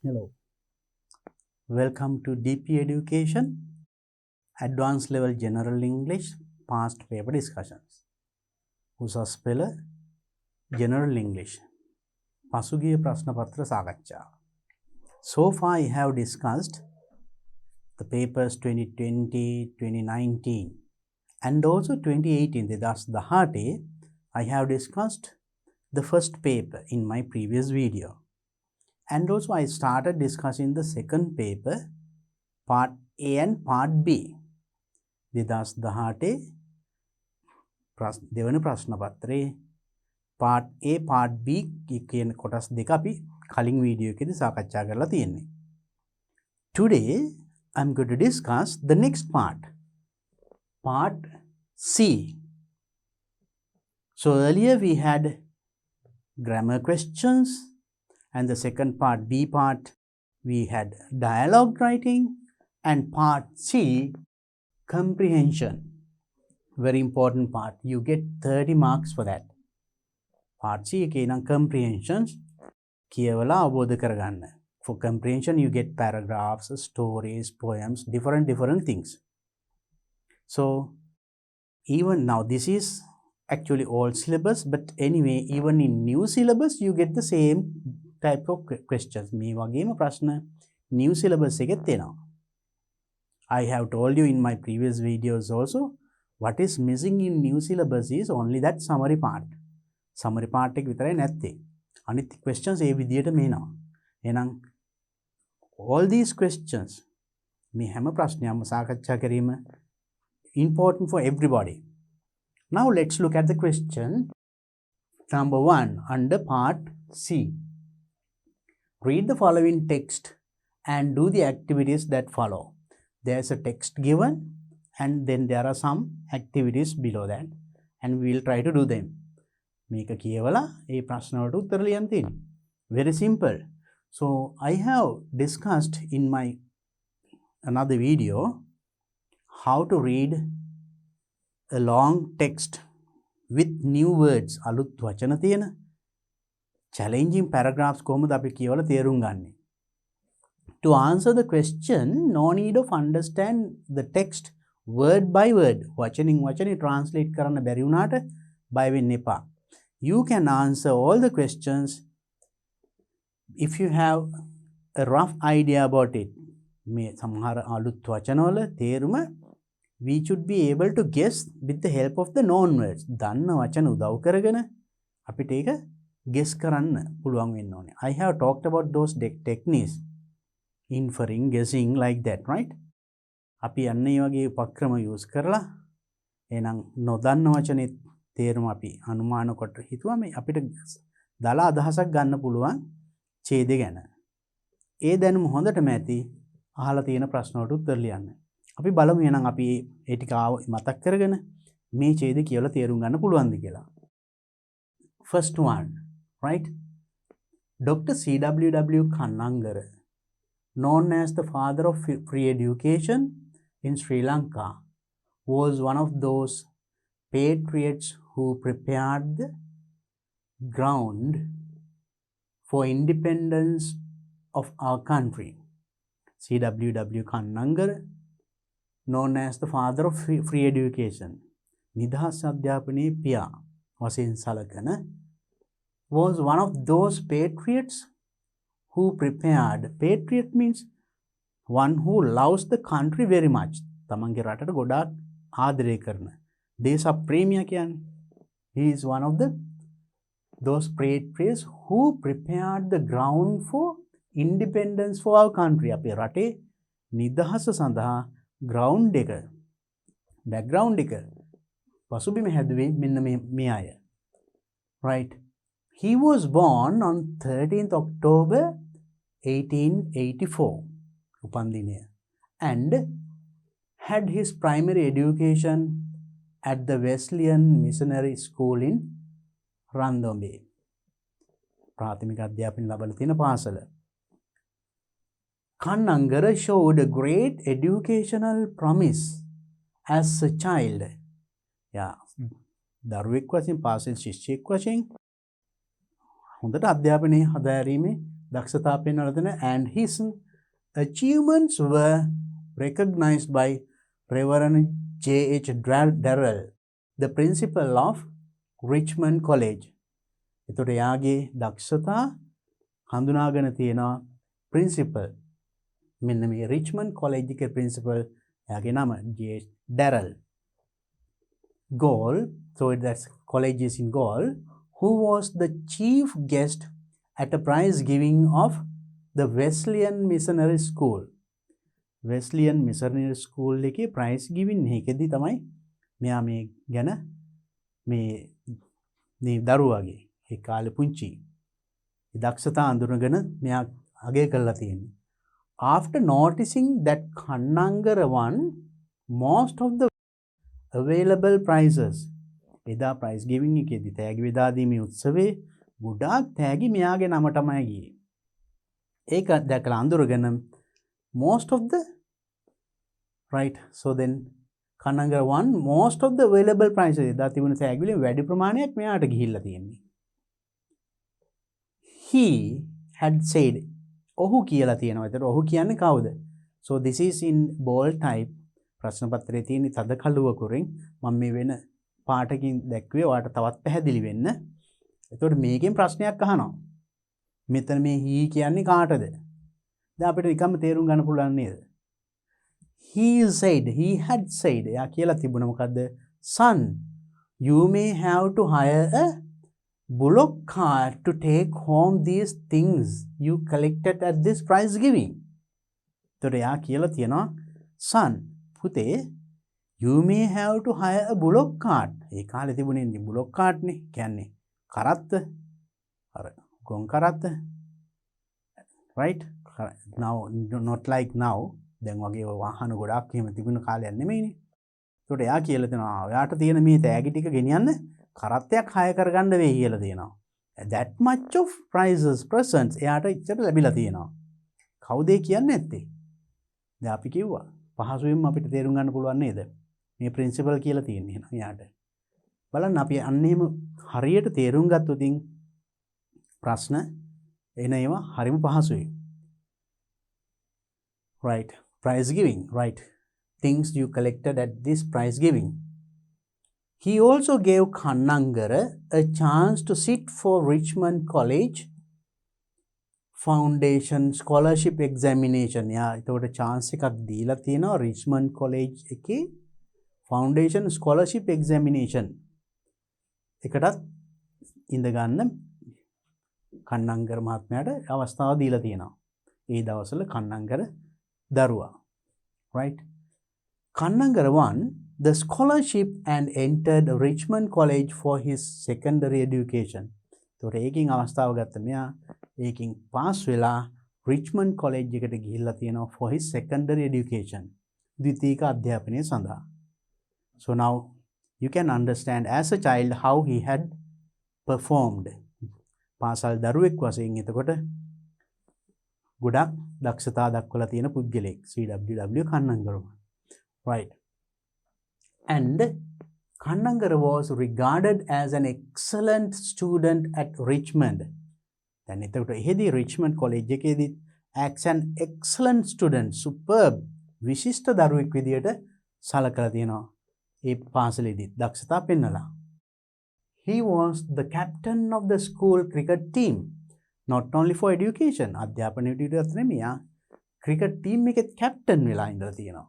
Hello, welcome to DP Education, Advanced Level General English, Past Paper Discussions. උසස් පෙළ General English. පසුගිය ප්‍රශ්න පත්‍ර සාකච්ඡා. So far I have discussed the papers 2020, 2019 and also 2018. Thus the Harte, I have discussed the first paper in my previous video. And also I started discussing the second paper, part A and part B. Thus the Harte, දෙවන ප්‍රශ්න පත්‍රයේ part A part B කියන කොටස් දෙක අපි කලින් video එකේදී සාකච්ඡා කරලා තියෙන්නේ. Today I'm going to discuss the next part C. So earlier we had grammar questions, and the second part B part we had dialogue writing, and part C comprehension. Very important part. You get 30 marks for that. Part C එකේ නම් comprehensions කියවලා අවබෝධ කරගන්න. For comprehension you get paragraphs, stories, poems, different things. So even now this is actually old syllabus, but anyway even in new syllabus you get the same type of questions. මේ වගේම ප්‍රශ්න new syllabus එකෙත් එනවා. I have told you in my previous videos also, what is missing in new syllabus is only that summary part. Summary part එක විතරයි නැත්තේ. අනිත් questions ඒ විදිහටම එනවා. එහෙනම් all these questions මේ හැම ප්‍රශ්නයක්ම සාකච්ඡා කිරීම important for everybody. Now let's look at the question number 1 under part C. Read the following text and do the activities that follow. There's a text given and then there are some activities below that, and we will try to do them. මේක කියවලා ඒ ප්‍රශ්න වලට උත්තර ලියන්න තියෙනවා. Very simple. So I have discussed in my another video how to read a long text with new words, අලුත් වචන තියෙන challenging paragraphs කොහොමද අපි කියවලා තේරුම් ගන්නේ. To answer the question, no need of understand the text word by word. වචනින් වචනේ translate කරන්න බැරි වුණාට බය වෙන්න එපා. You can answer all the questions if you have a rough idea about it. මේ සමහර අලුත් වචනවල තේරුම we should be able to guess with the help of the known words. දන්න වචන උදව් කරගෙන අපිට ඒක guess කරන්න පුළුවන් වෙන්න ඕනේ. I have talked about those techniques, inferring, guessing, like that, right? අපි අන්න ඒ වගේ උපක්‍රම use කරලා එහෙනම් නොදන්න වචනේ තේරුම අපි අනුමාන කොට හිතුවම අපිට දල අදහසක් ගන්න පුළුවන් ඡේද ගැන. ඒ දැනුම හොඳටම ඇති අහලා තියෙන ප්‍රශ්න වලට උත්තර ලියන්න. අපි බලමු එහෙනම් අපි ඒ ටික මතක් කරගෙන මේ ඡේද කියලා තේරුම් ගන්න පුළුවන්ද කියලා. First one, right? Dr. C.W.W. Kannangara, known as the father of free education in Sri Lanka, was one of those patriots who prepared the ground for independence of our country. C.W.W. Kannangara, known as the father of free education, නිදහස් අධ්‍යාපනයේ පියා වශයෙන් සැලකෙන, was one of those patriots who prepared. Patriot means one who loves the country very much. තමන්ගේ රටට ගොඩාක් ආදරය කරන. දේශප්‍රේමියා කියන්නේ. He is one of those patriots who prepared the ground for independence for our country. අපේ රටේ නිදහස සඳහා ground එක, background එක පසුබිම හැදුවේ මෙන්න මේ අය. Right? He was born on 13th October 1884, උපන්දිනය, and had his primary education at the Wesleyan Missionary School in Randombe. ප්‍රාථමික අධ්‍යාපනය ලබලා තියෙන පාසල. Kannangara showed a great educational promise as a child. දරුවෙක් වශයෙන් පාසල් ශිෂ්‍යයෙක් වශයෙන් හොඳට අධ්‍යාපනයේ හදාරීමේ දක්ෂතා පෙන්වලා දෙන and his achievements were recognized by Reverend J.H. Darrell, the principal of Richmond College. එතකොට එයාගේ දක්ෂතා හඳුනාගෙන තියෙනවා principal. මෙන්න මේ Richmond College එකේ principal එයාගේ නම J.H. Darrell. Gaul, so that's college is in Gaul, who was the chief guest at a prize giving of the Wesleyan Missionary School. Wesleyan Missionary School එකේ prize giving එකේදී තමයි මෙයා මේ ගැන මේ දරුවාගේ ඒ කාලේ පුංචි දක්ෂතා අඳුනගෙන මෙයා අගය කළා තියෙන්නේ. After noticing that Kannangara won most of the available prizes, එදා prize giving එකේදී තෑගි බෙදා දීමේ උත්සවයේ ගොඩාක් තෑගි මෙයාගේ නමටමයි ගියේ. ඒක දැකලා අඳුරගෙන most of the right, so then Kannangara won most of the available prizes. එදා තිබුණ තෑගි වලින් වැඩි ප්‍රමාණයක් මෙයාට ගිහිල්ලා තියෙන්නේ. He had said, ඔහු කියලා තියෙනවා. ඒතර ඔහු කියන්නේ කවුද? So this is in bold type. ප්‍රශ්න පත්‍රයේ තියෙන තද කළුවකුරින් මම මේ වෙන පාටකින් දැක්ුවේ ඔයාලට තවත් පැහැදිලි වෙන්න. එතකොට මේකෙන් ප්‍රශ්නයක් අහනවා. මෙතන මේ he කියන්නේ කාටද? දැන් අපිට නිකම්ම තේරුම් ගන්න පුළුවන් නේද? He had said, එයා කියලා තිබුණා මොකද්ද? Son, you may have to hire a bullock cart to take home these things you collected at this prize giving. එතකොට එයා කියලා තියෙනවා son, පුතේ, you may have to hire a bullock cart. ඒ කාලේ තිබුණේ bullock cart නේ. කියන්නේ කරත්ත. අර ගොන් කරත්ත. Right? Now not like now. දැන් වගේ වාහන ගොඩක් එහෙම තිබුණ කාලයක් නෙමෙයිනේ. ඒකට එයා කියලා දෙනවා ඔයාට තියෙන මේ තෑගි ටික ගෙනියන්න කරත්තයක් හය කරගන්න වෙයි කියලා දෙනවා. That much of prizes presents එයාට ඉච්චට ලැබිලා තියෙනවා. කවුද කියන්නේ නැත්තේ? දැන් අපි කිව්වා පහසුවෙන්ම අපිට තේරුම් ගන්න පුළුවන් නේද? මේ principle කියලා තියෙන්නේ නේද එයාට. බලන්න අපි අන්න එහෙම හරියට තේරුම් ගත්තොත් ප්‍රශ්න එන ඒවා හරිම පහසුයි. Right. Prize giving, right? Things you collected at this prize giving. He also gave Kannangara a chance to sit for Richmond College Foundation Scholarship Examination. Yeah, එතකොට chance එකක් දීලා තියෙනවා Richmond College එකේ Foundation Scholarship Examination. එකටත් ඉඳ ගන්න Kannangara මහත්මයාට අවස්ථාව දීලා තියෙනවා. ඒ දවස්වල Kannangara Darua, right? Kannangara won the scholarship and entered Richmond College for his secondary education. So, ඒකින් අවස්ථාව ගත්ත මෙයා ඒකින් පාස් වෙලා Richmond College එකට ගිහිල්ලා තියෙනවා for his secondary education. ද්විතීක අධ්‍යාපනය සඳහා. So now you can understand as a child how he had performed. පාසල් දරුවෙක් වශයෙන් එතකොට ගොඩක් දක්ෂතා දක්වලා තියෙන පුද්ගලෙක් C.W. Kannangara. Right. And Kannangara was regarded as an excellent student at Richmond. දැන් එතකොට එහෙදී Richmond College එකේදී as an excellent student, superb, විශිෂ්ට දරුවෙක් විදියට සලකලා තියෙනවා. ඒ පාසලේදී දක්ෂතා පෙන්නලා. He was the captain of the school cricket team. Not only for education, අධ්‍යාපනය විදිහට නෙමෙයි cricket team එකේ captain වෙලා ඉඳලා තියෙනවා.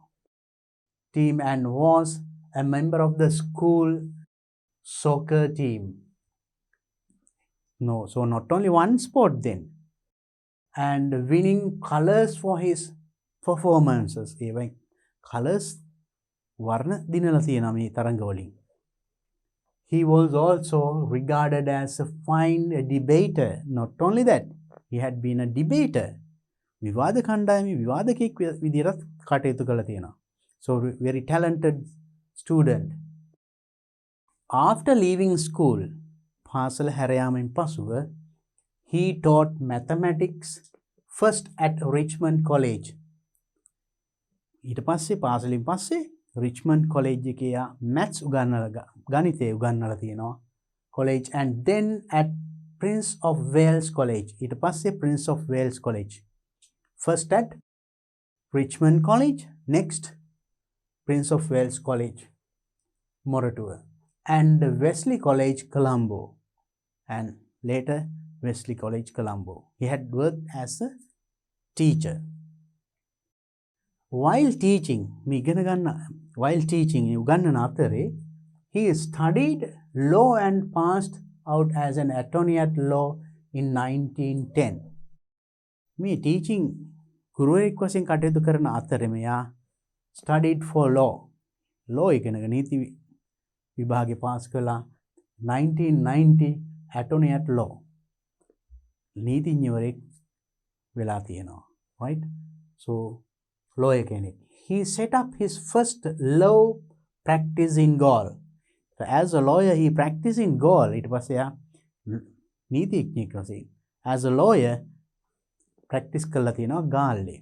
Team and was a member of the school soccer team. No, so not only one sport then. And winning colors for his performances. Even colors වර්ණ දිනලා තියෙනවා මේ තරඟ වලින්. He was also regarded as a fine debater. Not only that, he had been a debater. විවාද කණ්ඩායමේ විවාදකෙක් විදිහට කටයුතු කළා තියෙනවා. So very talented student. After leaving school, පාසල හැර යාමෙන් පසුව he taught mathematics first at Richmond College. ඊට පස්සේ පාසලෙන් පස්සේ Richmond College එකේ maths උගන්වලා ගණිතය උගන්වලා තියෙනවා college, and then at Prince of Wales College. ඊට පස්සේ Prince of Wales College. First at Richmond College, next Prince of Wales College, Moratuwa, and Wesley College, Colombo, and later Wesley College, Colombo. He had worked as a teacher. While teaching, he studied law and passed out as an attorney at law in 1910. Me teaching ගුරුවරයෙක් වශයෙන් කටයුතු කරන අතරේ මෙයා studied for law. law ඉගෙනගෙන නීති විභාගේ pass කළා 1990 attorney at law. නීතිඥවරයෙක් වෙලා තියෙනවා. Right? So lawyer කෙනෙක්. He set up his first law practice in Gaul. So as a lawyer he practiced in Gaul. ඊට පස්සේ යා නීතිඥයෙක් වශයෙන් as a lawyer practice කළා තියෙනවා ගාල්ලේ.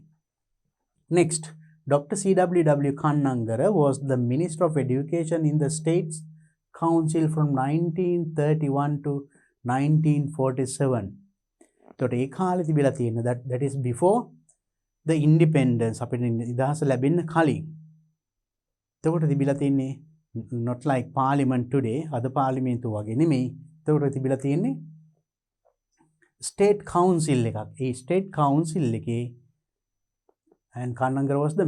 Next, Dr. C.W.W. Kannangara was the Minister of Education in the States Council from 1931 to 1947. So ඒ කාලේ තිබිලා තියෙන that is before the independence අපිට නිදහස ලැබෙන්න කලින්. එතකොට තිබිලා තින්නේ not like parliament today අද පාර්ලිමේන්තුව වගේ නෙමෙයි. එතකොට තිබිලා තියෙන්නේ state council එකක්. ඒ state council එකේ and Kannangara was the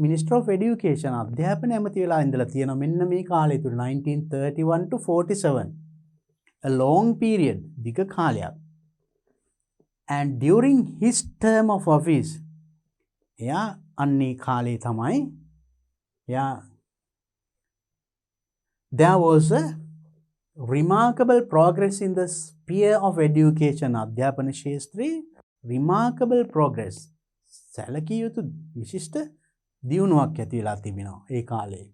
Minister of Education. අධ්‍යාපන ඇමති වෙලා ඉඳලා තියෙනවා මෙන්න මේ කාලය තුල 1931 to 47. A long period, දිග කාලයක්. And during his term of office, එයා අන්නේ කාලේ තමයි there was a remarkable progress in the sphere of education. අධ්‍යාපන ශාස්ත්‍රයේ remarkable progress. සැලකිය යුතු විශිෂ්ට දියුණුවක් ඇති වෙලා තිබෙනවා ඒ කාලේ.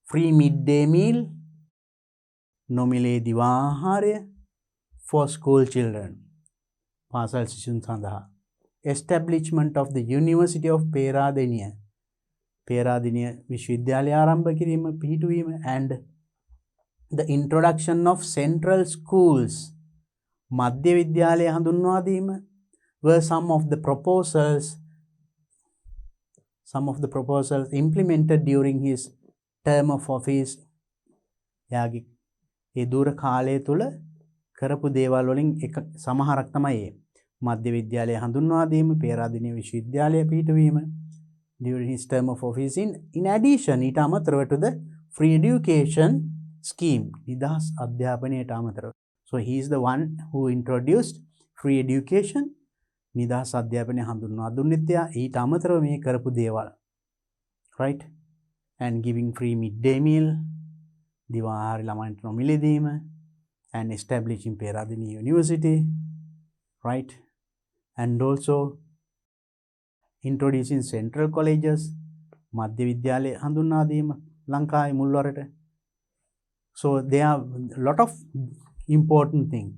Free midday meal, නොමිලේ දිවා ආහාරය for school children. පාසල් සිසුන් සඳහා. Establishment of the University of Peradeniya. Peradeniya විශ්වවිද්‍යාලය ආරම්භ කිරීම පිහිටුවීම and the introduction of central schools. මධ්‍ය විද්‍යාලය හඳුන්වා දීම were some of the proposals implemented during his term of office. යාගේ ඒ දුර කාලය තුල කරපු දේවල් වලින් එක සමහරක් තමයි ඒ. මධ්‍ය විද්‍යාලය හඳුන්වා දීම, Peradeniya විශ්වවිද්‍යාලය පිහිටවීම during his term of office. In addition, ඊට අමතරව to the free education scheme, නිදහස් අධ්‍යාපනයට අමතරව. So he is the one who introduced free education. නිදහස් අධ්‍යාපනය හඳුන්වා දුන්නෙත් එයා. ඊට අමතරව මේ කරපු දේවල්. Right? And giving free midday meal, දිවා ආහාර ළමයින්ට නොමිලේ දීම, and establishing Peradeniya University. Right? And also introducing central colleges, මධ්‍ය විද්‍යාලය හඳුන්වා දීම ලංකාවේ මුල්වරට. So there are a lot of important things.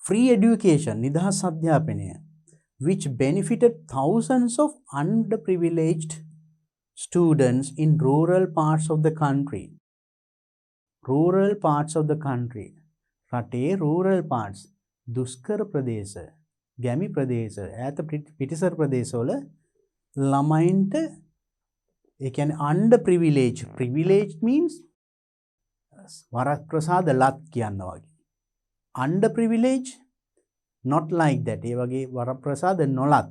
Free education, නිදහස් අධ්‍යාපනය, which benefited thousands of underprivileged students in rural parts of the country. Rural parts of the country. රටේ rural parts, දුෂ්කර ප්‍රදේශ, ගැමි ප්‍රදේශ, ඈත පිටිසර ප්‍රදේශවල ළමයින්ට ඒ කියන්නේ underprivileged. Privileged means වරප්‍රසාද ලත් කියනවා වගේ. Underprivileged, not like that. ඒ වගේ වරප්‍රසාද නොලත්.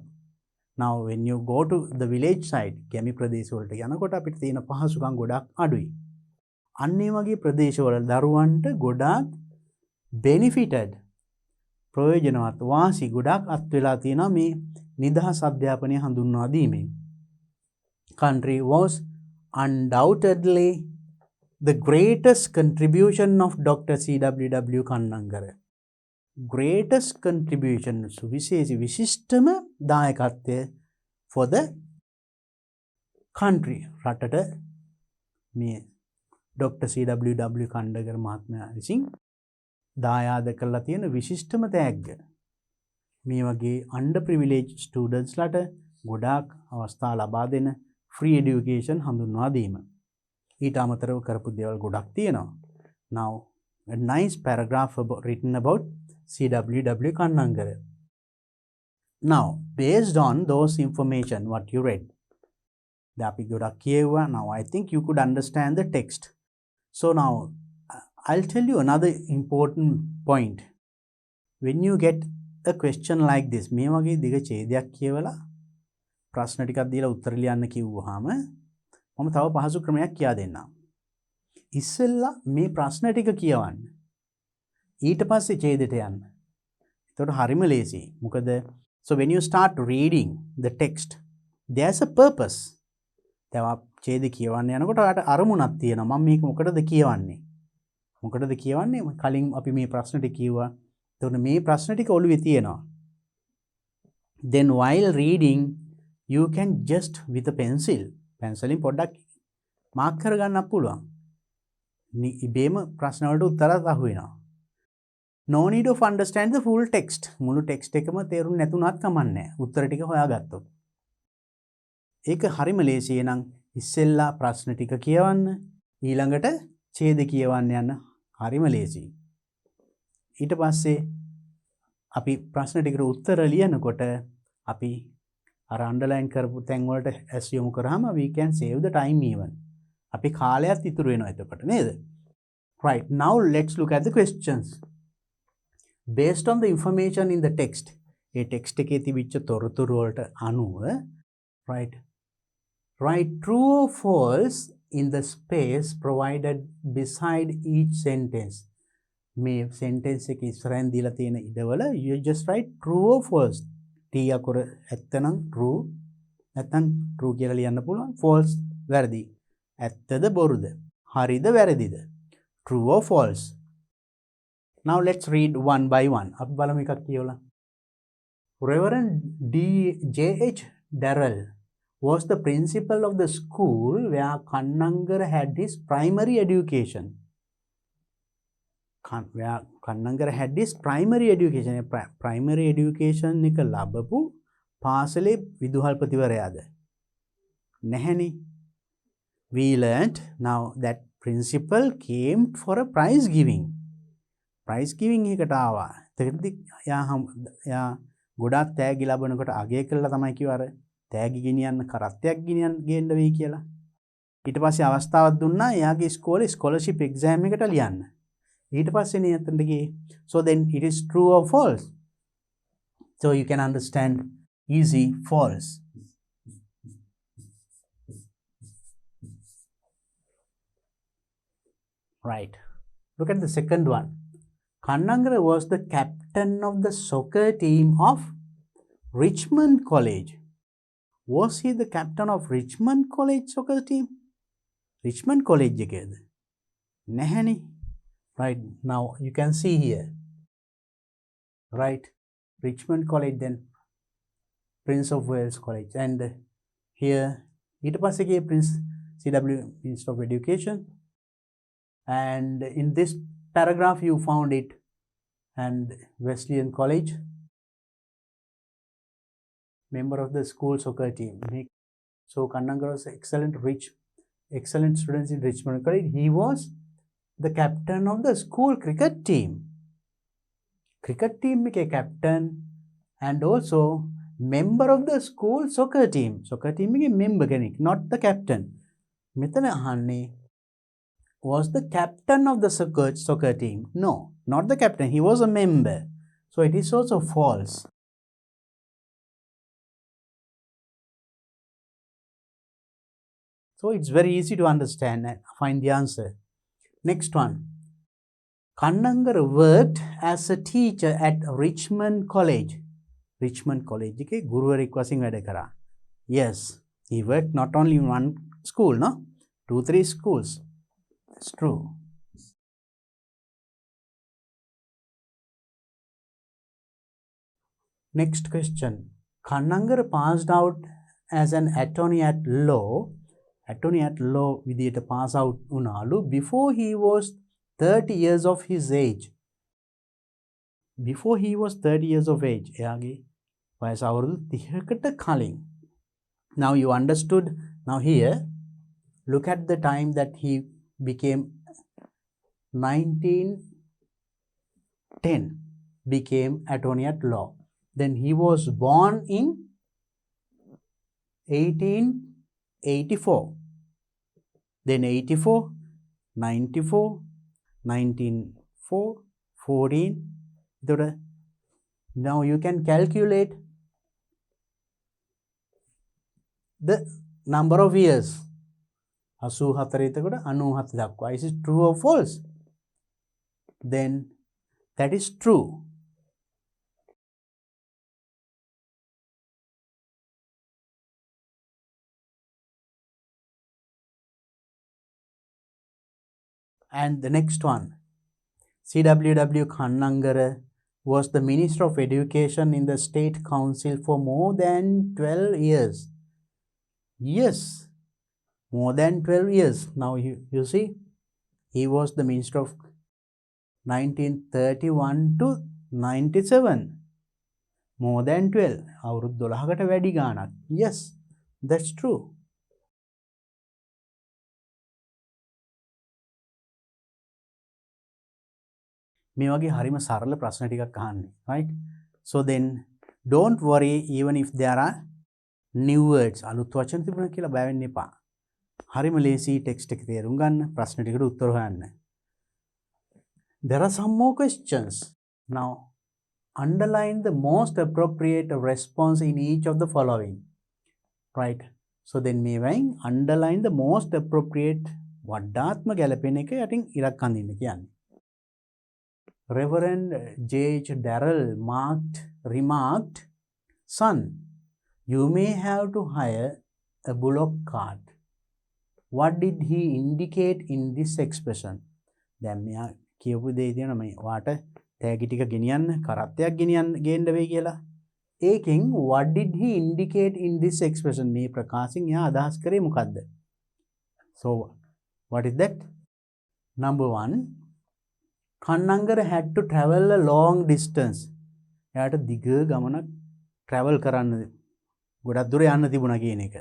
Now when you go to the village side, ගැමි ප්‍රදේශ වලට යනකොට අපිට තියෙන පහසුකම් ගොඩක් අඩුයි. අන්න ඒ වගේ ප්‍රදේශවල දරුවන්ට ගොඩක් benefited, ප්‍රයෝජනවත් වාසි ගොඩක් අත් වෙලා තියෙනවා මේ නිදහස් අධ්‍යාපනය හඳුන්වා දීමෙන්. Country was undoubtedly the greatest contribution of Dr. C.W.W. Kannangara. Greatest contribution, සුවිශේෂී විශිෂ්ටම දායකත්වය for the country. රටට මේ Dr. C.W.W. Kannangara මහත්මයා විසින් දායාද කරලා තියෙන විශිෂ්ටම තෑග්ග. මේ වගේ underprivileged students ලට ගොඩාක් අවස්ථා ලබා දෙන free education හඳුන්වා දීම. ඊට අමතරව කරපු දේවල් ගොඩක් තියෙනවා. Now A nice paragraph written about C.W.W. Kannangara. Now, based on those information what you read, now I think you could understand the text. So now I'll tell you another important point. When you get a question like this, මේ වගේ දිග ඡේදයක් කියවලා ප්‍රශ්න ටිකක් දීලා උත්තර ලියන්න කිව්වහම මම තව පහසු ක්‍රමයක් කියා දෙන්නම්. ඉස්සෙල්ලා මේ ප්‍රශ්න ටික කියවන්න. ඊට පස්සේ ඡේදයට යන්න. එතකොට හරිම ලේසියි. මොකද so when you start reading the text, there's a purpose. දැන් ඡේද කියවන්න යනකොට ඔයාලට අරමුණක් තියෙනවා. මම මේක මොකටද කියවන්නේ? මොකටද කියවන්නේ? කලින් අපි මේ ප්‍රශ්න ටික කිව්වා. එතකොට මේ ප්‍රශ්න ටික ඔළුවේ තියෙනවා. Then while reading, you can just with a pencil ඉන් පොඩ්ඩක් මාක් කරගන්නත් පුළුවන්. ඉබේම ප්‍රශ්න වලට උත්තරත් අහුවෙනවා. No need of understand the full text. මුළු ටෙක්ස්ට් එකම තේරුම් නැතුණත් කමන්නේ. උත්තර ටික හොයාගත්තොත්. ඒක හරිම ලේසියි. එහෙනම් ඉස්සෙල්ලා ප්‍රශ්න ටික කියවන්න, ඊළඟට ඡේද කියවන්න යන්න හරිම ලේසියි. ඊට පස්සේ අපි ප්‍රශ්න ටිකට උත්තර ලියනකොට අපි අර අන්ඩර්ලයින් කරපු තැන් වලට ඇස් යොමු කරාම we can save the time even. අපි කාලයත් ඉතුරු වෙනවා එතකොට නේද? Right, now let's look at the questions. Based on the information in the text, A text එකේ තිබිච්ච තොරතුරු වලට අනුව right, write true or false in the space provided beside each sentence. මේ sentence එකේ ඉස්සරහින් දීලා තියෙන ඉඩවල you just write true or false. T අකුර ඇත්තනම් true, නැත්නම් true කියලා ලියන්න පුළුවන්. false වැරදි. ඇත්තද බොරුද? හරිද වැරදිද? True or false? Now let's read one by one. අපි බලමු එකක් කියවලා. Reverend J.H. Darrell was the principal of the school where Kannangara had his primary education. Where Kannangara had his primary education. Primary education එක ලැබපු පාසලේ විදුහල්පතිවරයාද? නැහැනේ. We learnt now that principal came for a prize giving. Prize giving එකට ආවා. එතකදී යා ගොඩාක් තෑගි ලැබනකොට අගය කළා තමයි කිව්ව අර තෑගි ගෙනියන්න කරත්තයක් ගේන්න වෙයි කියලා. ඊට පස්සේ අවස්ථාවක් දුන්නා එයාගේ ඉස්කෝලේ ස්කෝලර්ෂිප් එක්සෑම් එකට ලියන්න. ඊට පස්සේ නේ අතනට ගියේ. So then it is true or false? So you can understand easy false. Right. Look at the second one. Kannangara was the captain of the soccer team of Richmond College. Was he the captain of Richmond College soccer team? Richmond College එකේද? නැහැනේ. Right, now you can see here. Right, Richmond College, then Prince of Wales College, and here ඊට පස්සේ ගියේ Prince C.W. Institute of Education. And in this paragraph you found it, and Wesleyan College, member of the school soccer team. So Kannangara was excellent students in Richmond College. He was the captain of the school cricket team. Cricket team එකේ captain and also member of the school soccer team. Soccer team එකේ member කෙනෙක්, not the captain. මෙතන අහන්නේ was the captain of the soccer team? No, not the captain. He was a member. So it is also false. So it's very easy to understand and find the answer. Next one. Kannangara worked as a teacher at Richmond College. Richmond College එකේ ගුරුවරයෙක් වශයෙන් වැඩ කරා. Yes, he worked not only in one school, no? 2-3 schools. It's true. Next question. Kannangara passed out as an attorney at law. Attorney at law විදියට pass out වුණාලු before he was 30 years of his age. Before he was 30 years of age. එයාගේ වයස අවුරුදු 30කට කලින්. Now you understood. Now here, look at the time that he became 19 10 became attorney at law. Then he was born in 1884. Then 84, 94, 1904, 14. Now you can calculate the number of years. 84 එතකොට 97 දක්වා. Is it true or false? Then that is true. And the next one, C.W.W. Kannangara was the Minister of Education in the State Council for more than 12 years. Yes, more than 12 years. Now you see, he was the Minister of 1931 to 97. More than 12. අවුරුදු 12කට වැඩි ගාණක්. Yes, that's true. මේ වගේ හරිම සරල ප්‍රශ්න ටිකක් අහන්නේ, right? So then don't worry even if there are new words. අලුත් වචන තිබුණා කියලා බය වෙන්න එපා. හරිම ලේසි ටෙක්ස්ට් එක තේරුම් ගන්න, ප්‍රශ්න ටිකට උත්තර හොයන්න. There are some more questions. Now underline the most appropriate response in each of the following, right? So then මේවෙන් underline the most appropriate වඩාත්ම ගැලපෙන එක යටින් ඉරක් අඳින්න කියන්නේ. Reverend J.H. Darrell remarked, "Son, you may have to hire a bullock cart." What did he indicate in this expression? දැන් මෙයා කියපු දේ තියෙනවා මේ වාට තෑගි ටික ගෙනියන්න කරත්තයක් ගේන්න වෙයි කියලා. ඒකෙන් what did he indicate in this expression? මේ ප්‍රකාශයෙන් එයා අදහස් කරේ මොකද්ද? So what is that? Number 1, Kannangara had to travel a long distance. එයාට දිග ගමනක් travel කරන්න ගොඩක් දුර යන්න තිබුණා කියන එක.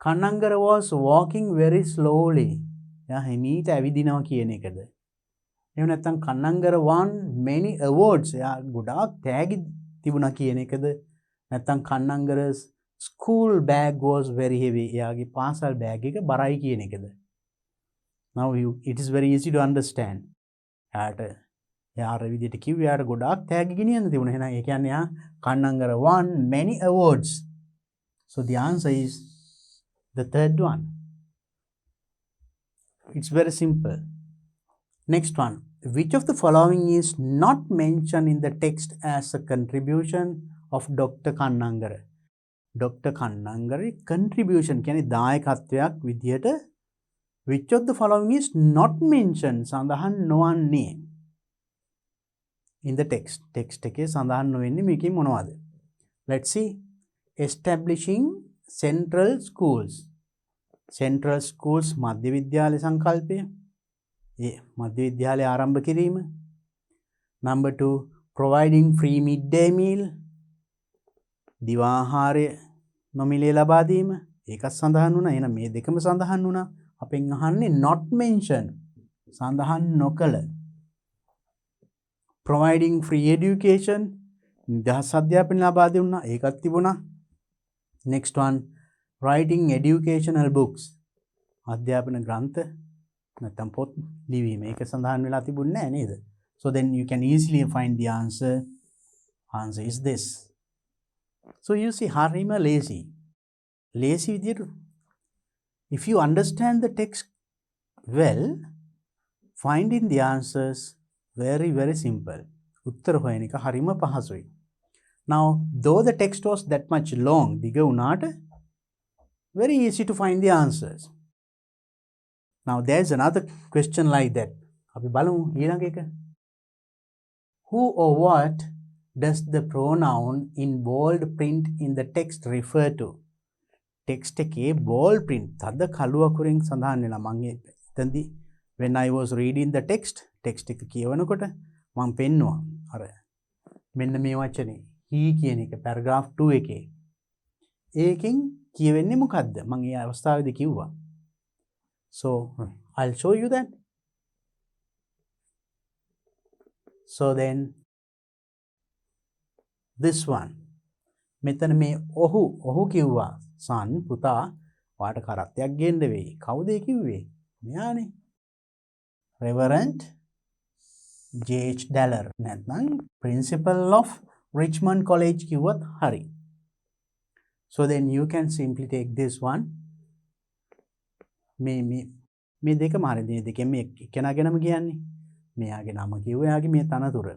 Kannangara was walking very slowly. එයා හිමීට ඇවිදිනවා කියන එකද? එහෙම නැත්නම් Kannangara won many awards. එයා ගොඩාක් තෑගි තිබුණා කියන එකද? නැත්නම් Kannangara's school bag was very heavy. එයාගේ පාසල් බෑග් එක බරයි කියන එකද? Now it is very easy to understand. එයාට විදිහට කිව්වේ එයාට ගොඩාක් තෑගි ගෙනියන්න තිබුණා. එහෙනම් ඒ කියන්නේ එයා Kannangara won many awards. So the answer is the third one. It's very simple. Next one. Which of the following is not mentioned in the text as a contribution of Dr. Kannangara? Dr. Kannangara contribution කියන්නේ දායකත්වයක් විදිහට which of the following is not mentioned සඳහන් නොවන්නේ in the text? Text එකේ සඳහන් නොවෙන්නේ මේකේ මොනවද? Let's see. Establishing central schools. Central schools මධ්‍ය විද්‍යාලය සංකල්පය. මධ්‍ය විද්‍යාලය ආරම්භ කිරීම. Number 2, providing free midday meal. දිවා ආහාරය නොමිලේ ලබා දීම. ඒකත් සඳහන් වුණා. එහෙනම් මේ දෙකම සඳහන් වුණා. අපෙන් අහන්නේ not mention සඳහන් නොකළ. Providing free education. නිදහස් අධ්‍යාපනය ලබා දුන්නා. ඒකත් තිබුණා. Next one, writing educational books. අධ්‍යාපන ග්‍රන්ථ නැත්නම් පොත් ලිවීම. ඒක සඳහන් වෙලා තිබුණේ නැහැ නේද? So then you can easily find the answer. Answer is this. So you see, හරිම lazy. Lazy විදියට if you understand the text well, finding the answers very very simple. උත්තර හොයන එක හරිම පහසුයි. Now, though the text was that much long, දිග වුණාට very easy to find the answers. Now, there's another question like that. අපි බලමු ඊළඟ එක. Who or what does the pronoun in bold print in the text refer to? Text එකේ bold print තද කළු අකුරෙන් සඳහන් වෙලා මම එතනදී when I was reading the text එක කියවනකොට මම පෙන්නවා අර මෙන්න මේ වචනේ he කියන එක paragraph 2 එකේ ඒකෙන් කියවෙන්නේ මොකද්ද මම ඒ අවස්ථාවේදී කිව්වා. So I'll show you that. So then this one මෙතන මේ ඔහු කිව්වා son පුතා වාට කරත්තයක් ගේන්න වෙයි. කවුද ඒ කිව්වේ? මෙයානේ. Reverend J.H. Daller නැත්නම් principal of Richmond College කිව්වත් හරි. So then you can simply take this one. මේ දෙකම හරි. මේ දෙකෙන් මේ කෙනාගෙනම කියන්නේ. මෙයාගේ නම කිව්වා එයාගේ මේ තනතුර.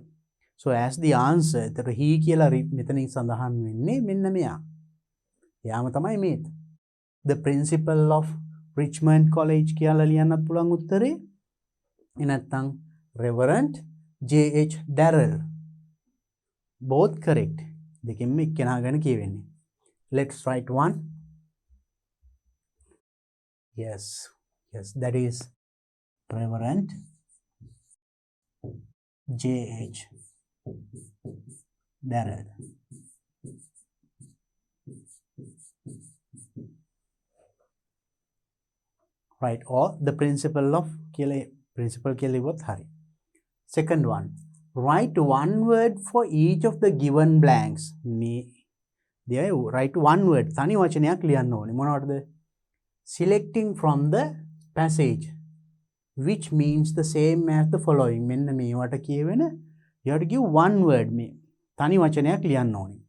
So as the answer, එතකොට he කියලා මෙතනින් සඳහන් වෙන්නේ මෙන්න මෙයා. එයාම තමයි මේ. The principal of Richmond College කියලා ලියන්නත් පුළුවන් උත්තරේ. නැත්නම් Reverend J.H. Darrell. Both correct. දෙකෙන්ම එක්කෙනා ගැන කියවෙන්නේ. Let's write one. Yes, that is Reverend J.H. Darrell. Right, or the principal of principal Kellyworth Hari. Second one, write one word for each of the given blanks. There, write one word. Thani vachanayak liyanna ඕනේ. මොනවටද? Selecting from the passage, which means the same as the following. මෙන්න මේවට කියවෙන you have to give one word. මේ තනි වචනයක් ලියන්න ඕනේ.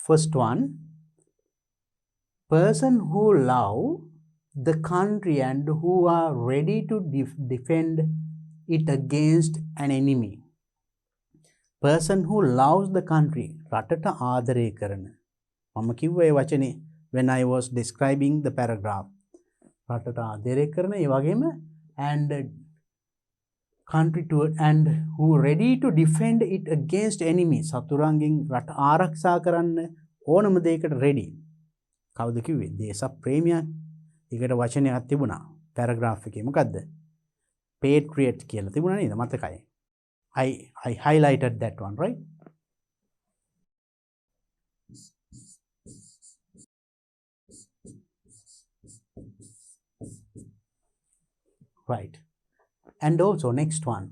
First one, person who love the country and who are ready to defend it against an enemy. Person who loves the country. රටට ආදරය කරන. මම කිව්වා ඒ වචනේ when I was describing the paragraph. රටට ආදරය කරන ඒ වගේම and country to and who ready to defend it against enemy. සතුරන්ගෙන් රට ආරක්ෂා කරන්න ඕනම දෙයකට ready. කවුද කිව්වේ? දේශප්‍රේමියා. ඒකට වචනයක් තිබුණා paragraph එකේ. මොකද්ද? patriot කියලා තිබුණා නේද? මතකයි. I highlighted that one, right? Right. And also next one,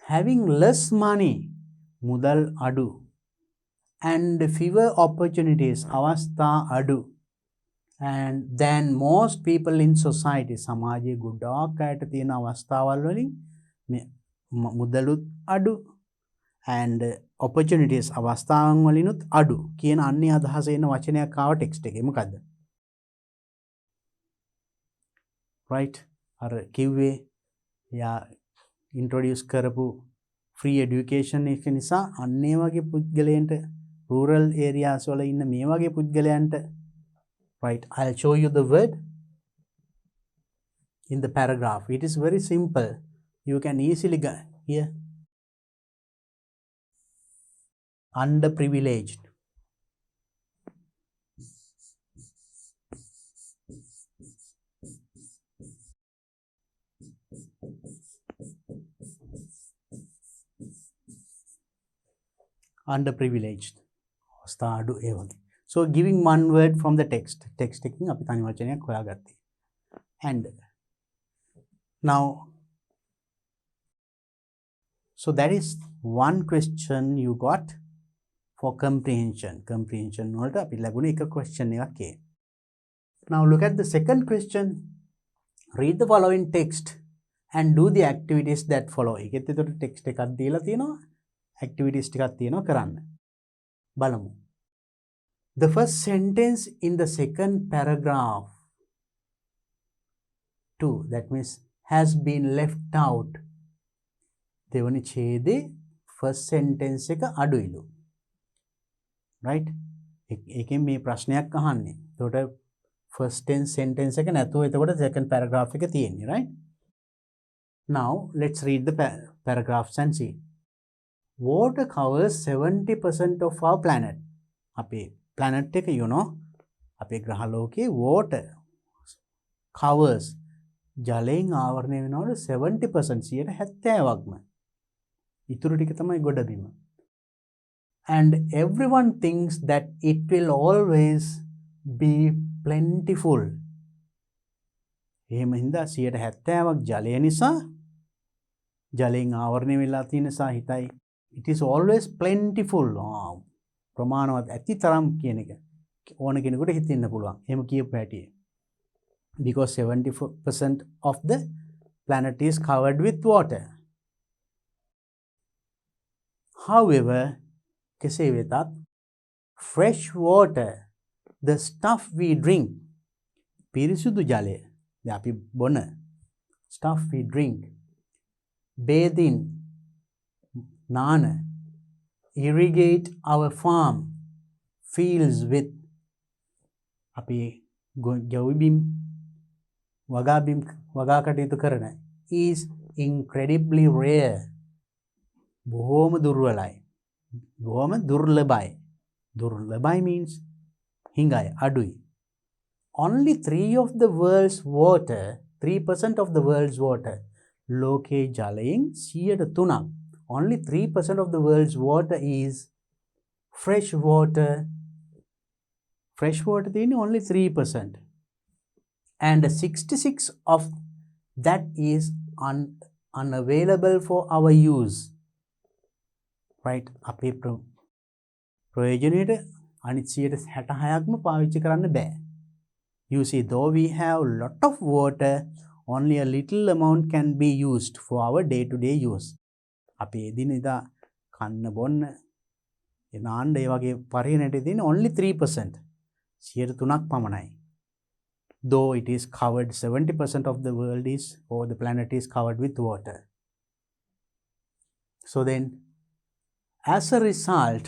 having less money, mudal adu, and fewer opportunities, avastha adu, and then most people in society, samaje godak ayata thiyena avasthawal walin mudalut adu and opportunities avasthawan walinuth adu කියන අන්නේ අදහස එන වචනයක් ආව text එකේ. මොකද්ද? right, අර කිව්වේ යා ඉන්ට්‍රොඩියුස් කරපු ෆ්‍රී එඩියුකේෂන් එක නිසා අන්නේ වගේ පුද්ගලයන්ට rural areas වල ඉන්න මේ වගේ පුද්ගලයන්ට right, I'll show you the word in the paragraph. It is very simple. You can easily get here. Underprivileged. Underprivileged. So giving one word from the text. Text එකකින් අපි තනි වචනයක් හොයාගත්තේ. And now, so that is one question you got for comprehension. Comprehension වලට අපි ලැබුණේ එක question එකක් ඒ. Now look at the second question. Read the following text and do the activities that follow. ඒකෙත් එතකොට text එකක් දීලා තියෙනවා. Activities ටිකක් තියෙනවා කරන්න. බලමු. The first sentence in the second paragraph 2, that means has been left out. දෙවනි ඡේදේ first sentence එක අඩුයිලු. right? ඒකෙන් මේ ප්‍රශ්නයක් අහන්නේ. එතකොට first sentence එක නැතුව එතකොට second paragraph එක තියෙන්නේ, right? Now let's read the paragraphs and see. Water covers 70% of our planet. අපේ planet එක you know අපේ ග්‍රහලෝකයේ water covers ජලයෙන් ආවරණය වෙනවලු 70%, 70%ක්ම. ඉතුරු ටික තමයි ගොඩබිම. And everyone thinks that it will always be plentiful. එහෙම හින්දා 70%ක් ජලය නිසා ජලයෙන් ආවරණය වෙලා තියෙන නිසා හිතයි it is always plentiful. ප්‍රමාණවත් ඇති තරම් කියන එක ඕන කෙනෙකුට හිතෙන්න පුළුවන්. එහෙම කියපු හැටි. Because 74% of the planet is covered with water. However, කෙසේ වෙතත් fresh water, the stuff we drink, පිරිසුදු ජලය, අපි බොන stuff we drink, bathe in, නාන, irrigate our farm, fields with, අපි ගැවිබිම් වගා කටයුතු කරන, is incredibly rare. බොහෝම දුර්වලයි. බොහෝම දුර්ලභයි. දුර්ලභයි means හිඟයි, අඩුයි. Only 3% of the world's water, ලෝකේ ජලයෙන් 3%. Only 3% of the world's water is fresh water. Fresh water තියෙන්නේ only 3%. And 66% of that is unavailable for our use. Right? අපේ ප්‍රයෝජනයට අනිත් 66%ක්ම පාවිච්චි කරන්න බෑ. You see, though we have a lot of water, only a little amount can be used for our day-to-day use. අපි එදිනෙදා කන්න බොන්න නාන්න ඒ වගේ පරිහරණයට තියෙන only 3%. 3%ක් පමණයි. Though it is covered, 70% of the world is, or the planet is covered with water. So then, as a result,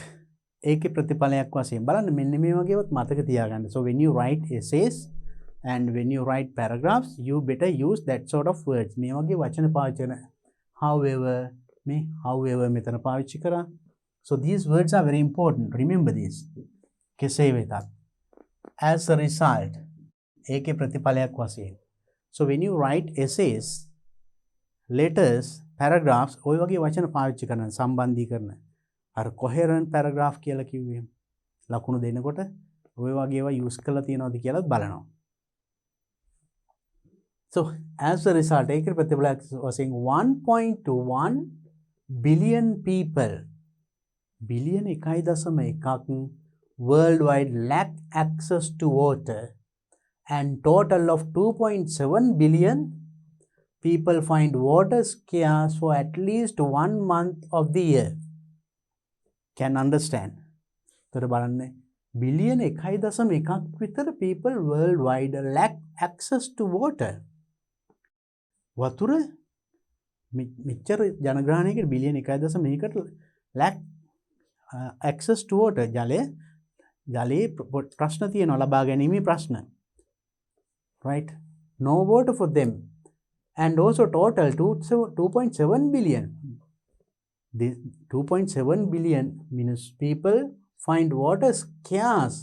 ඒකේ ප්‍රතිඵලයක් වශයෙන් බලන්න මෙන්න මේ වගේවත් මතක තියාගන්න. So when you write essays and when you write paragraphs, you better use that sort of words. මේ වගේ වචන පාවිච්චි කරන. However, however මෙතන පාවිච්චි කරා. So these words are very important. Remember this. කෙසේ වෙතත්. As a result, ඒකේ ප්‍රතිඵලයක් වශයෙන්. So when you write essays, letters, paragraphs, ඔය වගේ වචන පාවිච්චි කරන සම්බන්ධීකරන. අර coherent paragraph කියලා කිව්වේ. ලකුණු දෙනකොට ඔය වගේ ඒවා use කරලා තියෙනවද කියලා බලනවා. So as a result, ඒකේ ප්‍රතිඵලයක් වශයෙන් 1.1 billion people, billion 1.1ක් worldwide lack access to water, and total of 2.7 billion people find water scarce for at least 1 month of the year. Can understand? තොර බලන්න billion 1.1ක් විතර people worldwide lack access to water. වතුර මෙච්චර ජනග්‍රහණයකට billion 1.1කට lack access to water. ජලයේ ප්‍රශ්න තියෙනවා, ලබා ගැනීමේ ප්‍රශ්න. Right? No water for them. And also total 2.7 billion. The 2.7 billion means people find water scarce.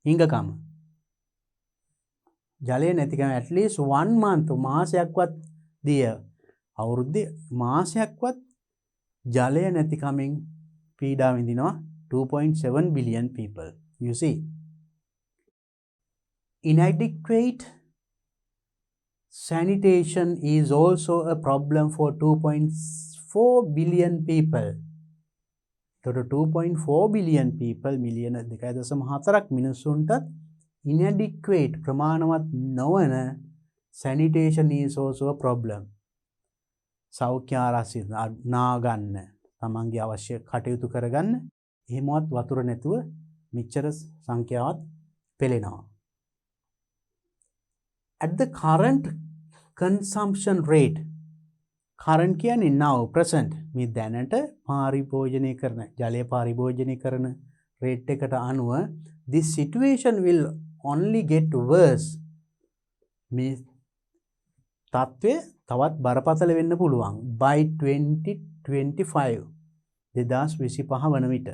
හිඟකම. ජලය නැතිකම at least 1 month, මාසයක්වත් දිය. අවුරුද්දේ මාසයක්වත් ජලය නැතිකමින් පීඩා විඳිනවා 2.7 billion people. You see. Inadequate sanitation is also a problem for 2.4 billion people. So 2.4 billion people, million 2.4ක් මිනිසුන්ටත් inadequate ප්‍රමාණවත් නොවන sanitation is also a problem. සෞඛ්‍ය ආරක්ෂා නාගන්න, තමන්ගේ අවශ්‍ය කටයුතු කරගන්න එහෙමවත් වතුර නැතුව මෙච්චර සංඛ්‍යාවක් පෙළෙනවා. At the current consumption rate, current කියන්නේ now, present, මේ දැනට පාරිභෝජනය කරන, ජලය පාරිභෝජනය කරන rate එකට අනුව this situation will only get worse. මේ තත්ත්වය තවත් බරපතල වෙන්න පුළුවන් by 2025. 2025 වන විට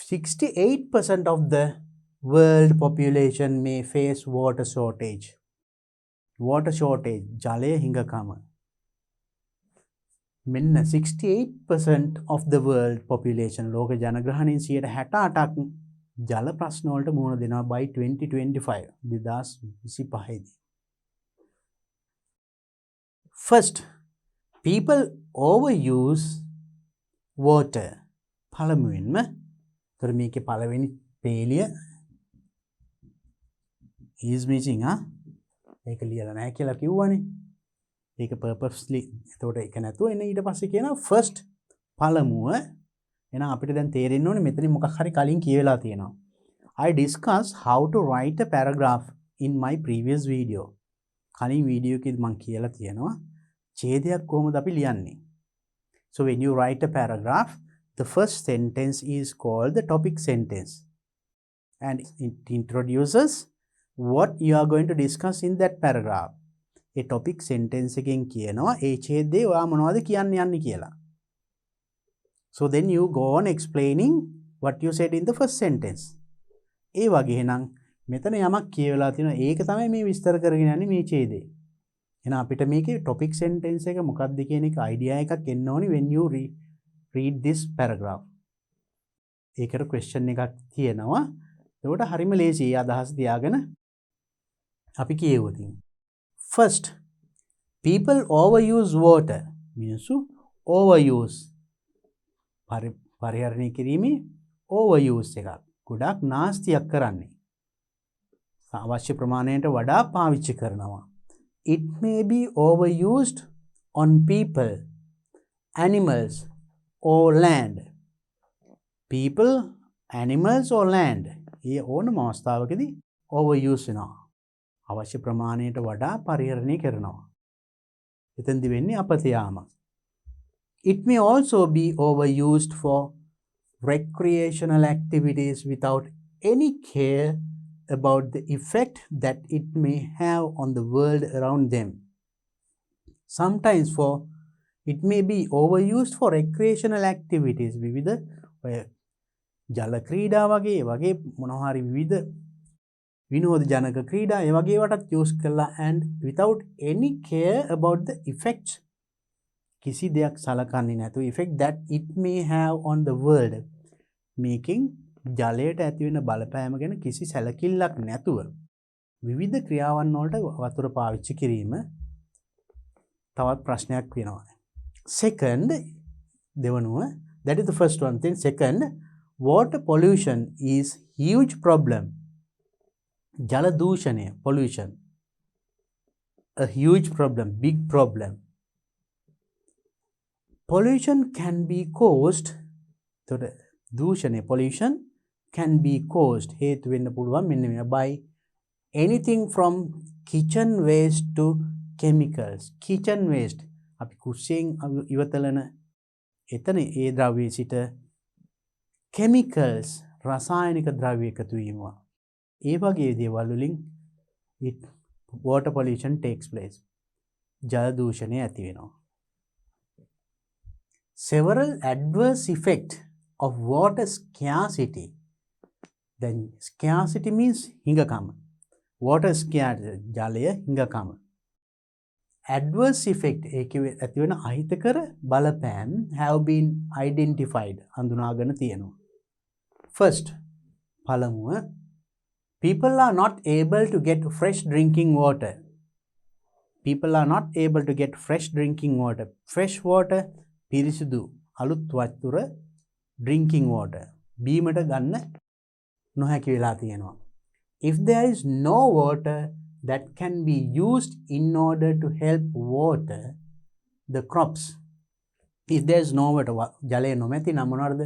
68% of the world population may face water shortage. Water shortage, ජලය හිඟකම. මෙන්න 68% of the world population, ලෝක ජනග්‍රහණයෙන් 68%ක් ජල ප්‍රශ්න වලට මුහුණ දෙනවා by 2025. 2025 දී. First, people overuse water. පළමුවෙන්ම තොර මේකේ පළවෙනි පේලිය is missing ඒක ලියලා නැහැ කියලා කිව්වනේ. ඒක purposely එතකොට ඒක නැතුව එන්නේ ඊට පස්සේ කියනවා first පළමුව එහෙනම් අපිට දැන් තේරෙන්න ඕනේ මෙතනින් මොකක් හරි කලින් කියවලා තියෙනවා. I discussed how to write a paragraph in my previous video. කලින් වීඩියෝ එකේදී මම කියලා තියෙනවා ඡේදයක් කොහොමද අපි ලියන්නේ. So when you write a paragraph, the first sentence is called the topic sentence. And it introduces what you are going to discuss in that paragraph. A topic sentence එකෙන් කියනවා ඒ ඡේදයේ ඔයා මොනවද කියන්න යන්නේ කියලා. So then you go on explaining what you said in the first sentence. ඒ වගේ එහෙනම් මෙතන යමක් කියවලා තියෙනවා ඒක තමයි මේ විස්තර කරගෙන යන්නේ මේ ඡේදේ. එහෙනම් අපිට මේකේ topic sentence එක මොකක්ද කියන එක idea එකක් එන්න ඕනි when you read this paragraph. ඒකට question එකක් තියෙනවා. ඒකට හරිම ලේසි. ඒ අදහස් තියාගෙන අපි කියවුවොත්. First, people overuse water. මිනිස්සු overuse පරිහරණය කිරීමේ overuse එකක්. ගොඩක් නාස්තියක් කරන්නේ. අවශ්‍ය ප්‍රමාණයට වඩා පාවිච්චි කරනවා. It may be overused on people, animals or land. People, animals or land. ඒ ඕනම අවස්ථාවකදී overuse වෙනවා. අවශ්‍ය ප්‍රමාණයට වඩා පරිහරණය කරනවා. එතෙන්දි වෙන්නේ අපත යාම. It may also be overused for recreational activities without any care about the effect that it may have on the world around them. Sometimes it may be overused for recreational activities. විවිධ ජල ක්‍රීඩා වගේ මොනවා හරි විවිධ විනෝද ජනක ක්‍රීඩා ඒ වගේ වටත් use කළා and without any care about the effects කිසි දෙයක් සලකන්නේ නැතුව effect that it may have on the world. මේකෙන් ජලයට ඇති වෙන බලපෑම ගැන කිසි සැලකිල්ලක් නැතුව විවිධ ක්‍රියාවන් වලට වතුර පාවිච්චි කිරීම තවත් ප්‍රශ්නයක් වෙනවා. Second, දෙවනුව, that is the first one thing. Second, water pollution is huge problem. ජල දූෂණය, pollution, a huge problem, big problem. Pollution can be caused, දූෂණය, pollution can be caused, හේතු වෙන්න පුළුවන් මෙන්න මේ by anything from kitchen waste to chemicals. Kitchen waste අපි කුස්සියෙන් ඉවතලන එතන ඒ ද්‍රව්‍ය සිට chemicals රසායනික ද්‍රව්‍ය එකතු වීම. ඒ වගේ දේවල් වලින් water pollution takes place. ජල දූෂණය ඇති වෙනවා. Several adverse effects of water scarcity. Then scarcity means හිඟකම. Water scarcity, ජලය හිඟකම. Adverse effect ඒකේ ඇති වෙන අහිතකර බලපෑම් have been identified. හඳුනාගෙන තියෙනවා. First, පළමුව, people are not able to get fresh drinking water. People are not able to get fresh drinking water. Fresh water, පිරිසිදු අලුත් වතුර, drinking water, බීමට ගන්න නොහැකි වෙලා තියෙනවා. If there is no water that can be used in order to help water the crops. If there is no water, ජලය නොමැති නම් මොනවද?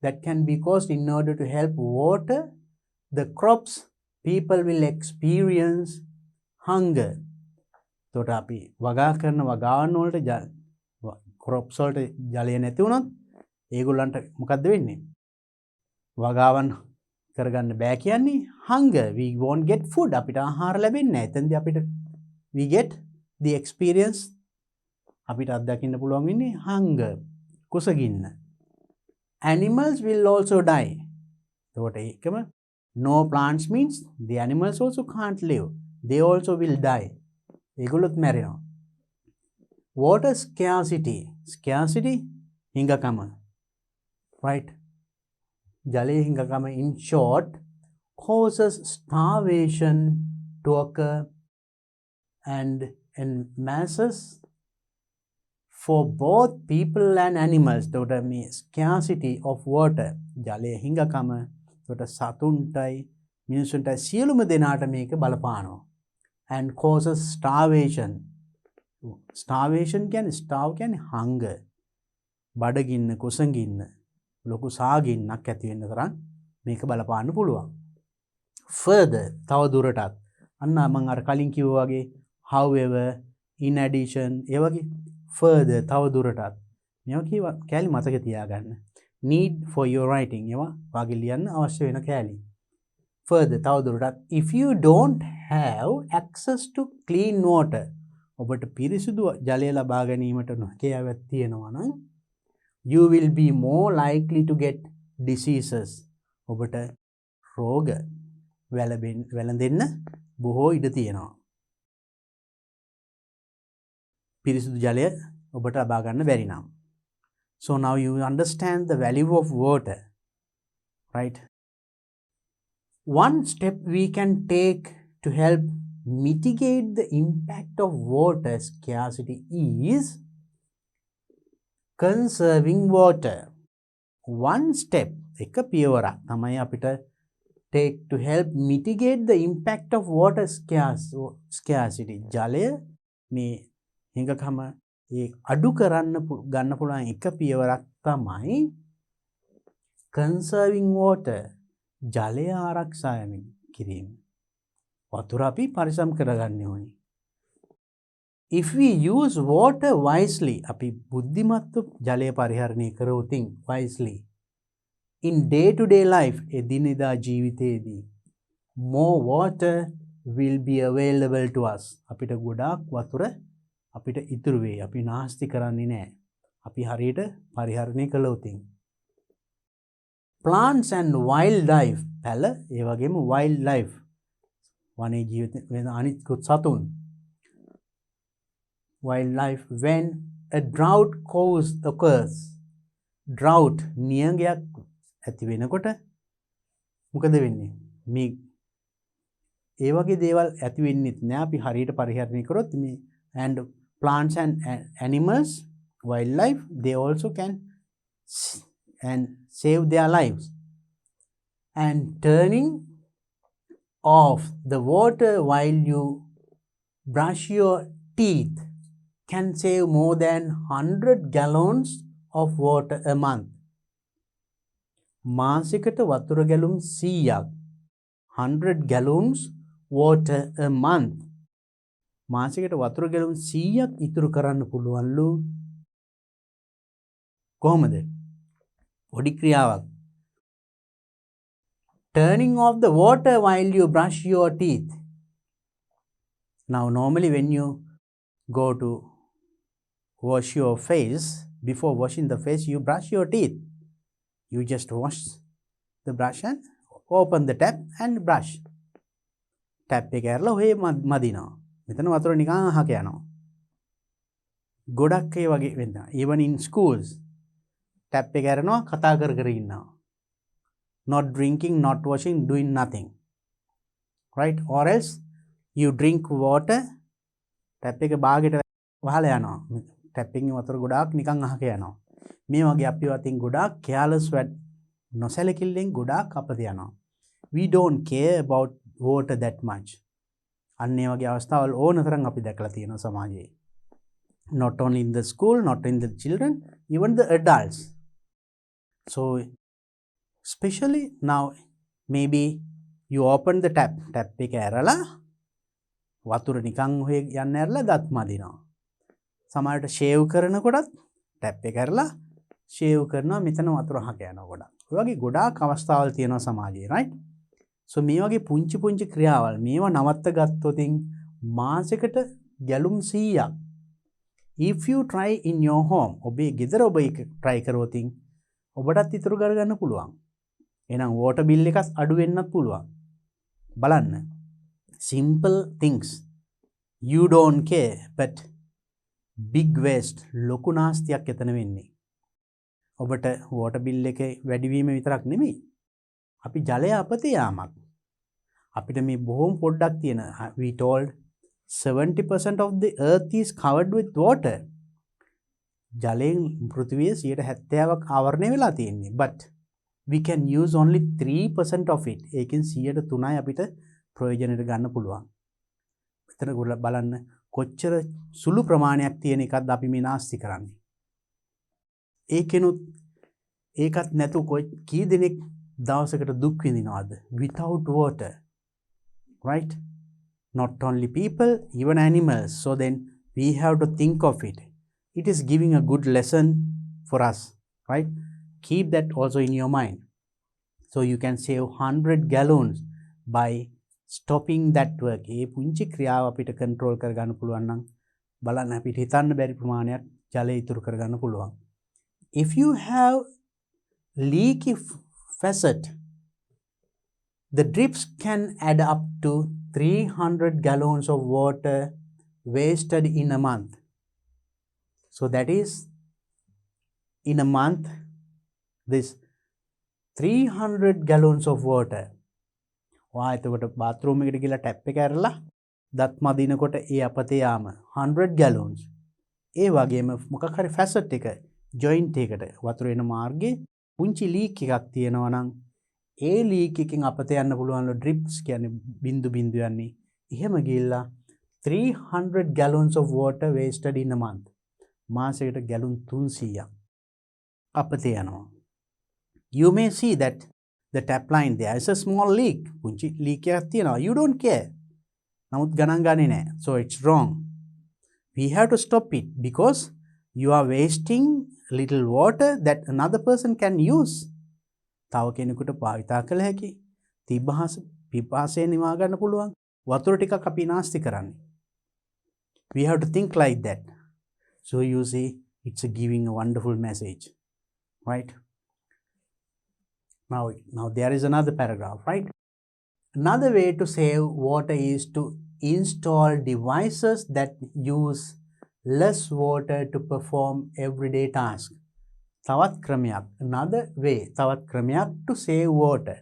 That can be caused in order to help water the crops, people will experience hunger. තොට අපි වගා කරන වගාවන් වලට crops වලට ජලය නැති වුණොත් ඒගොල්ලන්ට මොකද්ද වෙන්නේ? වගාවන් කරගන්න බෑ කියන්නේ hunger. We won't get food. අපිට ආහාර ලැබෙන්නේ නැහැ. එතෙන්දී අපිට we get the experience අපිට අත්දකින්න පුළුවන් වෙන්නේ hunger. කුසගින්න. Animals will also die. එතකොට ඒකම no plants means the animals also can't live. They also will die. ඒගොල්ලොත් මැරෙනවා. Water scarcity. Scarcity, හිඟකම. Right? ජලයේ හිඟකම in short causes starvation to occur and in masses for both people and animals. එතකොට මේ scarcity of water ජලය හිඟකම එතකොට සතුන්ටයි මිනිසුන්ටයි සියලුම දෙනාට මේක බලපානවා. And causes starvation. Starvation කියන්නේ starve කියන්නේ hunger. බඩගින්න කුසගින්න ලොකු සාගින්නක් ඇති වෙන්න තරම් මේක බලපාන්න පුළුවන්. Further තව දුරටත් අන්න මම අර කලින් කිව්වා වගේ however in addition ඒ වගේ further තව දුරටත් මේවා කියවා කැලි මතක තියාගන්න. need for your writing ඒවා වාගේ ලියන්න අවශ්‍ය වෙන කැලි. Further තව දුරටත් if you don't have access to clean water ඔබට පිරිසිදු ජලය ලබා ගැනීමට නොහැකියාවක් තියෙනවා නම් you will be more likely to get diseases. ඔබට රෝග වැළඳෙන්න බොහෝ ඉඩ තියෙනවා. පිරිසිදු ජලය ඔබට ලබා ගන්න බැරි නම්. So now you understand the value of water, right? One step we can take to help mitigate the impact of water scarcity is conserving water. One step එක පියවරක් තමයි අපිට take to help mitigate the impact of water scarcity. ජලය මේ හිඟකම ඒ අඩු කරන්න ගන්න පුළුවන් එක පියවරක් තමයි conserving water. ජලය ආරක්ෂා කිරීම. වතුර අපි පරිසම් කරගන්න ඕනේ. If we use water wisely, අපි බුද්ධිමත්ව ජලය පරිහරණය කරවුතින් wisely in day-to-day life, එදිනෙදා ජීවිතයේදී more water will be available to us. අපිට ගොඩාක් වතුර අපිට ඉතුරු වෙයි. අපි නාස්ති කරන්නේ නැහැ. අපි හරියට පරිහරණය කළොතින්. Plants and wildlife පැල ඒ වගේම wildlife වනේ ජීවිත වෙන අනිත් සතුන්. Wildlife when a drought occurs. Drought නියඟයක් ඇති වෙනකොට මොකද වෙන්නේ? මේ ඒ වගේ දේවල් ඇති වෙන්නේ නැහැ අපි හරියට පරිහරණය කරොත් මේ and plants and animals wildlife they also can and save their lives. And turning off the water while you brush your teeth can save more than 100 gallons of water a month. මාසිකට වතුර ගැලුම් 100ක් 100 gallons water a month. මාසිකට වතුර ගැලුම් 100ක් ඉතුරු කරන්න පුළුවන්ලු. කොහොමද? පොඩි ක්‍රියාවක්. Turning off the water while you brush your teeth. Now normally when you go to wash your face, before washing the face you brush your teeth. You just wash the brush and open the tap and brush. Tap එක ඇරලා ඔහේ මදිනවා. මෙතන වතුර නිකන් අහක යනවා. ගොඩක් ඒ වගේ වෙනවා. Even in schools. Tap එක ඇරනවා කතා කර කර ඉන්නවා. Not drinking, not washing, doing nothing. Right? Or else you drink water. Tap එක බාගෙට වහලා යනවා. Tap එකෙන් වතුර ගොඩාක් නිකන් අහක යනවා. මේ වගේ අපි අතින් ගොඩාක් careless වැඩ නොසැලකිල්ලෙන් ගොඩාක් අපද යනවා. We don't care about water that much. අන්න ඒ වගේ අවස්ථාවල් ඕන තරම් අපි දැකලා තියෙනවා සමාජයේ. Not only in the school, not in the children, even the adults. So especially now maybe you open the tap එක ඇරලා වතුර නිකන් ඔහේ යන්න ඇරලා දත් මදිනවා. සමහරට shave කරනකොටත් tap එක ඇරලා shave කරනවා මෙතන වතුර අහක යනවා ගොඩක්. ඔය වගේ ගොඩාක් අවස්ථාවල් තියෙනවා සමාජයේ right? So මේ වගේ පුංචි පුංචි ක්‍රියාවල් මේවා නවත්ත ගත්තොතින් මාසෙකට ගැලුම් 100ක්. If you try in your home ඔබේ ගෙදර ඔබ ඒක try කරවොතින් ඔබටත් ඉතුරු කරගන්න පුළුවන්. එහෙනම් water bill එකත් අඩු වෙන්නත් පුළුවන්. බලන්න. Simple things. You don't care but big waste ලොකු නාස්තියක් එතන වෙන්නේ. ඔබට water bill එකේ වැඩිවීම විතරක් නෙමෙයි. අපි ජලය අපතේ යාමක්. අපිට මේ බොහොම පොඩ්ඩක් තියෙන we told 70% of the earth is covered with water. ජලයෙන් පෘථිවිය 70%ක් ආවරණය වෙලා තියෙන්නේ. But we can use only 3% of it. ඒකෙන් 3%යි අපිට ප්‍රයෝජනෙට ගන්න පුළුවන්. මෙතන බලන්න කොච්චර සුළු ප්‍රමාණයක් තියෙන එකක්ද අපි මේ නාස්ති කරන්නේ. ඒකෙනුත් ඒකත් නැතුව කී දෙනෙක් දවසකට දුක් විඳිනවද? Without water. Right? Not only people, even animals. So then we have to think of it. It is giving a good lesson for us, right? Keep that also in your mind. So you can save 100 gallons by stopping that work. ඒ පුංචි ක්‍රියාව අපිට control කරගන්න පුළුවන් නම් බලන්න අපිට හිතන්න බැරි ප්‍රමාණයක් ජලය ඉතුරු කරගන්න පුළුවන්. If you have leaky faucet, the drips can add up to 300 gallons of water wasted in a month. So that is, in a month, this 300 gallons of water. වා එතකොට bathroom එකට ගිහලා tap එක ඇරලා දත් මදිනකොට ඒ අපතේ යාම 100 gallons. ඒ වගේම මොකක් හරි facet එක joint එකට වතුර එන මාර්ගයේ පුංචි leak එකක් තියෙනවා නම් ඒ leak එකෙන් අපතේ යන්න පුළුවන් drips කියන්නේ බින්දු බින්දු යන්නේ. එහෙම ගිහලා 300 gallons of water wasted in a month. මාසෙකට ගැලුන් 300ක් අපතේ යනවා. You may see that the tap line there is a small leak. පුංචි leak එකක් තියෙනවා. You don't care. නමුත් ගණන් ගන්නේ නැහැ. So it's wrong. We have to stop it because you are wasting little water that another person can use. තව කෙනෙකුට භාවිතා කළ හැකි. පිපාසය නිවා ගන්න පුළුවන්. වතුර ටිකක් අපි නාස්ති කරන්නේ. We have to think like that. So you see, it's giving a wonderful message, right? Now there is another paragraph, right? Another way to save water is to install devices that use less water to perform everyday tasks. තවත් ක්‍රමයක්, another way, තවත් ක්‍රමයක් to save water.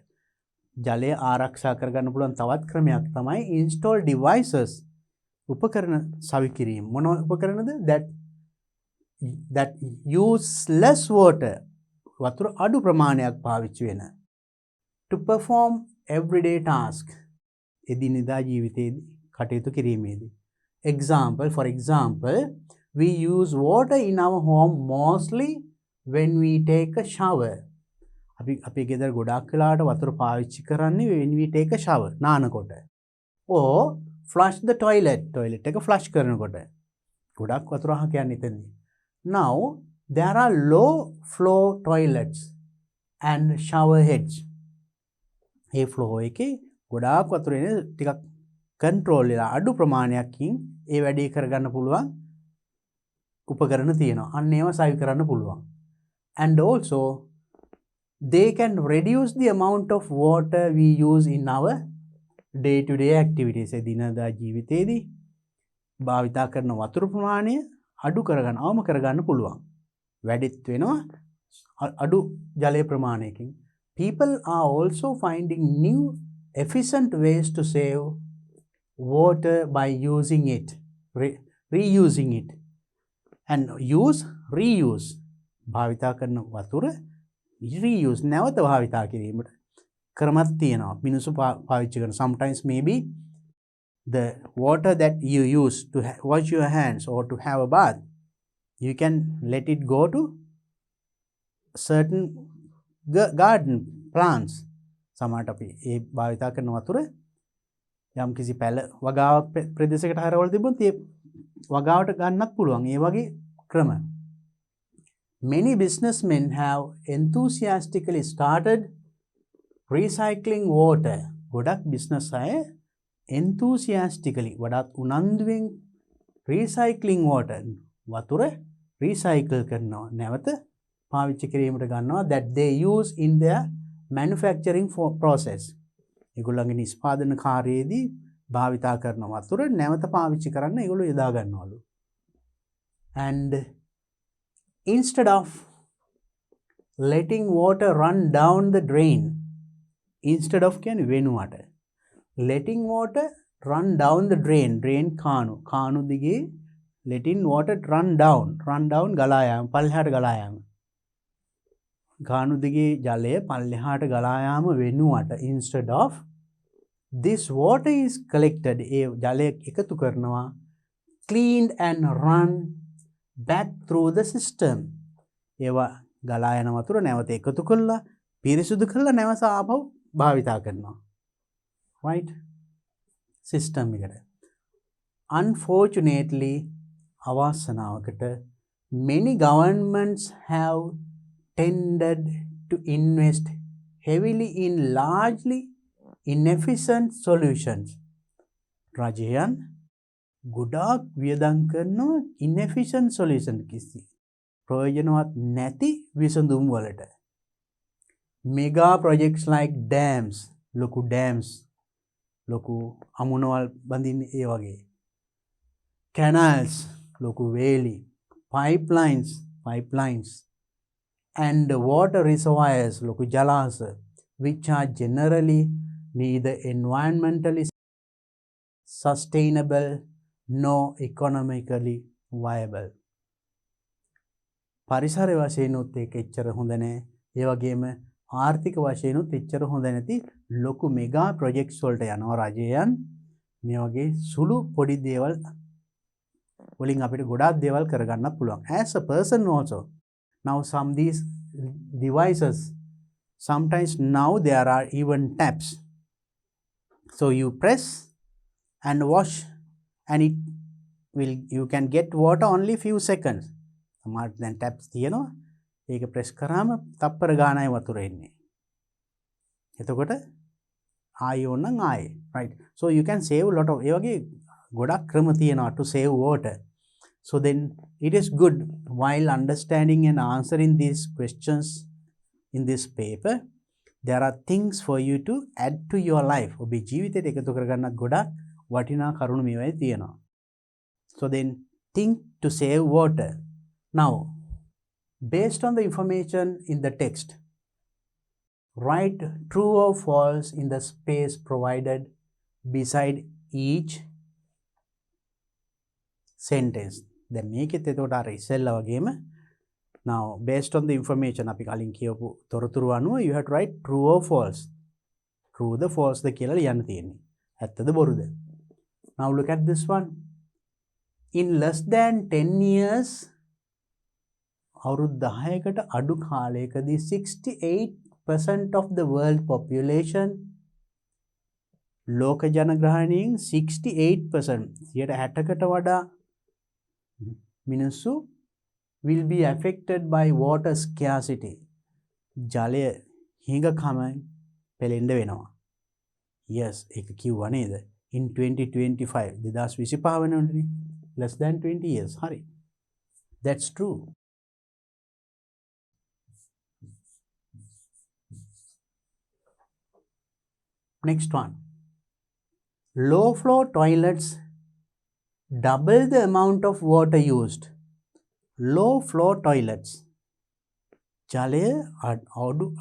ජලය ආරක්ෂා කරගන්න පුළුවන් තවත් ක්‍රමයක් තමයි install devices. උපකරණ සවි කිරීම. මොන උපකරණද? that use less water. වතුර අඩු ප්‍රමාණයක් පාවිච්චි වෙන. To perform everyday task. එදිනෙදා ජීවිතයේදී කටයුතු කිරීමේදී. For example, we use water in our home mostly when we take a shower. අපි ගෙදර ගොඩාක් වෙලාවට වතුර පාවිච්චි කරන්නේ when we take a shower. නානකොට. Or flush the toilet. Toilet එක flush කරනකොට. ගොඩාක් වතුර අහක යන්නේ එතනදී. Now, there are low flow toilets and shower heads. A flow එකේ ගොඩාක් වතුර එන ටිකක් control වෙලා අඩු ප්‍රමාණයකින් ඒ වැඩේ කරගන්න පුළුවන් උපකරණ තියෙනවා. අන්න ඒවා සවි කරන්න පුළුවන්. And also, they can reduce the amount of water we use in our day-to-day activities. එදිනදා ජීවිතේදී භාවිතා කරන වතුර ප්‍රමාණය අඩු කරගන්න, අවම කරගන්න පුළුවන්. වැඩිත් වෙනවා අඩු ජලය ප්‍රමාණයකින්. People are also finding new efficient ways to save water by using it, reusing it. And reuse. භාවිතා කරන වතුර reuse නැවත භාවිතා කිරීමට ක්‍රමයක් තියෙනවා. මිනිස්සු පාවිච්චි කරන. Sometimes maybe the water that you use to wash your hands or to have a bath, you can let it go to certain garden plants. සමහරට අපි ඒ භාවිතා කරන වතුර යම් කිසි පැල වගාවක් ප්‍රදේශයකට හරවල තිබුණොත් ඒ වගාවට ගන්නත් පුළුවන්. ඒ වගේ ක්‍රම. Many businessmen have enthusiastically started recycling water. ගොඩක් business අය enthusiastically වඩාත් උනන්දුවෙන් recycling water වතුර recycle කරනවා. නැවත පාවිච්චි කිරීමට ගන්නවා. That they use in their manufacturing process. ඒගොල්ලන්ගේ නිෂ්පාදන කාර්යයේදී භාවිතා කරන වතුර නැවත පාවිච්චි කරන්න ඒගොල්ලෝ යොදා ගන්නවලු. And instead of letting water run down the drain, instead of කියන්නේ වෙනුවට letting water run down the drain, කානු දිගේ letting water run down ගලා යාම පල්ලෙහාට ගලා යාම ගානු දිගේ ජලය පල්ලෙහාට ගලා යාම වෙනුවට instead of this water is collected ඒ ජලය එකතු කරනවා cleaned and run back through the system ඒවා ගලා යන වතුර නැවත එකතු කරලා පිරිසුදු කරලා නැවත ආපහු භාවිතා කරනවා right system එකට unfortunately අවාසනාවකට many governments have tended to invest heavily in largely inefficient solutions රජයන් ගොඩාක් වියදම් කරනවා inefficient solution කිසි ප්‍රයෝජනවත් නැති විසඳුම් වලට mega projects like dams ලොකු අමුණවල් බඳින්න ඒ වගේ canals ලොකු වේලි pipelines and water reservoirs ලොකු ජලාශ which are generally neither environmentally sustainable nor economically viable පරිසර වශයෙන්ුත් ඒක එච්චර හොඳ නැහැ ඒ වගේම ආර්ථික වශයෙන්ුත් එච්චර හොඳ නැති ලොකු මෙගා ප්‍රොජෙක්ට්ස් වලට යනවා රජයන් මේ වගේ සුළු පොඩි දේවල් වලින් අපිට ගොඩාක් දේවල් කරගන්න පුළුවන් as a person also now some these devices sometimes now there are even taps so you press and wash and it will you can get water only few seconds සමහර දැන් taps තියෙනවා ඒක press කරාම තප්පර ගානයි වතුර එන්නේ එතකොට ආයෙ ඕනනම් ආයෙ right so you can save a lot of ඒ වගේ ගොඩක් ක්‍රම තියෙනවා to save water so then it is good while understanding and answering these questions in this paper there are things for you to add to your life ඔබේ ජීවිතයට එකතු කරගන්නත් ගොඩක් වටිනා කරුණු මේවායි තියෙනවා so then think to save water now based on the information in the text write true or false in the space provided beside each sentence දැන් මේකෙත් එතකොට අර ඉස්සෙල්ලා වගේම now based on the information අපි කලින් කියපු තොරතුරු අනුව you have to write true or false true the false ද කියලා ලියන්න තියෙන්නේ ඇත්තද බොරුද now look at this one in less than 10 years අවුරුදු 10කට අඩු කාලයකදී 68% of the world population ලෝක ජනගහනයෙන් 68% 60කට වඩා මිනිස්සු will be affected by water scarcity ජලය හිඟකම පෙළෙන්න වෙනවා yes ඒක කිව්වා නේද in 2025 2025 වෙනවනේ less than 20 years hari that's true next one low flow toilets double the amount of water used low flow toilets ජලය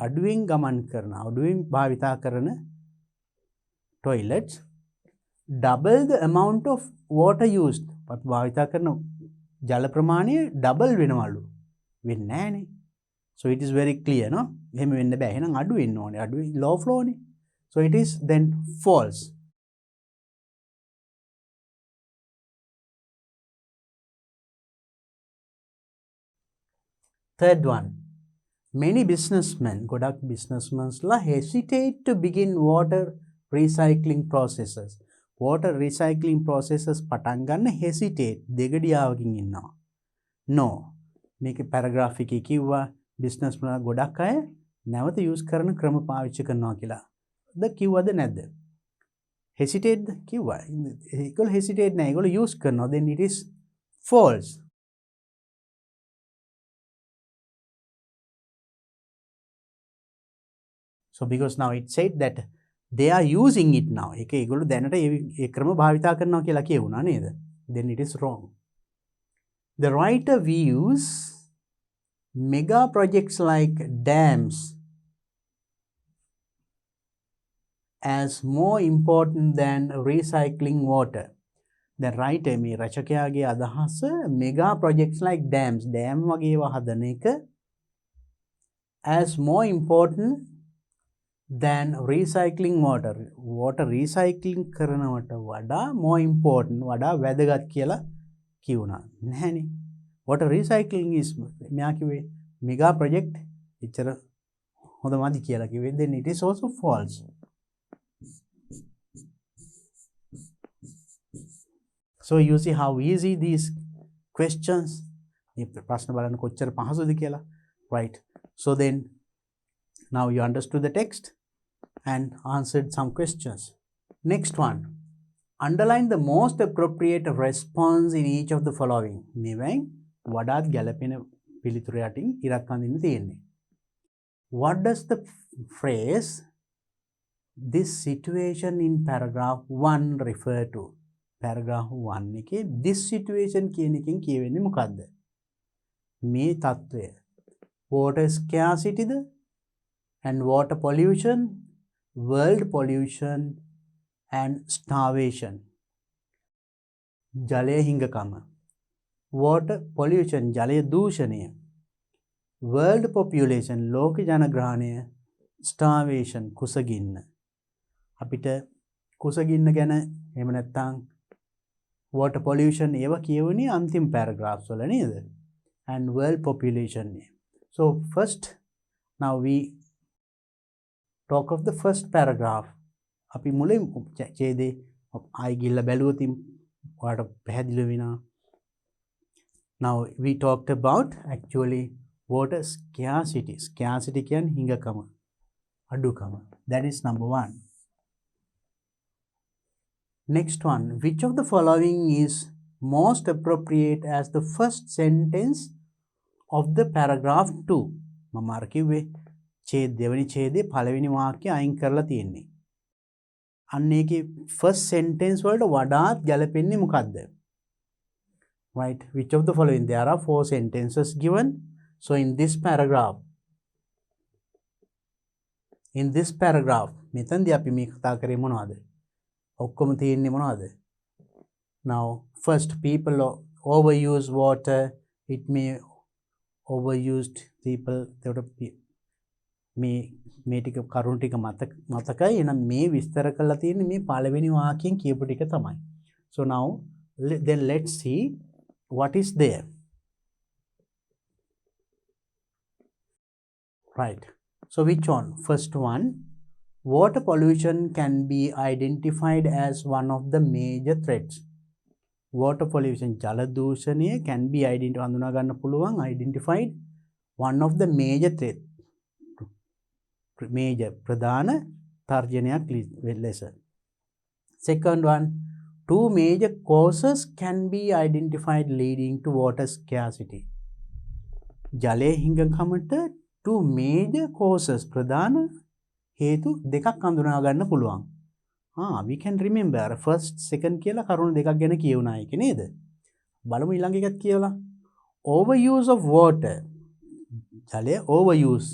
අඩුවෙන් ගමන් කරන අඩුවෙන් භාවිතා කරන toilets double the amount of water used භාවිතා කරන ජල ප්‍රමාණය double වෙනවලු වෙන්නේ නැහනේ so it is very clear no එහෙම වෙන්න බෑ එහෙනම් අඩු වෙන්න ඕනේ අඩු low flow නේ so it is then false third one many businessmen ගොඩක් businessmenලා hesitate to begin water recycling processes water recycling processes පටන් ගන්න hesitate දෙගඩියාවකින් ඉන්නවා no මේකේ paragraph එකේ කිව්වා businessmen ගොඩක් අය නැවත use කරන ක්‍රම පාවිච්චි කරනවා කියලා ද කිව්වද නැද්ද hesitate කිව්වා ඒගොල්ලෝ hesitate නෑ ඒගොල්ලෝ use කරනවා then it is false so because now it said that they are using it now ඒක ඒගොල්ලෝ දැනට ඒ ක්‍රම භාවිතා කරනවා කියලා කියුණා නේද then it is wrong the writer views mega projects like dams as more important than recycling water දැන් right මේ රචකයාගේ අදහස mega projects like dams dam වගේ ඒවා හදන එක as more important than recycling water recycling කරනවට වඩා more important වඩා වැදගත් කියලා කියුණා නැහැනේ water recycling is මෙයා කිව්වේ mega project එච්චර හොඳමදි කියලා කිව්වේ then it is also false. So you see how easy these questions මේ ප්‍රශ්න බලන්න කොච්චර පහසුද කියලා right. So then now you understood the text and answered some questions. Next one, underline the most appropriate response in each of the following. මෙවෙන් වඩාත් ගැළපෙන පිළිතුර යටින් ඉරක් අඳින්න තියෙන්නේ. What does the phrase this situation in paragraph 1 refer to? Paragraph 1 එකේ this situation කියන එකෙන් කියවෙන්නේ මොකද්ද? මේ తත්වය water scarcity the and water pollution, world pollution and starvation. ජලය හිඟකම, water pollution ජලය දූෂණය, world population ලෝක ජනග්‍රහණය, starvation කුසගින්න. අපිට කුසගින්න ගැන එහෙම නැත්නම් water pollution ඒවා කියවුනේ අන්තිම paragraphs වල නේද? and world population. So first now we talk of the first paragraph. අපි මුලින් ඡේදේ ආයි ගිහිල්ලා බැලුවොත් ඔයාලට පැහැදිලි වෙනවා. Now we talked about actually water scarcity. Scarcity කියන්නේ හිඟකම, අඩුකම. That is number 1. Next one, which of the following is most appropriate as the first sentence of the paragraph 2? මම අර කිව්වේ දෙවෙනි ඡේදයේ පළවෙනි වාක්‍යය අයින් කරලා තියෙන්නේ. අන්න ඒකේ first sentence වලට වඩාත් ගැලපෙන්නේ මොකද්ද? Right, which of the following? There are 4 sentences given. So in this paragraph මෙතනදී අපි මේ කතා කරේ මොනවද? ඔක්කොම තියෙන්නේ මොනවද? Now first, people overuse water. It may overused people. මේ ටික කරුණු ටික මතකයි. එහෙනම් මේ විස්තර කරලා තියෙන්නේ මේ පළවෙනි වාක්‍යයෙන් කියපු ටික තමයි. So now then let's see what is there. Right. So which one? First one, water pollution can be identified as one of the major threats. Water pollution ජල දූෂණය can be හඳුනා ගන්න පුළුවන් identified one of the major threat. Major ප්‍රධාන තර්ජනයක් ලෙස. Second one, 2 major causes can be identified leading to water scarcity. ජලය හිඟකමට 2 major causes ප්‍රධාන හේතු දෙකක් හඳුනා ගන්න පුළුවන්. We can remember first second කියලා කරුණු දෙකක් ගැන කියුණා ඒක නේද? බලමු ඊළඟ එකත් කියලා. Overuse of water. ජලය overuse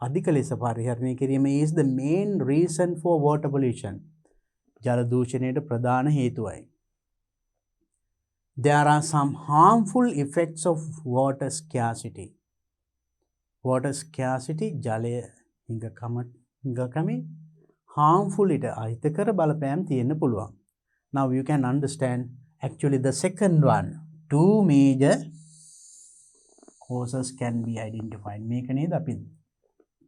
අධික ලෙස පරිහරණය කිරීම is the main reason for water pollution. ජල දූෂණයට ප්‍රධාන හේතුවයි. There are some harmful effects of water scarcity. Water scarcity ජලය හිඟකමේ harmful ඊට අහිතකර බලපෑම් තියෙන්න පුළුවන්. Now you can understand actually the second one. 2 major causes can be identified. මේක නේද අපි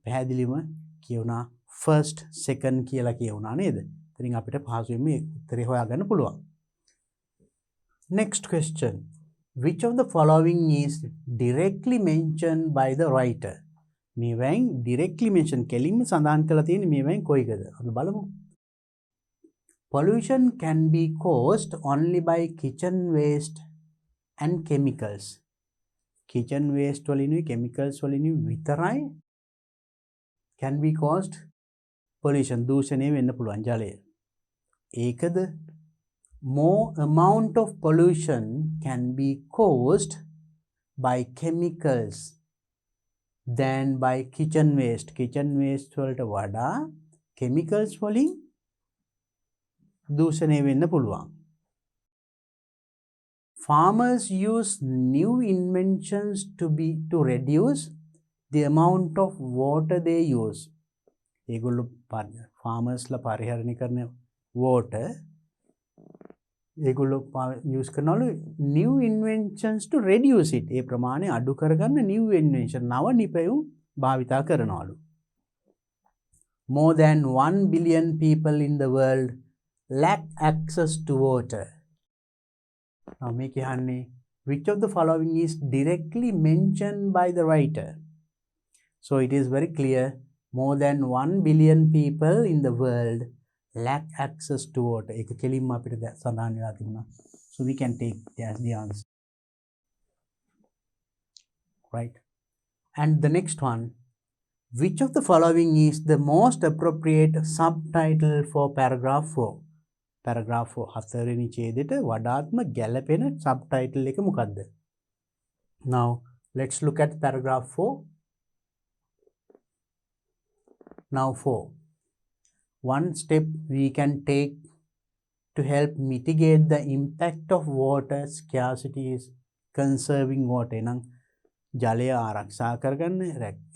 පැහැදිලිව කියුණා first second කියලා කියුණා නේද? ඉතින් අපිට පහසුවෙන් මේ උත්තරේ හොයාගන්න පුළුවන්. Next question. Which of the following is directly mentioned by the writer? මේවෙන් directly mention කෙලින්ම සඳහන් කරලා තියෙන්නේ මේවෙන් කොයිකද? අපි බලමු. Pollution can be caused only by kitchen waste and chemicals. Kitchen waste වලිනුයි chemicals වලිනුයි විතරයි can be caused pollution දූෂණය වෙන්න පුළුවන් ජලය. ඒකද more amount of pollution can be caused by chemicals than by kitchen waste. Kitchen waste වලට වඩා chemicals වලින් දූෂණය වෙන්න පුළුවන්. farmers use new inventions to reduce the amount of water they use. ඒගොල්ලෝ farmersලා පරිහරණය කරන water ඒගොල්ලෝ use කරනවලු new inventions to reduce it. ඒ ප්‍රමාණය අඩු කරගන්න new invention නව නිපැයුම් භාවිතා කරනවලු. More than 1 billion people in the world lack access to water. Now මේ කියන්නේ which of the following is directly mentioned by the writer? So it is very clear, more than 1 billion people in the world lack access to water. ඒක කෙලින්ම අපිට සඳහන් වෙලා තිබුණා. So we can take as the answer. Right. And the next one, which of the following is the most appropriate subtitle for paragraph 4? Paragraph 4 හතරවෙනි ඡේදයට වඩාත්ම ගැළපෙන subtitle එක මොකක්ද? Now let's look at paragraph 4. Now 4. One step we can take to help mitigate the impact of water scarcity is conserving water. එනම් ජලය ආරක්ෂා කරගන්න,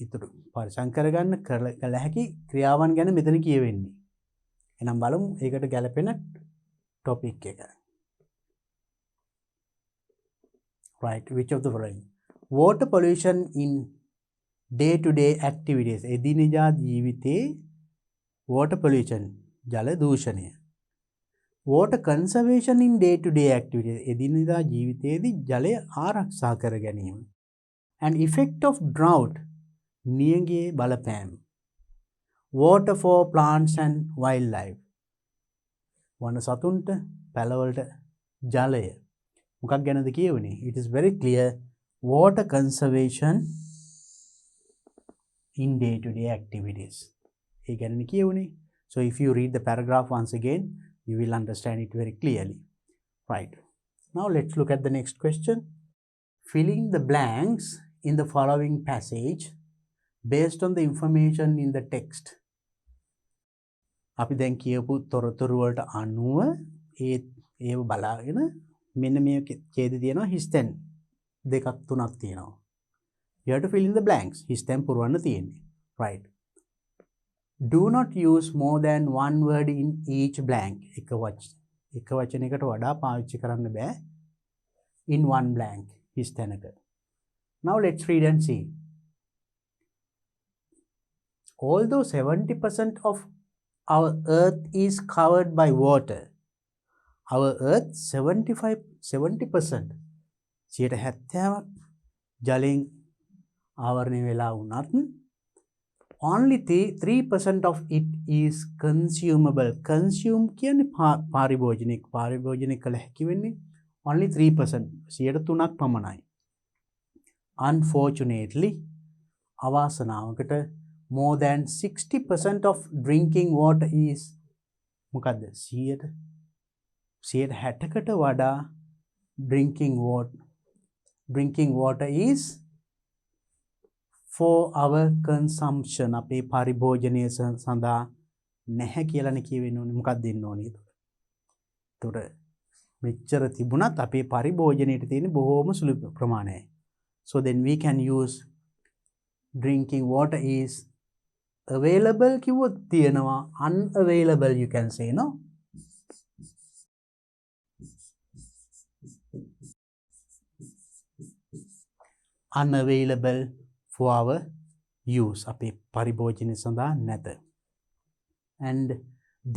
ඉතුරු පරිසම් කරගන්න කළ හැකි ක්‍රියාවන් ගැන මෙතන කියවෙන්නේ. එහෙනම් බලමු ඒකට ගැලපෙන topic එක. Right, which of the following? Water pollution in day-to-day activities. එදිනෙදා ජීවිතේ water pollution, ජල දූෂණය. Water conservation in day-to-day activities. එදිනෙදා ජීවිතයේදී ජලය ආරක්ෂා කර ගැනීම. And effect of drought, නියඟේ බලපෑම. Water for plants and wildlife. වන සතුන්ට පැලවලට ජලය. මොකක් ගැනද කියවනේ? It is very clear, water conservation in day-to-day activities. A ගැනනේ කියවනේ. So if you read the paragraph once again, you will understand it very clearly. Right. Now let's look at the next question. Filling the blanks in the following passage based on the information in the text. අපි දැන් කියපු තොරතුරු වලට අනුව ඒව බලාගෙන මෙන්න මේ ඡේදය තියෙනවා හිස්තැන් දෙකක් තුනක් තියෙනවා. You have to fill in the blanks. හිස්තැන් පුරවන්න තියෙන්නේ. Right. Do not use more than one word in each blank. එක වචනයකට වඩා පාවිච්චි කරන්න බෑ in one blank හිස්තැනක. Now let's read and see. Although 70% of our earth is covered by water, our earth 70% 70% ජලයෙන් ආවරණය වෙලා වුණත් only 3% of it is consumable. Consume කියන්නේ පාරිභෝජනය කළ හැකි වෙන්නේ only 3%. 3% පමණයි. Unfortunately, අවාසනාවකට more than 60% of drinking water is මොකද්ද? 60%කට වඩා drinking water is for our consumption. අපේ පරිභෝජනය සඳහා නැහැ කියලානේ කියවෙන්න ඕනේ. මොකක්ද දෙන්න ඕනේ ඒතකොට? මෙච්චර තිබුණත් අපේ පරිභෝජනයට තියෙන බොහෝම සුළු ප්‍රමාණයයි. So then we can use drinking water is available කිව්වොත් තියෙනවා, unavailable you can say, no? Unavailable for our use. අපේ පරිභෝජනය සඳහා නැත. And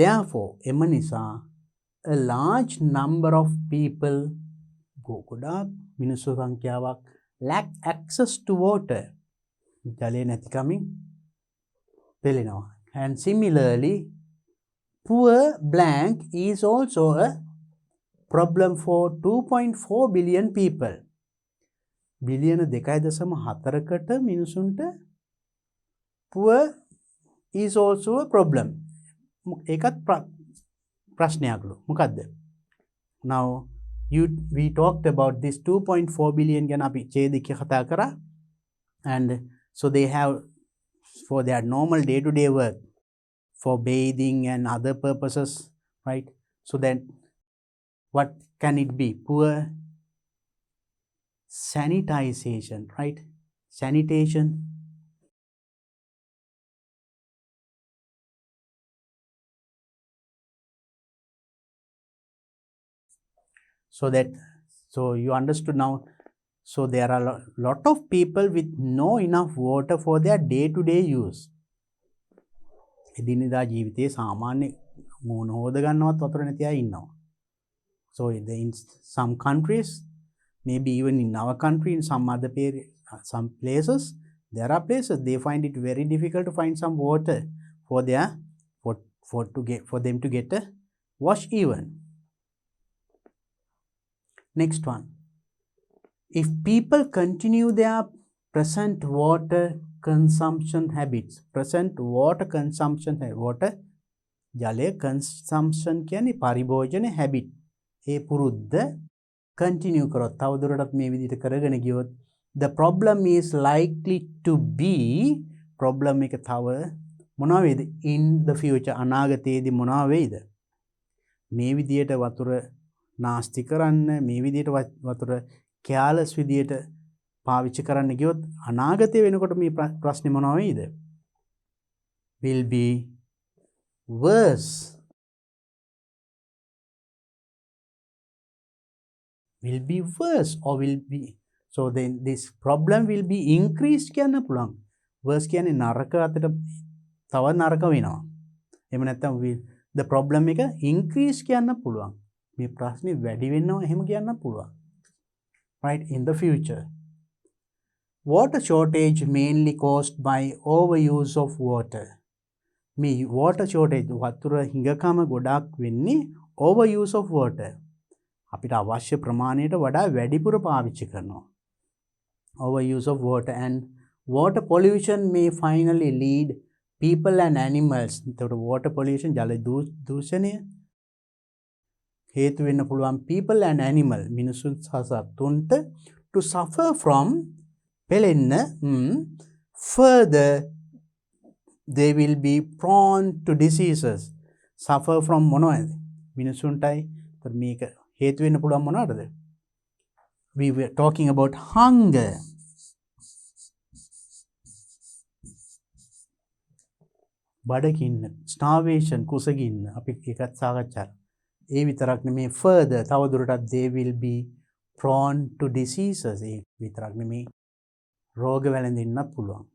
therefore එම නිසා a large number of people ගොඩාක් මිනිස්සු සංඛ්‍යාවක් lack access to water. ජලය නැතිකමින් පෙළෙනවා. And similarly, poor blank is also a problem for 2.4 billion people. බිලියන 2.4කට මිනිසුන්ට poor is also a problem. ඒකත් ප්‍රශ්නයක්ලු. මොකද්ද? Now we talked about this 2.4 billion ගැන අපි ඡේදකේ කතා කරා. And so they have for their normal day-to-day work, for bathing and other purposes, right? So then what can it be? Poor sanitization, right? Sanitation. So you understood now. So there are a lot of people with no enough water for their day-to-day use. එදිනෙදා ජීවිතයේ සාමාන්‍ය මූණ හොද ගන්නවත් වතුර නැති අය ඉන්නවා. So in some countries, maybe even in our country, in some other some places, there are places they find it very difficult to find some water for their for them to get a wash even. Next one. If people continue their present water consumption habits, water ජලය consumption කියන්නේ පරිභෝජන habit. ඒ පුරුද්ද continue කරොත් තවදුරටත් මේ විදිහට කරගෙන ගියොත් the problem is likely to be problem එක තව මොනවා වේද in the future අනාගතයේදී මොනවා වෙයිද මේ විදිහට වතුර නාස්ති කරන්න මේ විදිහට වතුර careless විදිහට පාවිච්චි කරන්න ගියොත් අනාගතය වෙනකොට මේ ප්‍රශ්නේ මොනවා වෙයිද will be worse. Will be worse or will be so then this problem will be increased කියන්න පුළුවන්. worse කියන්නේ නරක අතට තව නරක වෙනවා. එහෙම නැත්නම් the problem එක increase කියන්න පුළුවන්. මේ ප්‍රශ්නේ වැඩි වෙනවා එහෙම කියන්න පුළුවන්. Right, in the future. Water shortage mainly caused by overuse of water. මේ water shortage වතුර හිඟකම ගොඩක් වෙන්නේ overuse of water. අපිට අවශ්‍ය ප්‍රමාණයට වඩා වැඩිපුර පාවිච්චි කරනවා. Overuse of water and water pollution may finally lead people and animals. එතකොට water pollution ජල දූෂණය හේතු වෙන්න පුළුවන් people and animal මිනිසුන් සහ සතුන්ට to suffer from පෙළෙන්න further they will be prone to diseases. Suffer from මොනවද මිනිසුන්ටයි මේක හේතු වෙන්න පුළුවන් මොනවද we were talking about hunger. බඩගින්න starvation කුසගින්න අපි ඒකත් සාකච්ඡා ඒ විතරක් නෙමේ further තවදුරටත් they will be prone to diseases. ඒ විතරක් නෙමේ රෝග වැළඳෙන්නත් පුළුවන්.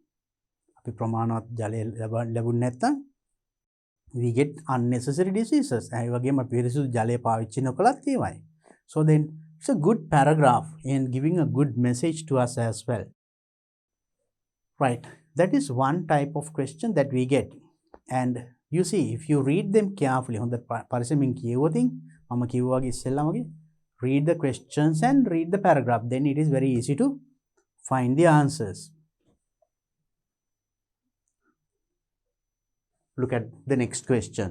අපි ප්‍රමාණවත් ජලය ලැබුණ නැත්නම් we get unnecessary diseases. ඒ වගේම පිරිසිදු ජලය පාවිච්චි නොකළත් ඒවයි. So then it's a good paragraph and giving a good message to us as well. Right, that is one type of question that we get. And you see, if you read them carefully, on the පරිස්සමින් කියවොතින් මම කිව්වා වගේ ඉස්සෙල්ලාම වගේ read the questions and read the paragraph, then it is very easy to find the answers. Look at the next question.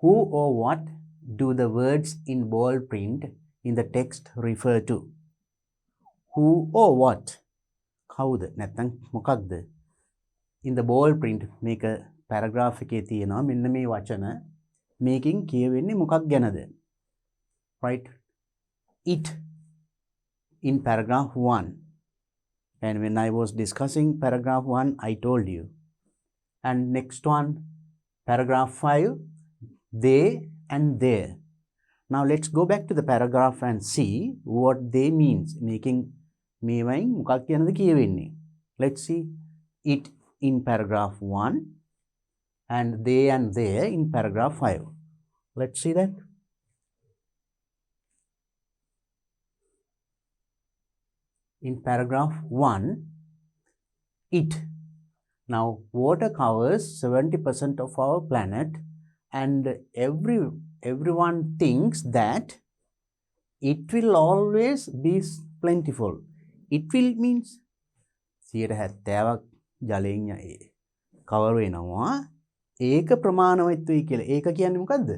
Who or what do the words in bold print in the text refer to? Who or what? කවුද නැත්නම් මොකක්ද? In the bold print මේක paragraph එකේ තියෙනවා මෙන්න මේ වචන මේකෙන් කියවෙන්නේ මොකක් ගැනද? Right? It in paragraph 1. And when I was discussing paragraph 1, I told you. And next one, paragraph 5, they and their. Now let's go back to the paragraph and see what they means. Making මේවයින් මොකක් කියනද කියවෙන්නේ. Let's see it in paragraph 1 and they and their in paragraph 5. Let's see that. In paragraph 1, it. Now, water covers 70% of our planet and everyone thinks that it will always be plentiful. It will means 70%ක් ජලයෙන් cover වෙනවා. ඒක ප්‍රමාණවත්වයි කියලා. ඒක කියන්නේ මොකද්ද?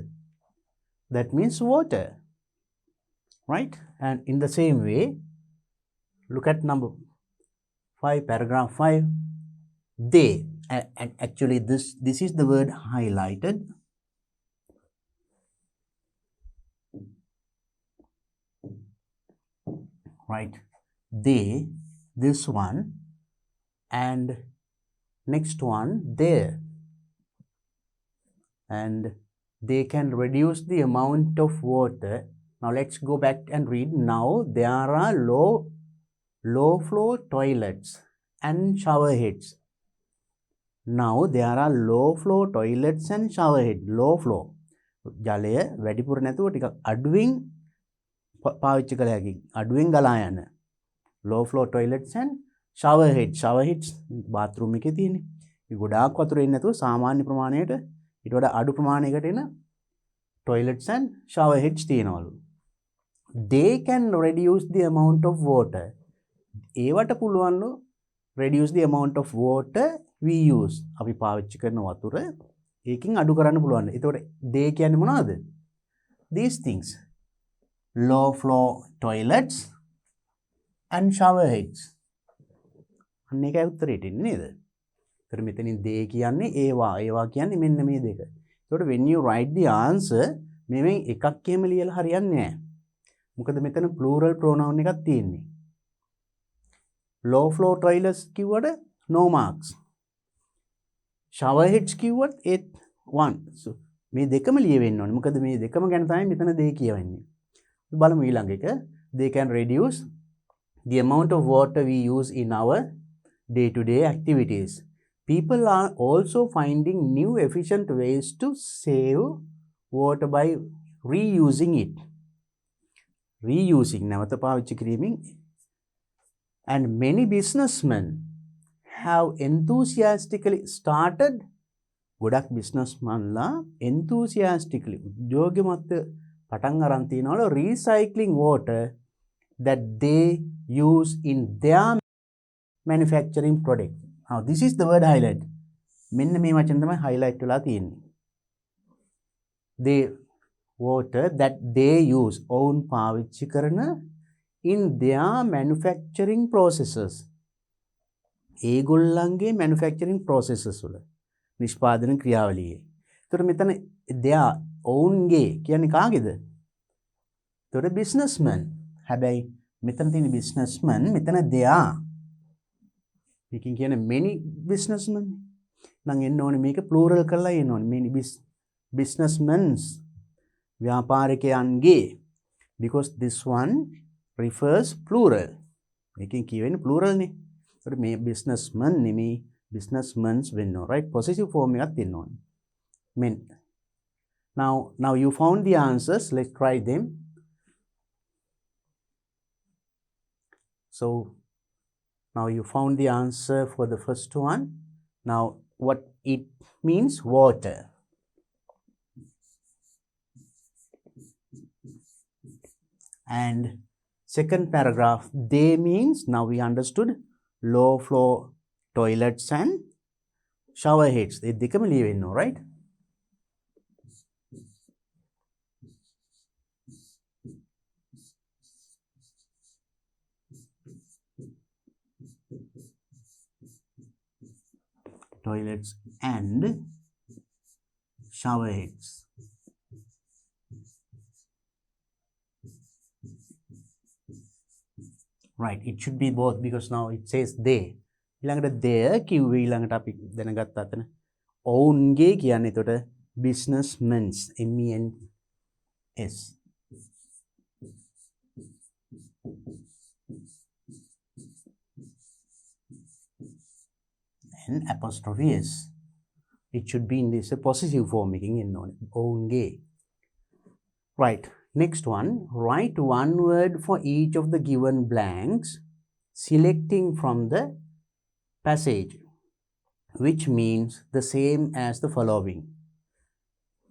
That means water. Right? And in the same way, look at number 5, paragraph 5. They, and actually this is the word highlighted. right? They, this one, and next one there. And they can reduce the amount of water. Now let's go back and read. Now there are low flow toilets and shower heads. Now there are low flow toilets and shower head. Low flow. ජලය වැඩිපුර නැතුව ටිකක් අඩුවෙන් පාවිච්චි කළ හැකි. අඩුවෙන් ගලා යන. Low flow toilets and shower heads. Shower heads bathroom එකේ තියෙන්නේ. ඒ ගොඩාක් වතුර එන්නේ නැතුව සාමාන්‍ය ප්‍රමාණයට ඊට වඩා අඩු ප්‍රමාණයකට එන toilets and shower heads තියෙනවලු. They can reduce the amount of water. ඒවට පුළුවන්ලු reduce the amount of water we use. අපි පාවිච්චි කරන වතුර ඒකින් අඩු කරන්න පුළුවන්. එතකොට they කියන්නේ මොනවද? These things. Low flow toilets and shower heads. අන්න ඒකයි උත්තරේට එන්නේ නේද? එතකොට මෙතනින් they කියන්නේ ඒවා කියන්නේ මෙන්න මේ දෙක. එතකොට when you write the answer මෙවෙන් එකක් එහෙම ලියලා හරියන්නේ නැහැ. මොකද මෙතන plural pronoun එකක් තියෙන්නේ. Low flow toilets කිව්වට no marks. Shower heads කිව්වත් ඒත් 1. So මේ දෙකම ලියවෙන්න ඕනේ. මොකද මේ දෙකම ගැන තමයි මෙතන they කියවන්නේ. බලමු ඊළඟ එක. They can reduce the amount of water we use in our day-to-day activities. People are also finding new efficient ways to save water by reusing it. Reusing නැවත පාවිච්චි කිරීමෙන්. And many businessmen have enthusiastically started. ගොඩක් businessmanලා enthusiastically උද්‍යෝගමත් පටන් අරන් තියනවලු recycling water that they use in their manufacturing product. Now this is the word highlight. මෙන්න මේ වචන තමයි highlight වෙලා තියෙන්නේ. The water that they use own පාවිච්චි කරන in their manufacturing processes. ඒගොල්ලන්ගේ manufacturing processes වල නිෂ්පාදන ක්‍රියාවලියේ. ඒතර මෙතන their ownගේ කියන්නේ කාගේද? ඒතර businessman. හැබැයි මෙතන තියෙන businessman මෙතන their. මේකෙන් කියන්නේ many businessmen. නම් එන්න ඕනේ මේක plural කරලා එන්න ඕනේ. many businessmen's ව්‍යාපාරිකයන්ගේ. Because this one refers plural. මේකෙන් කියවෙන්නේ plural නේ. ඒකට මේ businessman නෙමෙයි businessmen's වෙන්න ඕනේ. right? Possessive form එකක් තියෙන්න ඕනේ. men. Now you found the answers. Let's try them. So now you found the answer for the first one. Now what it means? Water. And second paragraph, they means, now we understood low flow toilets and shower heads. They දෙකම ලියවෙන්න ඕන, right? Toilets and shower heads. Right, it should be both because now it says they. ඊළඟට there කිව්වේ ඊළඟට අපි දැනගත්ත අතන ownගේ කියන්නේ එතකොට businessmen's MENS. And apostrophe S. It should be in this a possessive form making in ownගේ. Right. Next one, write one word for each of the given blanks, selecting from the passage, which means the same as the following.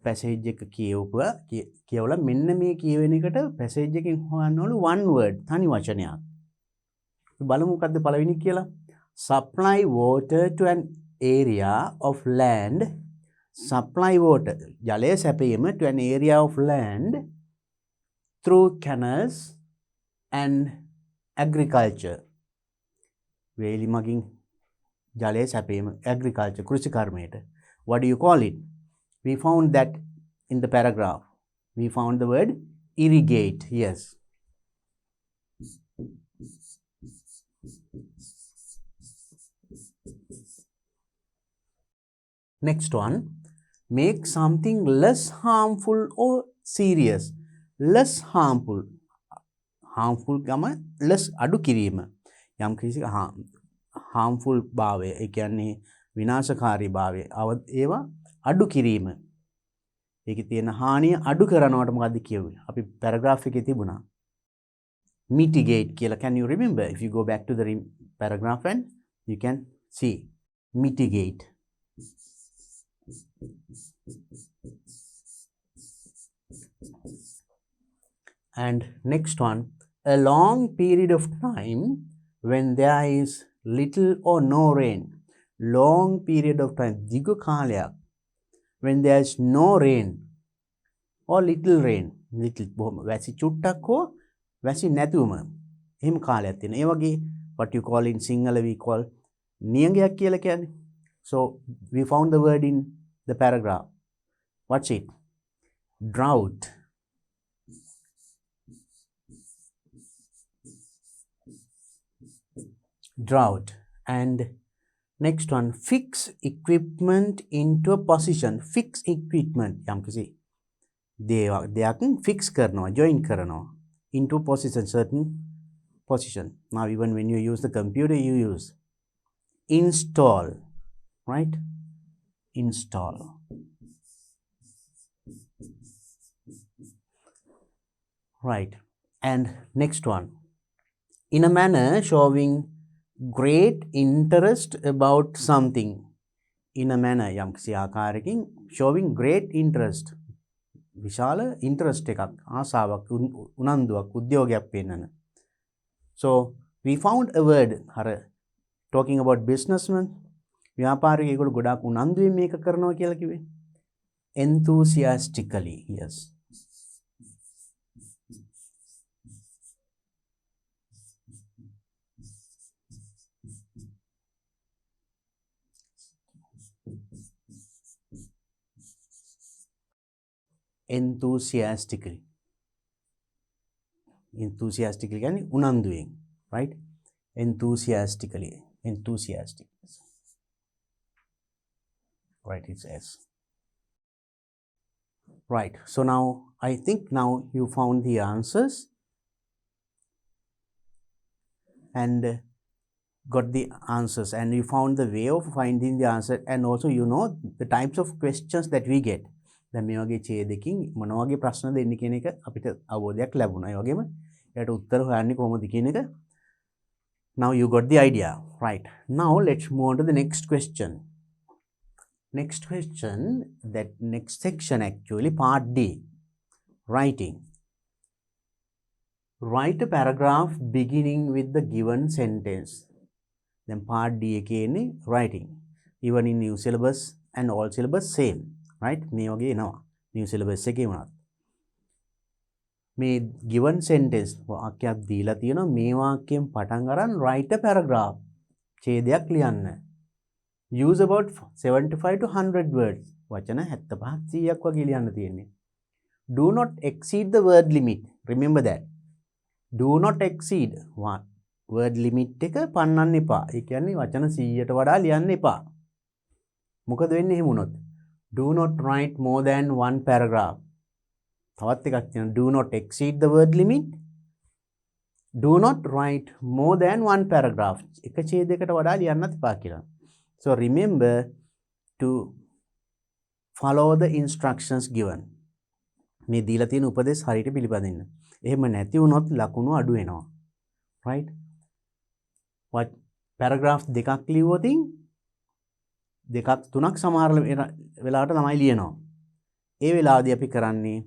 Passage එක කියවලා මෙන්න මේ කියවෙන එකට passage එකෙන් හොයන්නවලු one word, තනි වචනයක්. බලමු මොකද්ද පළවෙනි කියලා. Supply water to an area of land. Supply water, ජලය සැපයීම to an area of land through canals and agriculture. වේලි මගින් ජලය සැපයීම agriculture කෘෂිකර්මයට. What do you call it? We found that in the paragraph. We found the word irrigate. Yes. Next one, make something less harmful or serious. Less harmful. Harmful ගම less අඩු කිරීම. යම් කිසි harmful භාවය, ඒ කියන්නේ විනාශකාරී භාවය ඒවා අඩු කිරීම. ඒකේ තියෙන හානිය අඩු කරනවට මොකද්ද කියුවේ? අපි paragraph එකේ තිබුණා. Mitigate කියලා. Can you remember? If you go back to the paragraph and you can see mitigate. And next one, a long period of time when there is little or no rain. Long period of time, දිගු කාලයක්, when there is no rain or little rain. Little බොහොම වැසි චුට්ටක් හෝ වැසි නැතුවම එහෙම කාලයක් තියෙන. ඒ වගේ what you call in Sinhala we call නියඟයක් කියලා කියන්නේ. So we found the word in the paragraph. What's it? Drought. Drought. And next one, fix equipment into a position. Fix equipment. යම් කිසි දෙයක් fix කරනවා, join කරනවා into a position, certain position. Now even when you use the computer, you use install, right? Install. Right. And next one, in a manner showing great interest about something. In a manner, යම් කිසි ආකාරයකින් showing great interest. විශාල interest එකක්, ආසාවක්, උනන්දුවක්, උද්‍යෝගයක් පෙන්නන. So we found a word, talking about businessmen, ව්‍යාපාරිකයෙක් ඒගොල්ලෝ ගොඩාක් උනන්දුවෙන් මේක කරනවා කියලා කිව්වේ. Enthusiastically. Yes. Enthusiastically. Enthusiastically කියන්නේ උනන්දුවෙන්, right? Enthusiastically. Enthusiastic. Right, it's S. Right. So now I think now you found the answers and got the answers, and you found the way of finding the answer, and also you know the types of questions that we get. දැන් මේ වගේ ඡේදකින් මොන වගේ ප්‍රශ්න දෙන්නේ කියන එක අපිට අවබෝධයක් ලැබුණා. ඒ වගේම ඒකට උත්තර හොයන්නේ කොහොමද කියන එක now you got the idea. Right. Now let's move on to the next question. Next question, that next section actually, part D, writing. Write a paragraph beginning with the given sentence. Then part D again, writing. Even in new syllabus and old syllabus same. Right? මේ වගේ එනවා new syllabus එකේ වුණත්. මේ given sentence වාක්‍යයක් දීලා තියෙනවා, මේ වාක්‍යයෙන් පටන් අරන් write a paragraph. ඡේදයක් ලියන්න. Use about 75 to 100 words. වචන 75 100ක් වගේ ලියන්න තියෙන්නේ. Do not exceed the word limit. Remember that. Do not exceed word limit එක පන්නන්න එපා. ඒ කියන්නේ වචන 100ට වඩා ලියන්න එපා. මොකද වෙන්නේ එහෙම වුණොත්? Do not write more than one paragraph. තවත් එකක් තියෙනවා. Do not exceed the word limit. Do not write more than one paragraph. එක ඡේදයකට වඩා ලියන්නත් එපා කියලා. So remember to follow the instructions given. මේ දීලා තියෙන උපදේශ හරියට පිළිපදින්න. එහෙම නැති වුණොත් ලකුණු අඩු වෙනවා. Right? What paragraph දෙකක් ලියුවොතින් දෙකක් තුනක් සමහර වෙලාවට ළමයි ලියනවා. ඒ වෙලාවදී අපි කරන්නේ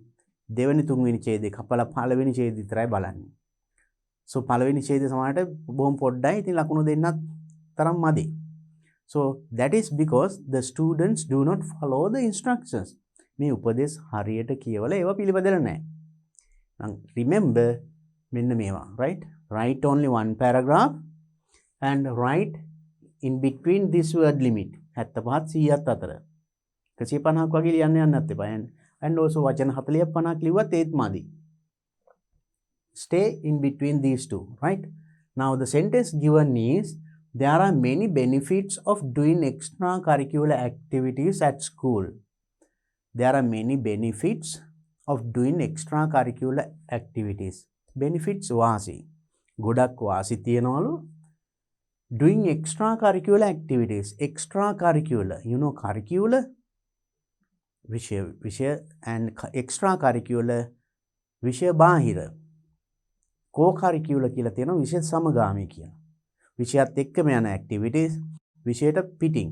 දෙවෙනි තුන්වෙනි ඡේදේ කපලා පළවෙනි ඡේදය විතරයි බලන්නේ. So පළවෙනි ඡේදය සමහරට බොහොම පොඩ්ඩයි. ඉතින් ලකුණු දෙන්නත් තරම් මදි. So that is because the students do not follow the instructions. මේ උපදේශ හරියට කියවලා ඒවා පිළිපදලා නැහැ. Remember මෙන්න මේවා, right? Write only one paragraph and write in between this word limit. 75 100ත් අතර. 150ක් වගේ ලියන්න යන්නත් එපා. And also වචන 40ක් 50ක් ලිව්වත් ඒත් මදි. Stay in between these two, right? Now the sentence given is There are many benefits of doing extracurricular activities at school. There are many benefits of doing extracurricular activities. Benefits වාසි. ගොඩක් වාසි තියනවලු doing extracurricular activities. Extracurricular, you know curricular විෂය and extracurricular විෂය බාහිර. co-curricular කියලා තියෙනවා විෂය සමගාමී කියන. විෂයත් එක්කම යන activities විෂයට පිටින්.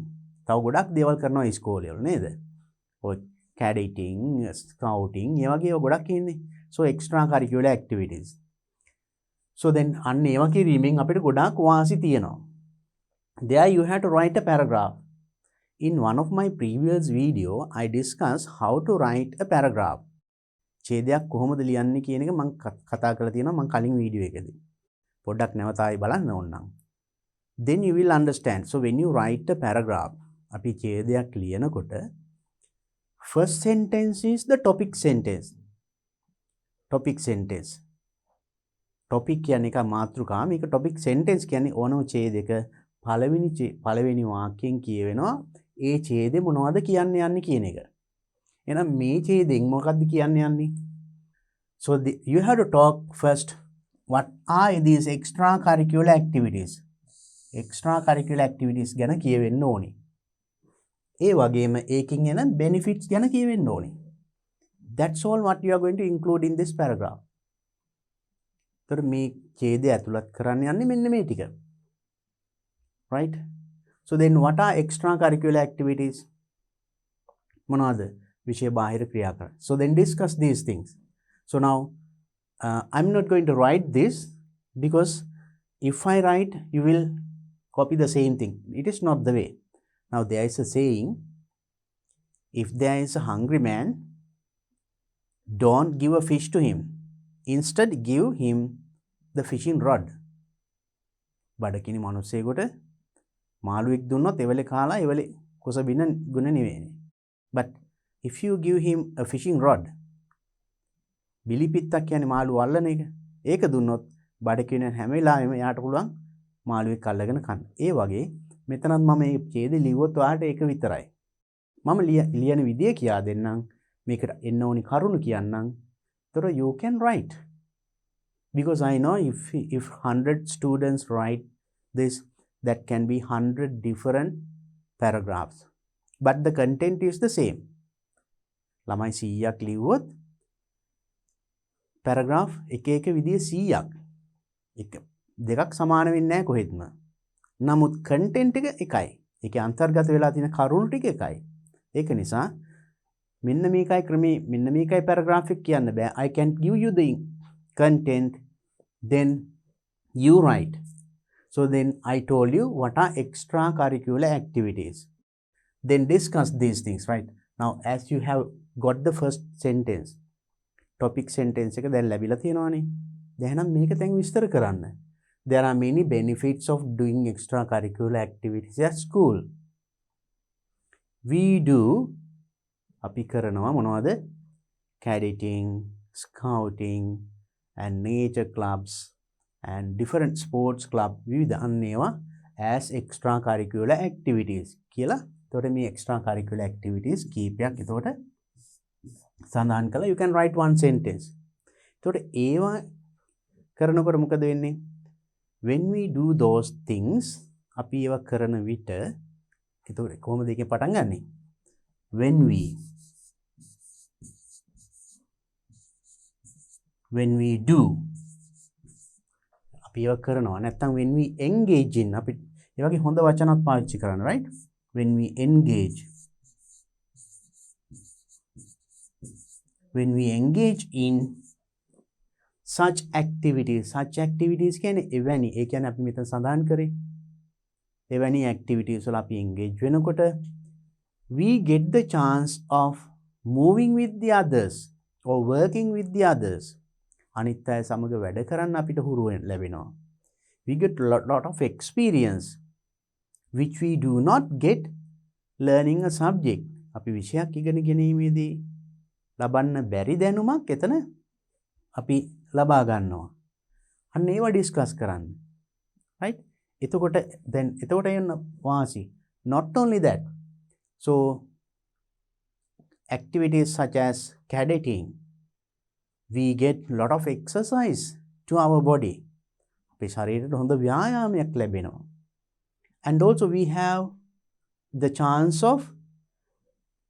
තව ගොඩක් දේවල් කරනවා ඉස්කෝලේ වල නේද? ඔය caddying, scouting ඒ වගේ ගොඩක් ඉන්නේ. So extracurricular activities. So then අන්න ඒවා කිරීමෙන් අපිට ගොඩාක් වාසි තියෙනවා. There you have to write a paragraph. In one of my previous video, I discussed how to write a paragraph. ඡේදයක් කොහොමද ලියන්නේ කියන එක මම කතා කරලා තියෙනවා මම කලින් වීඩියෝ එකේදී. පොඩ්ඩක් නැවත ආයි බලන්න ඕන නම්. Then you will understand. So when you write a paragraph, අපි ඡේදයක් ලියනකොට first sentence is the topic sentence. Topic sentence. Topic කියන්නේ එක මාතෘකාව. මේක topic sentence කියන්නේ ඕනම ඡේදයක පළවෙනි වාක්‍යයෙන් කියවෙනවා ඒ ඡේදෙ මොනවද කියන්න යන්නේ කියන එක. එහෙනම් මේ ඡේදෙන් මොකක්ද කියන්න යන්නේ? So you have to talk first what are these extracurricular activities? Extracurricular activities ගැන කියවෙන්න ඕනේ. ඒ වගේම ඒකෙන් එන benefits ගැන කියවෙන්න ඕනේ. That's all what you are going to include in this paragraph. තර මේ ඡේදය ඇතුළත් කරන්න යන්නේ මෙන්න මේ ටික. Right? So then what are extracurricular activities? මොනවද? විෂය බාහිර ක්‍රියාකාරී. So then discuss these things. So now I'm not going to write this because if I write you will copy the same thing. It is not the way. Now there is a saying, if there is a hungry man, don't give a fish to him. Instead give him the fishing rod. බඩකිනි මිනිස්සෙකුට මාළුවෙක් දුන්නොත් එවලේ කාලා එවලේ කුස බින්න ගුණ නෙවෙයි. But if you give him a fishing rod, බිලිපිත්තක් කියන්නේ මාළු අල්ලන එක. ඒක දුන්නොත් බඩකින හැම වෙලාවෙම යාට පුළුවන් මාළුවෙක් අල්ලගෙන කන්න. ඒ වගේ මෙතනත් මම මේ ඡේදෙ ලිව්වොත් ඔයාලට ඒක විතරයි. මම ලියන විදිය කියා දෙන්නම්. මේකට එන්න ඕනි කරුණු කියන්නම්. So you can write. Because I know if 100 students write this, that can be 100 different paragraphs. But the content is the same. ළමයි 100ක් ලිව්වොත් paragraph එක විදිය 100ක්. එක දෙකක් සමාන වෙන්නේ නැහැ කොහෙත්ම. නමුත් content එක එකයි. ඒකේ අන්තර්ගත වෙලා තියෙන කරුණු ටික එකයි. ඒක නිසා මෙන්න මේකයි ක්‍රමේ මෙන්න මේකයි paragraph එක කියන්න බෑ. I can give you the content, then you write. So then I told you what are extracurricular activities. Then discuss these things, right? Now as you have got the first sentence, topic sentence එක දැන් ලැබිලා තියෙනවානේ. දැන් මේක දැන් විස්තර කරන්න. There are many benefits of doing extracurricular activities at school. We do අපි කරනවා මොනවද? Caddying, scouting and nature clubs and different sports club විවිධ අන්නේවා as extracurricular activities කියලා. එතකොට මේ extracurricular activities කීපයක් එතකොට සඳහන් කළා. You can write one sentence. එතකොට ඒවා කරනකොට මොකද වෙන්නේ? When we do those things අපි ඒවා කරන විට එතකොට කොහොමද ඒකේ පටන් ගන්නෙ? When we do අපි ඒවා කරනවා නැත්නම් when we engage in අපි ඒ වගේ හොඳ වචනක් පාවිච්චි කරන්න, right? When we engage in such activities කියන්නේ එවැනි ඒ කියන්නේ අපි මෙතන සඳහන් කරේ එවැනි activities වල අපි engage වෙනකොට we get the chance of moving with the others or working with the others. අනිත් අය සමග වැඩ කරන්න අපිට හුරු ලැබෙනවා. We get lot of experience which we do not get learning a subject. අපි විෂයක් ඉගෙන ගැනීමේදී ලබන්න බැරි දැනුමක් එතන අපි ලබා ගන්නවා. අන්න ඒවා ඩිස්කස් කරන්න. right? එතකොට එන්න වාසි. Not only that, so activities such as cadetting, we get lot of exercise to our body. අපේ ශරීරයට හොඳ ව්‍යායාමයක් ලැබෙනවා. And also we have the chance of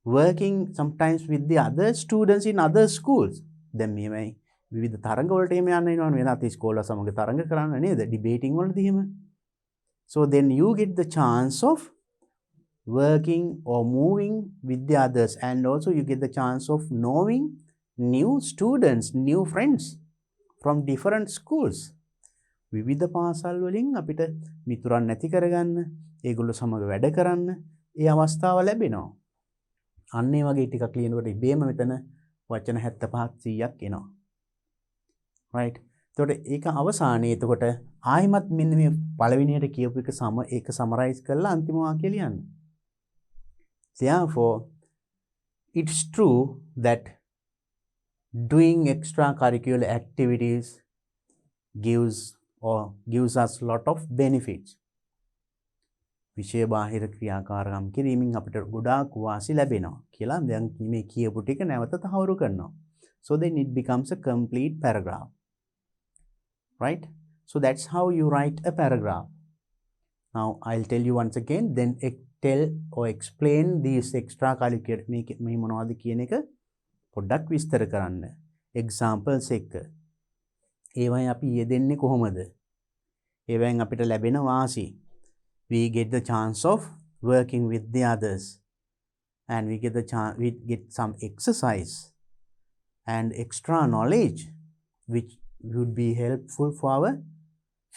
working sometimes with the other students in other schools. දැන් මේවයි විවිධ තරඟ වලට එහෙම යන්න වෙනවනේ වෙනත් ඉස්කෝල සමග තරඟ කරන්න නේද? ඩිබේටිං වලදී එහෙම. So then you get the chance of working or moving with the others, and also you get the chance of knowing new students, new friends from different schools. විවිධ පාසල් වලින් අපිට මිතුරන් නැති කරගන්න, ඒගොල්ලෝ සමග වැඩ කරන්න ඒ අවස්ථාව ලැබෙනවා. අන්න ඒ වගේ ටිකක් ලියනකොට ඉබේම මෙතන වචන 75ක් 100ක් එනවා. right? එතකොට ඒක අවසානයේ එතකොට ආයිමත් මෙන්න මේ පළවෙනියට කියපු එක සමරයිස් කරලා අන්තිම වාක්‍යය ලියන්න. Therefore, it's true that doing extracurricular activities gives us lot of benefits. විෂය බාහිර ක්‍රියාකාරකම් කිරීමෙන් අපිට ගොඩාක් වාසි ලැබෙනවා කියලා දැන් මේ කියපු ටික නැවත තහවුරු කරනවා. So then it becomes a complete paragraph. Right? So that's how you write a paragraph. Now I'll tell you once again, then tell or explain these extracurricular මේ මොනවද කියන එක පොඩ්ඩක් විස්තර කරන්න. examples එක. ඒවයි අපි යෙදෙන්නේ කොහොමද? ඒවෙන් අපිට ලැබෙන වාසි. We get the chance of working with the others, and we get some exercise and extra knowledge which would be helpful for our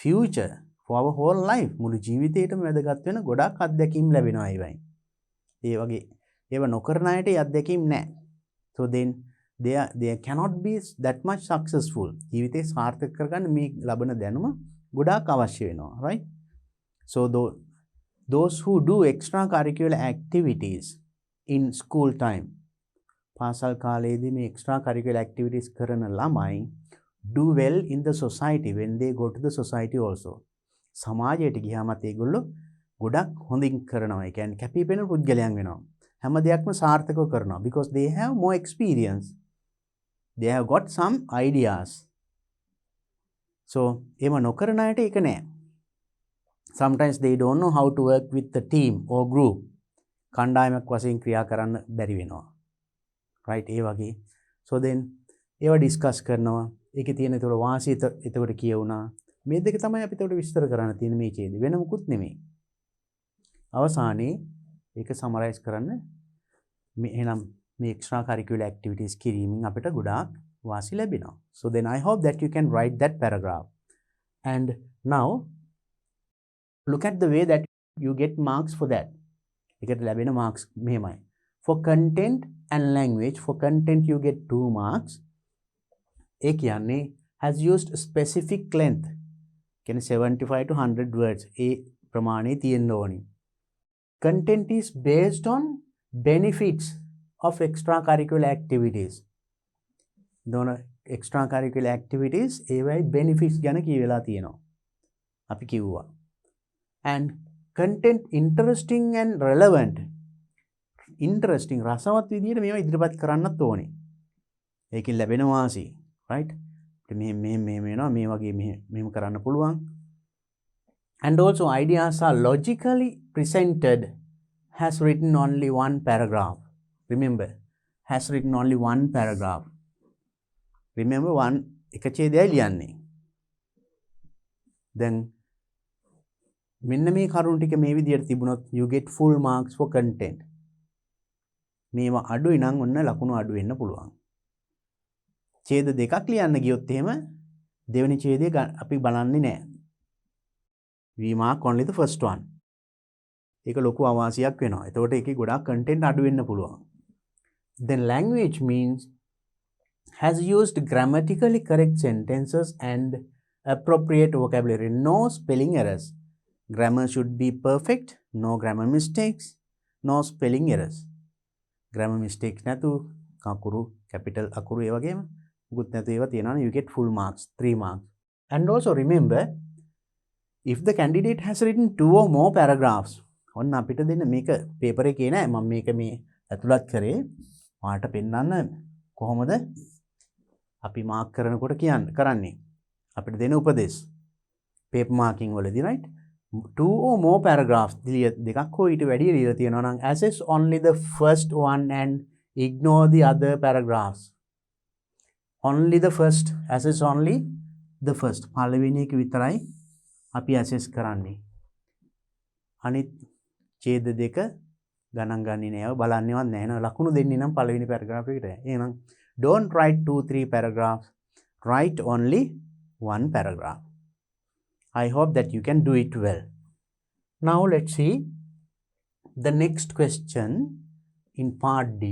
future, for our whole life. මුළු ජීවිතේටම වැදගත් වෙන ගොඩාක් අත්දැකීම් ලැබෙනවා ඒවයින්. ඒ වගේ ඒව නොකරන අයට ඒ අත්දැකීම් නැහැ. So then they cannot be that much successful. ජීවිතේ සාර්ථක කරගන්න මේ ලබන දැනුම ගොඩාක් අවශ්‍ය වෙනවා. right? So those who do extracurricular activities in school time, පාසල් කාලයේදී මේ extracurricular activities කරන ළමයි do well in the society when they go to the society also. සමාජයට ගියාමත් ඒගොල්ලෝ ගොඩක් හොඳින් කරනවා. ඒ කියන්නේ කැපිපෙනෙන පුද්ගලයන් වෙනවා. හැම දෙයක්ම සාර්ථකව කරනවා because they have more experience. They have got some ideas. So ඒව නොකරන අයට ඒක නෑ. Sometimes they don't know how to work with the team or group. කණ්ඩායමක් වශයෙන් ක්‍රියා කරන්න බැරි වෙනවා. right? ඒ වගේ. So then ඒවා ඩිස්කස් කරනවා. ඒකේ තියෙන ඒතකොට වාසිය එතකොට කියවුණා. මේ දෙක තමයි අපි එතකොට විස්තර කරන්න තියෙන මේ ඡේදය. වෙන මොකුත් නෙමෙයි. අවසානයේ ඒක සමරයිස් කරන්න මේ එහෙනම් මේ extra curricular activities කිරීමෙන් අපිට ගොඩාක් වාසි ලැබෙනවා. So then I hope that you can write that paragraph. And now look at the way that you get marks for that. එකට ලැබෙන marks මෙහෙමයි. For content and language, for content you get 2 marks. ඒ කියන්නේ has used specific length. කියන්නේ 75 to 100 words. ඒ ප්‍රමාණය තියෙන්න ඕනි. Content is based on benefits of extracurricular activities. දොන extracurricular activities ඒවයි benefits ගැන කියවලා තියෙනවා. අපි කිව්වා. And content interesting and relevant. Interesting රසවත් විදියට මේවා ඉදිරිපත් කරන්නත් ඕනේ. ඒකෙන් ලැබෙන වාසි. right? මේ වෙනවා මේ වගේ මෙහෙම කරන්න පුළුවන්. And also ideas are logically presented. Has written only one paragraph. Remember, has written only one paragraph. Remember one එක ඡේදයයි ලියන්නේ. Then මෙන්න මේ කරුණු ටික මේ විදියට තිබුණොත් you get full marks for content. මේවා අඩුයි නම් ඔන්න ලකුණු අඩු වෙන්න පුළුවන්. ඡේද දෙකක් ලියන්න ගියොත් එහෙම දෙවෙනි ඡේදය අපි බලන්නේ නැහැ. We mark only the first one. ඒක ලොකු අවාසියක් වෙනවා. එතකොට ඒකේ ගොඩාක් content අඩු වෙන්න පුළුවන්. Then language means has used grammatically correct sentences and appropriate vocabulary. No spelling errors. Grammar should be perfect. No grammar mistakes. No spelling errors. Grammar mistakes නැතු කකුරු capital අකුරු ඒ වගේම මුකුත් නැතු ඒවා තියෙනවා. You get full marks, 3 marks. And also remember, if the candidate has written 2 or more paragraphs ඔන්න අපිට දෙන්න මේක පේපර් එකේ නෑ මම මේක මේ ඇතුළත් කරේ ඔයාලට පෙන්නන්න කොහොමද අපි මාක් කරනකොට කරන්නේ අපිට දෙන උපදේශ paper marking වලදී right 2 or more paragraphs දෙකක් හෝ ඊට වැඩි ලියලා තියෙනවා නම් assess only the first one and ignore the other paragraphs only the first assess only the first පළවෙනි එක විතරයි අපි assess කරන්නේ අනිත් ඡේද දෙක ගණන් ගන්නේ නෑ බලන්නේවත් නෑ නේද ලකුණු දෙන්නේ නම් පළවෙනි paragraph එකට එහෙනම් don't write 2-3 paragraphs write only one paragraph I hope that you can do it well now let's see the next question in part D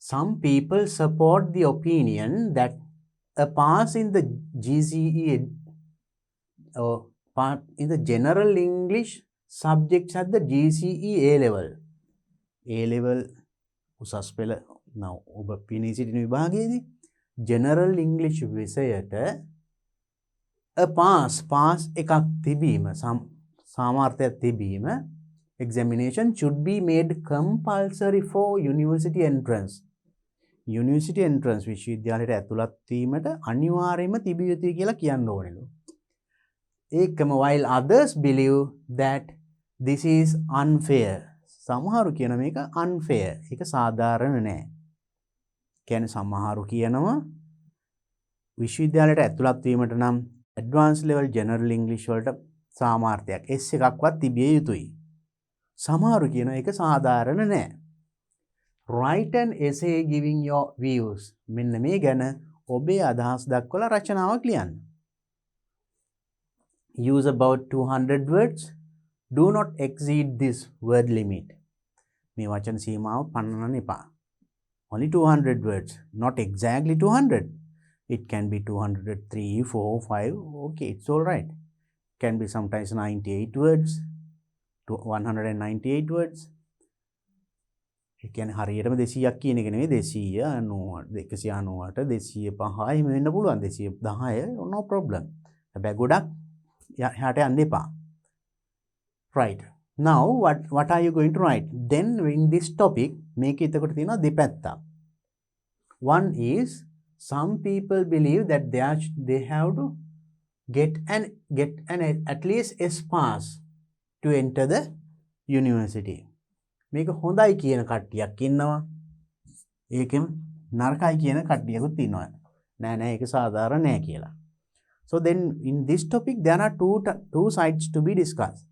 some people support the opinion that a pass in the GCE part in the general English subjects at the GCE A level උසස් පෙළ now ඔබ පිනී සිටින විභාගයේදී general English විෂයට a pass එකක් තිබීම සාමාර්ථයක් තිබීම examination should be made compulsory for university entrance විශ්වවිද්‍යාලයට ඇතුළත් වීමට අනිවාර්යයෙන්ම තිබිය යුතුයි කියලා කියන්න ඕනෙලු ඒකම while others believe that this is unfair සමහරු කියන මේක unfair ඒක සාධාරණ නෑ කියන්නේ සමහරු කියනවා විශ්වවිද්‍යාලයට ඇතුළත් වීමට නම් advanced level general english වලට සාමාර්ථයක් S එකක්වත් තිබිය යුතුයි සමහරු කියනවා ඒක සාධාරණ නෑ write an essay giving your views මෙන්න මේ ගැන ඔබේ අදහස් දක්වලා රචනාවක් ලියන්න use about 200 words do not exceed this word limit මේ වචන සීමාව පන්නන්න එපා only 200 words not exactly 200 it can be 203 4 5 okay it's all right can be sometimes 98 words to 198 words ඒ කියන්නේ හරියටම 200ක් කියන එක නෙවෙයි 290 198 205 එහෙම වෙන්න පුළුවන් 210 no problem හැබැයි ගොඩක් එහාට යන්න එපා right now what are you going to write then in this topic මේක එතකොට තියෙනවා දෙපැත්තක් one is some people believe that they have to get an at least S pass to enter the university මේක හොඳයි කියන කට්ටියක් ඉන්නවා ඒකෙම නරකයි කියන කට්ටියකුත් ඉන්නවා නෑ ඒක සාධාරණ නෑ කියලා so then in this topic there are two sides to be discussed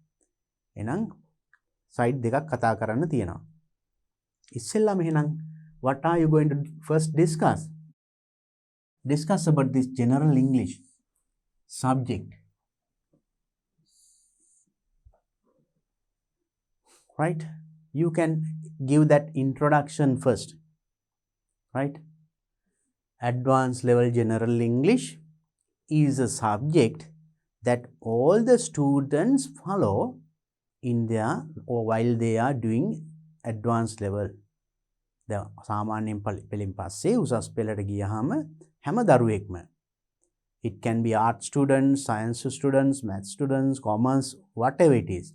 එහෙනම් side දෙකක් කතා කරන්න තියෙනවා ඉස්සෙල්ලාම එහෙනම් what are you going to first discuss about this general English subject right you can give that introduction first right advanced level general English is a subject that all the students follow in their or while they are doing advanced level සාමාන්‍යයෙන් පෙළෙන් පස්සේ උසස් පෙළට ගියහම හැම දරුවෙක්ම it can be art students science students math students commerce whatever it is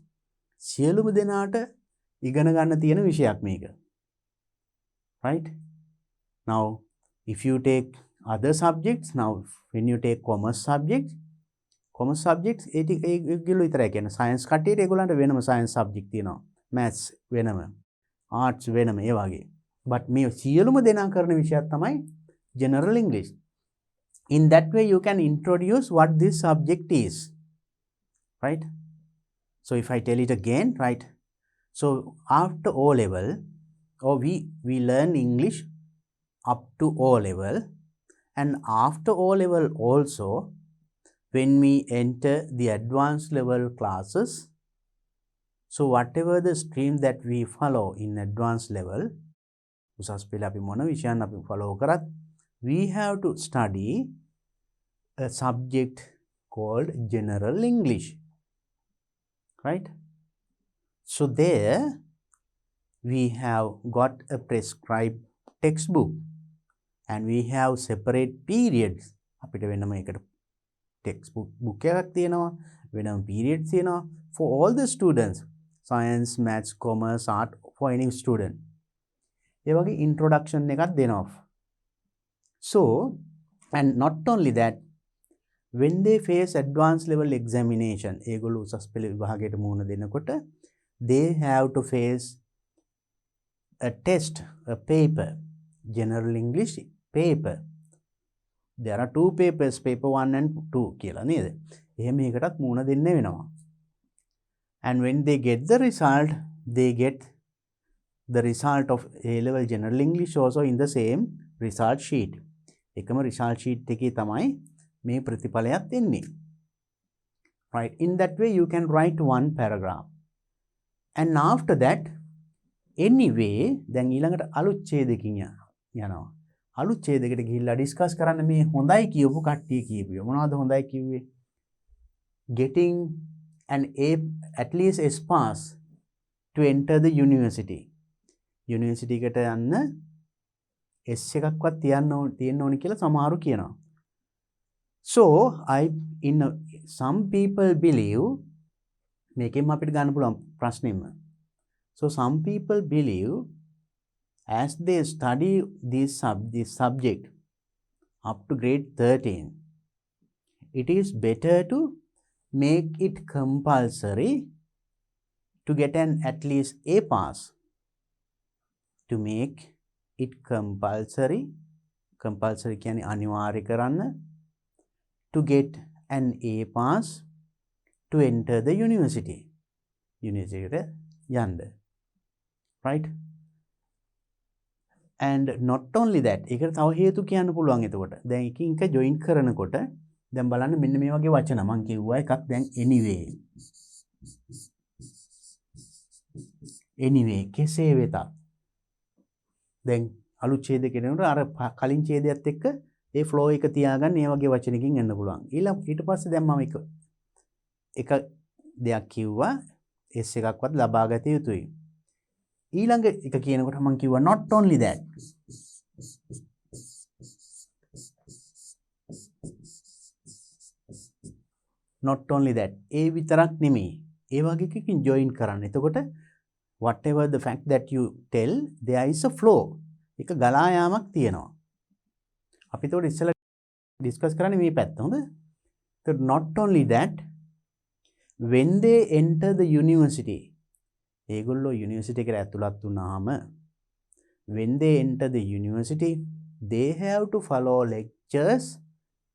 සියලුම දෙනාට ඉගෙන ගන්න තියෙන විෂයක් මේක right now if you take other subjects now when you take commerce subjects ඒගොල්ලෝ විතරයි කියන්නේ science කට්ටියට ඒගොල්ලන්ට වෙනම science subject තියෙනවා maths වෙනම arts වෙනම ඒ වගේ but මේ සියලුම දෙනා කරන විෂයක් තමයි general English in that way you can introduce what this subject is right so if I tell it again right so after O level or we learn English up to O level and after O level also when we enter the advanced level classes so whatever the stream that we follow in advanced level උසස් පෙළ අපි මොන විෂයන් අපි follow කරත් we have to study a subject called general English right so there we have got a prescribed textbook and we have separate periods අපිට වෙනම එකට textbook book එකක් තියෙනවා වෙනම periods තියෙනවා for all the students science maths commerce art for any student ඒ වගේ introduction එකක් දෙනවා so and not only that when they face advanced level examination ඒගොල්ලෝ උසස් පෙළ විභාගයට මුහුණ දෙනකොට they have to face a test a paper general English paper there are two papers paper 1 and 2 කියලා නේද එහෙම එකටත් මුහුණ දෙන්න වෙනවා and when they get the result they get the result of A level general English also in the same result sheet එකම result sheet එකේ තමයි මේ ප්‍රතිඵලයක් එන්නේ right in that way you can write one paragraph and after that anyway දැන් ඊළඟට අලුත් ඡේදකින් යනවා අලුත් ඡේදයකට ගිහිල්ලා ඩිස්කස් කරන්න මේ හොඳයි කියපු කට්ටිය කියපුවා මොනවද හොඳයි කිව්වේ getting an A at least S pass to enter the university එකට යන්න S එකක්වත් තියෙන්න ඕනි කියලා සමහරු කියනවා so some people believe මේකෙන් අපිට ගන්න පුළුවන් ප්‍රශ්නෙම so some people believe as they study this subject up to grade 13 it is better to make it compulsory to get an at least A pass to make it compulsory කියන්නේ අනිවාර්ය කරන්න to get an A pass to enter the university එකට යන්න right and not only that ඒකට තව හේතු කියන්න පුළුවන් එතකොට දැන් එකින් එක join කරනකොට දැන් බලන්න මෙන්න මේ වගේ වචන මම කිව්වා එකක් දැන් anyway කෙසේ වෙතත් දැන් අලුත් ඡේදයකට එනකොට අර කලින් ඡේදයත් එක්ක ඒ flow එක තියාගන්න ඒ වගේ වචනකින් එන්න පුළුවන් ඊට පස්සේ දැන් මම එක දෙයක් කිව්වා S එකක්වත් ලබා ගත යුතුයි ඊළඟ එක කියනකොට මම කිව්වා not only that ඒ විතරක් නෙමෙයි ඒ වගේ එකකින් join කරන්න එතකොට whatever the fact that you tell there is a flow එක ගලා යාමක් තියෙනවා අපි ඒකට ඉස්සෙල්ලා ඩිස්කස් කරන්නේ මේ පැත්ත හොඳ so not only that when they enter the university ඒගොල්ලෝ යුනිවර්සිටි එකට ඇතුළත් වුණාම when they enter the university they have to follow lectures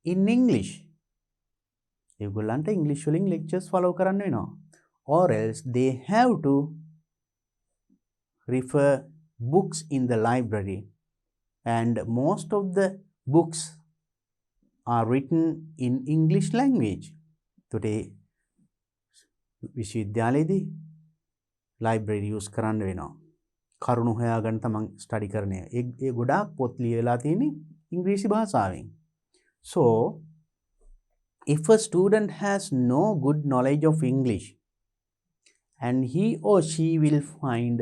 in English ඒගොල්ලන්ට English වලින් lectures follow කරන්න වෙනවා or else they have to refer books in the library and most of the books are written in English language today විශ්වවිද්‍යාලයේදී library use කරන්න වෙනවා කරුණු හොයාගන්න තමන් study කරන්නේ ඒ ගොඩාක් පොත් ලියලා තියෙන්නේ ඉංග්‍රීසි භාෂාවෙන් so if a student has no good knowledge of English and he or she will find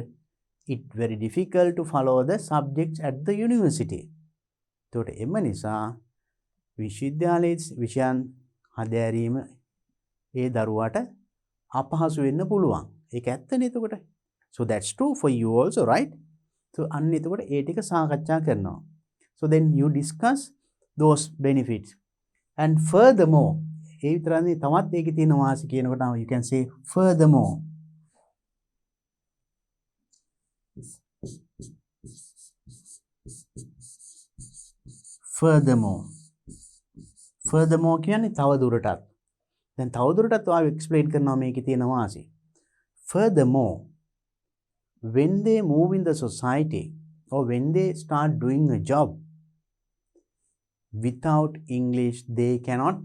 it very difficult to follow the subjects at the university එතකොට එම නිසා විශ්වවිද්‍යාලයේ විෂයන් හදාරීම ඒ දරුවාට අපහසු වෙන්න පුළුවන් ඒක ඇත්තනේ එතකොට so that's true for you also right so අන්න එතකොට ඒ ටික සාකච්ඡා කරනවා so then you discuss those benefits and furthermore ඒ විතරනේ තවත් ඒකේ තියෙන වාසි කියනකොට you can say furthermore කියන්නේ තව දුරටත් දැන් තව දුරටත් ඔයා එක්ස්ප්ලেইন කරනවා මේකේ තියෙන වාසි furthermore when they move in the society or when they start doing a job without English they cannot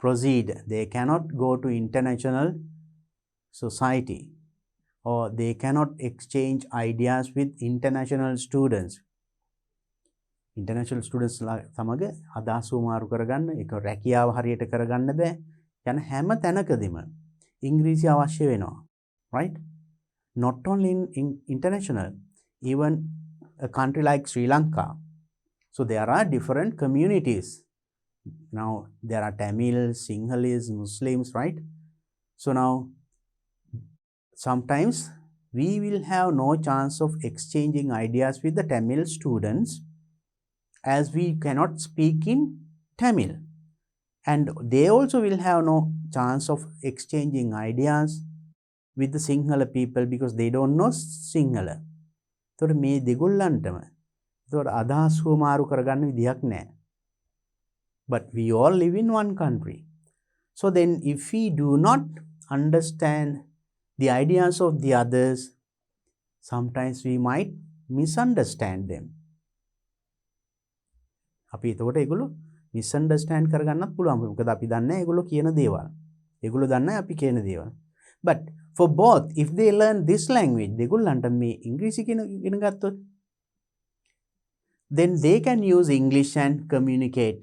proceed they cannot go to international society or they cannot exchange ideas with international students සමග අදහස් මාරු කරගන්න ඒක රැකියාව හරියට කරගන්න බෑ යන හැම තැනකදීම ඉංග්‍රීසි අවශ්‍ය වෙනවා right not only in international even a country like Sri Lanka so there are different communities Now there are Tamils, Sinhalese, Muslims, right? So now sometimes we will have no chance of exchanging ideas with the Tamil students as we cannot speak in Tamil, and they also will have no chance of exchanging ideas with the Sinhala people because they don't know Sinhala. එතකොට මේ දෙගොල්ලන්ටම එතකොට අදහස් මාරු කරගන්න විදියක් නැහැ. But we all live in one country. So then if we do not understand the ideas of the others, sometimes we might misunderstand them. අපි එතකොට ඒගොල්ලෝ misunderstand කරගන්නත් පුළුවන්. මොකද අපි දන්නේ ඒගොල්ලෝ කියන දේවල්. ඒගොල්ලෝ දන්නේ අපි කියන දේවල්. But for both, if they learn this language, දෙගොල්ලන්ට මේ ඉංග්‍රීසි ඉගෙන ගත්තොත්, then they can use English and communicate.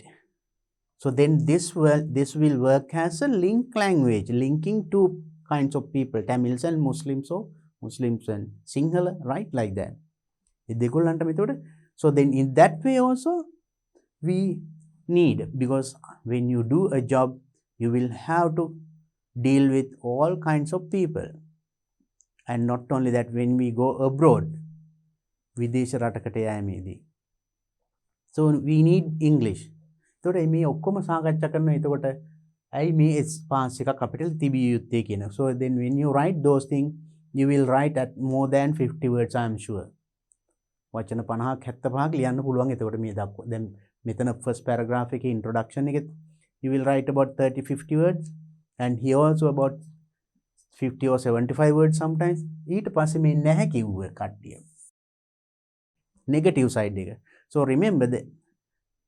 So then this will work as a link language, linking two kinds of people, Tamils and Muslims, or Muslims and Sinhala, right? Like that. So then in that way also we need, because when you do a job, you will have to deal with all kinds of people. And not only that, when we go abroad, විදේශ රටකට යෑමේදී, so we need English. එතකොට මේ ඔක්කොම සාකච්ඡා කරනවා. එතකොට ඇයි මේ ස්පාස් එකක් අපිට තිබිය යුත්තේ කියන. So then when you write those things, you will write at more than 50 words, I am sure. වචන 50ක් 75ක් ලියන්න පුළුවන්. එතකොට මේ දක්වා දැන් මෙතන first paragraph එකේ introduction එකේ you will write about 30-50 words, and here also about 50 or 75 words sometimes. ඊට පස්සේ මේ නැහැ කිව්ව කට්ටිය negative side එක. So remember that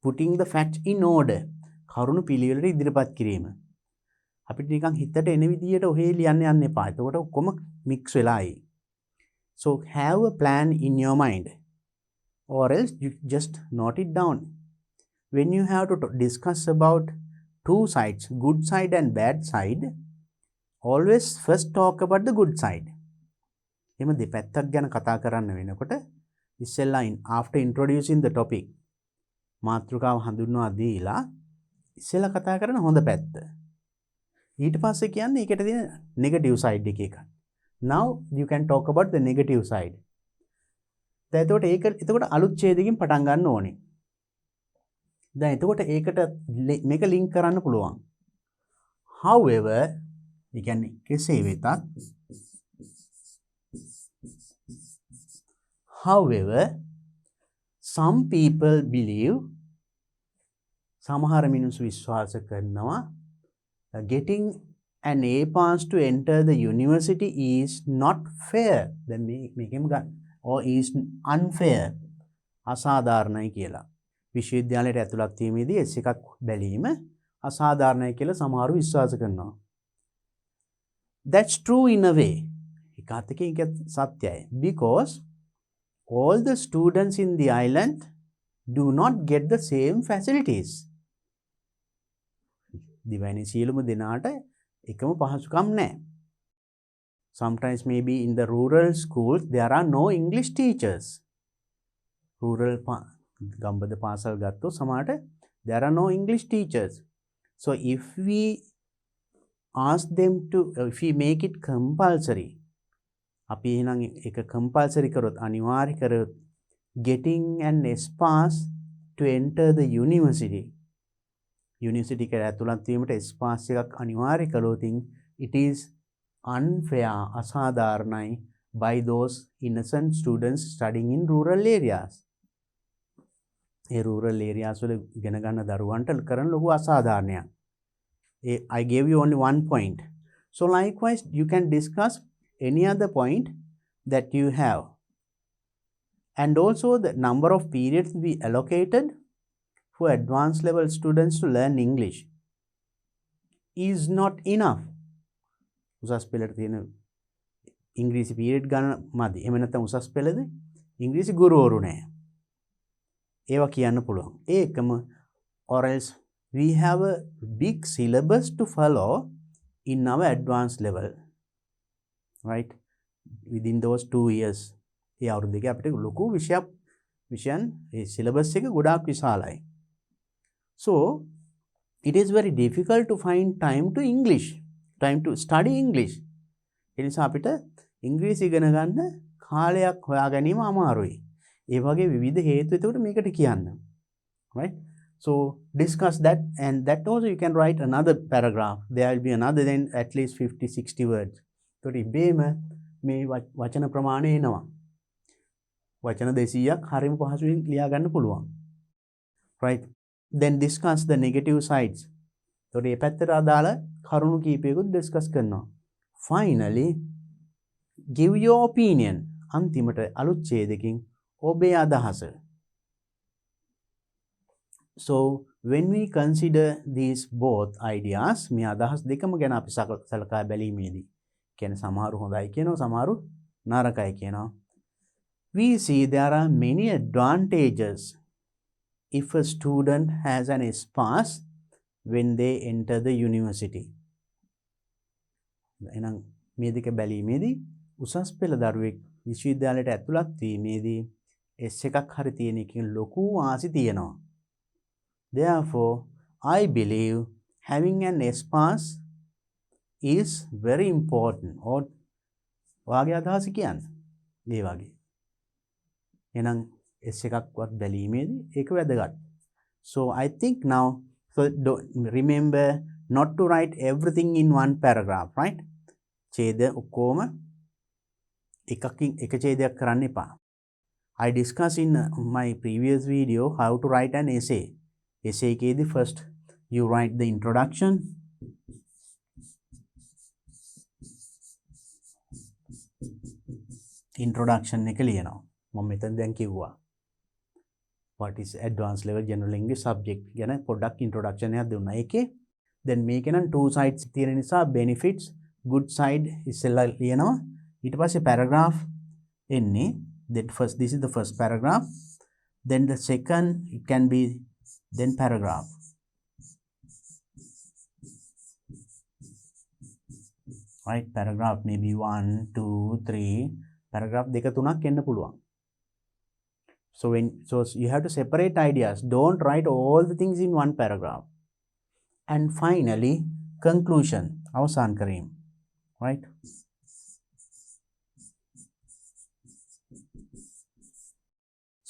putting the facts in order, කරුණු පිළිවෙලට ඉදිරිපත් කිරීම. අපිට නිකන් හිතට එන විදියට ඔහේ ලියන්න යන්න එපා. එතකොට ඔක්කොම mix වෙලායි. So have a plan in your mind, or else you just note it down. When you have to discuss about two sides, good side and bad side, always first talk about the good side. එම දෙපැත්තක් ගැන කතා කරන්න වෙනකොට ඉස්සෙල්ලා after introducing the topic, මාතෘකාව හඳුන්වා දීලා ඉස්සෙල්ලා කතා කරන හොඳ පැත්ත. ඊට පස්සේ කියන්නේ ඒකට තියෙන negative side එක. Now you can talk about the negative side. දැන් එතකොට අලුත් ඡේදකින් පටන් ගන්න ඕනේ. දැන් එතකොට ඒකට මේක link කරන්න පුළුවන්. However, you can say වෙතත්, however, some people believe, සමහර මිනිස්සු විශ්වාස කරනවා, getting an A pass to enter the university is not fair. දැන් මේකෙම ගන්න, or is unfair, අසාධාරණයි කියලා. විශ්වවිද්‍යාලයට ඇතුළත් වීමේදී S එකක් බැලීම අසාධාරණයි කියලා සමහරව විශ්වාස කරනවා. That's true in a way. ඒකත් ඒක සත්‍යයි. Because all the students in the island do not get the same facilities. දිවයිනේ සියලුම දෙනාට එකම පහසුකම් නැහැ. Sometimes maybe in the rural schools there are no English teachers. Rural ගම්බද පාසල් ගත්තොත් සමහරට there are no English teachers. So if we ask them to, if we make it compulsory, අපි එහෙනම් ඒක compulsory කරොත්, අනිවාර්ය කරොත්, getting an S pass to enter the university එකට ඇතුළත් වීමට S pass එකක් අනිවාර්ය කළොත් it is unfair, අසාධාරණයි by those innocent students studying in rural areas. A rural areas වල ඉගෙන ගන්න දරුවන්ට කරන ලොකු අසාධාරණයක්. I gave you only one point. So likewise, you can discuss any other point that you have. And also the number of periods we allocated for advanced level students to learn English is not enough. උසස් පෙළට තියෙන ඉංග්‍රීසි period ගන්න මදි. එහෙම නැත්නම් උසස් පෙළද ඉංග්‍රීසි ගුරුවරු නැහැ. ඒවා කියන්න පුළුවන්. ඒකම, or else we have a big syllabus to follow in our advanced level, right? Within those 2 years, ඒ අවුරුදු දෙකේ අපිට ලොකු විෂයන් ඒ syllabus එක ගොඩාක් විශාලයි. So it is very difficult to find time to study English. ඒ නිසා අපිට ඉංග්‍රීසි ඉගෙන ගන්න කාලයක් හොයා ගැනීම අමාරුයි. ඒ වගේ විවිධ හේතු එතකොට මේකට කියන්න. Right? So discuss that, and that also you can write another paragraph. There will be another then at least 50-60 words. So ඉබේම මේ වචන ප්‍රමාණය එනවා. වචන 200ක් හරිම පහසුවෙන් ලියා ගන්න පුළුවන්. Right? Then discuss the negative sides. So මේ පැත්තට අදාළ කරුණු කීපයකුත් discuss කරනවා. Finally, give your opinion. අන්තිමට අලුත් ඡේදකින් ඔබේ අදහස. So when we consider these both ideas, මේ අදහස් දෙකම ගැන අපි සලකා බැලීමේදී කියන්නේ සමහරු හොඳයි කියනවා, සමහරු නරකයි කියනවා. We see there are many advantages if a student has an S-pass when they enter the university. එහෙනම් මේ දෙක බැලීමේදී උසස් පෙළ දරුවෙක් විශ්වවිද්‍යාලයට ඇතුළත් වීමේදී S එකක් හරි තියෙන එකකින් ලොකු ආසි තියෙනවා. Therefore, I believe having an S-pass is very important. or වාගේ අදහස කියන්නේ මේ වගේ. එහෙනම් S එකක්වත් බැලීමේදී ඒක වැදගත්. So I think now, so remember not to write everything in one paragraph, right? ඡේද ඔක්කොම එක ඡේදයක් කරන්න එපා. I discussed in my previous video how to write an essay. Essay එකේදී first you write the introduction. Introduction එක ලියනවා. මම මෙතන දැන් කිව්වා. What is advanced level general English subject ගැන පොඩ්ඩක් introduction එකක් දුන්නා. ඒකේ then මේකේ නම් two sides තියෙන නිසා benefits good side ඉස්සෙල්ලා ලියනවා. ඊට පස්සේ paragraph එන්නේ. Then first, this is the first paragraph. Then the second, it can be then paragraph. Right? Paragraph maybe 1, 2, 3. Paragraph දෙක තුනක් එන්න පුළුවන්. So you have to separate ideas. Don't write all the things in one paragraph. And finally, conclusion. අවසන් කිරීම. Right?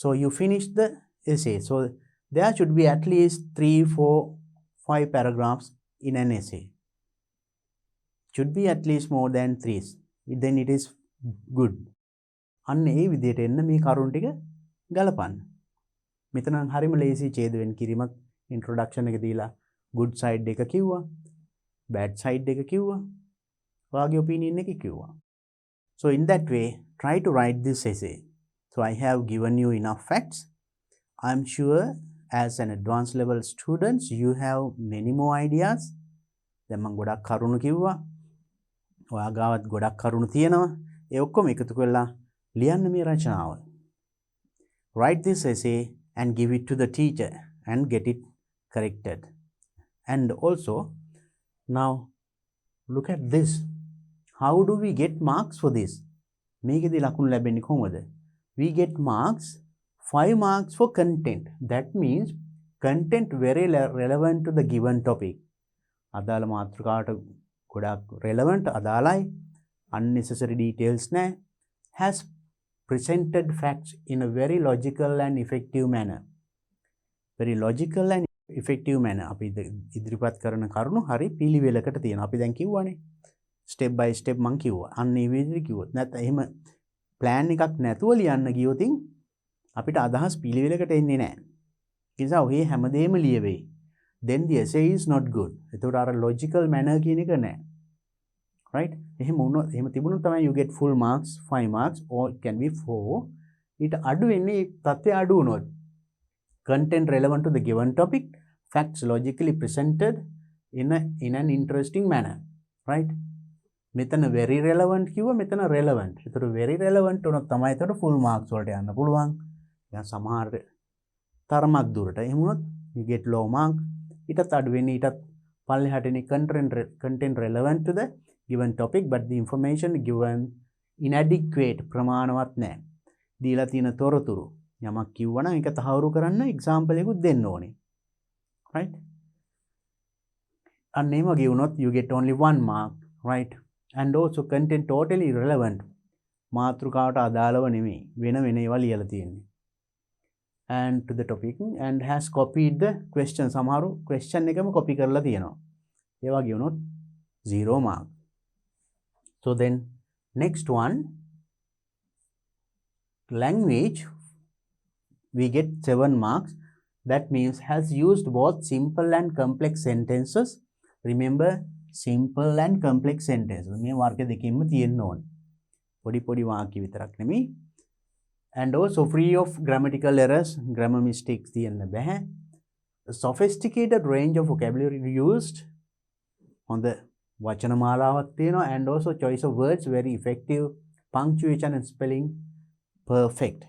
So you finish the essay. So there should be at least 3, 4, 5 paragraphs in an essay. Should be at least more than 3. Then it is good. අන්න ඒ විදිහට එන්න මේ කරුණ ටික ගලපන්න. මෙතන හරිම ලේසි ඡේද වෙන කිරීමක් introduction එක දීලා good side එක කිව්වා, bad side එක කිව්වා, වාගේ opinion එක කිව්වා. So in that way, try to write this essay. So I have given you enough facts. I'm sure as an advanced level students, you have many more ideas. දැන් මම ගොඩක් කරුණු කිව්වා. ඔයා ගාවත් ගොඩක් කරුණු තියෙනවා. ඒ ඔක්කොම එකතු කරලා ලියන්න මේ රචනාව. Write this essay and give it to the teacher and get it corrected. And also, now look at this. How do we get marks for this? මේකෙදි ලකුණු ලැබෙන්නේ කොහොමද? We get marks, 5 marks for content. That means content very relevant to the given topic. අදාළ මාතෘකාවට ගොඩක් relevant, අදාළයි, unnecessary details නැහැ, has presented facts in a very logical and effective manner. Very logical and effective manner. අපි ඉදිරිපත් කරන කරුණු හරි පිළිවෙලකට තියෙනවා. අපි දැන් කිව්වනේ. step by step මං කිව්වා. අන්න ඒ විදිහට කිව්වොත් නැත්නම් එහෙම plan එකක් නැතුව ලියන්න ගියොතින් අපිට අදහස් පිළිවෙලකට එන්නේ නැහැ. ඒ නිසා ඔය හැමදේම ලියවෙයි. Then the essay is not good. ඒතකොට අර logical manner කියන එක නැහැ. Right? එහෙම තිබුණොත් තමයි you get full marks, 5 marks, or it can be 4. ඊට අඩු වෙන්නේ තත්ත්වය අඩු වුණොත්. Content relevant to the given topic, facts logically presented in an interesting manner. Right? මෙතන very relevant කිව්ව, මෙතන relevant. ඒතකොට very relevant උනොත් තමයි ඒතකොට full marks වලට යන්න පුළුවන්. දැන් සමහර තරමක් දුරට එහෙම වුණොත් you get low marks. ඊටත් අඩු වෙන්නේ ඊටත් පල්ලෙහාට එන්නේ content relevant to the given topic, but the information given inadequate, ප්‍රමාණවත් නැහැ. දීලා තියෙන තොරතුරු යමක් කිව්වනම් ඒක තහවුරු කරන්න example එකකුත් දෙන්න ඕනේ. Right? අන්න ඒ වගේ වුණොත් you get only 1 mark, right? And also content totally irrelevant. මාතෘකාවට අදාළව නෙමෙයි. වෙන ඒවා ලියලා තියෙන්නේ. And to the topic and has copied the question. සමහරු question එකම copy කරලා තියෙනවා. ඒ වගේ වුණොත් 0 mark. So then next one, language, we get 7 marks. That means has used both simple and complex sentences. Remember, simple and complex sentences. මේ වාක්‍ය දෙකෙන්ම තියෙන්න ඕන. පොඩි වාක්‍ය විතරක් නෙමෙයි. And also free of grammatical errors, grammar mistakes තියෙන්න බෑ. Sophisticated range of vocabulary used. හොඳ වචන මාලාවක් තියෙනවා. And also choice of words very effective. Punctuation and spelling perfect.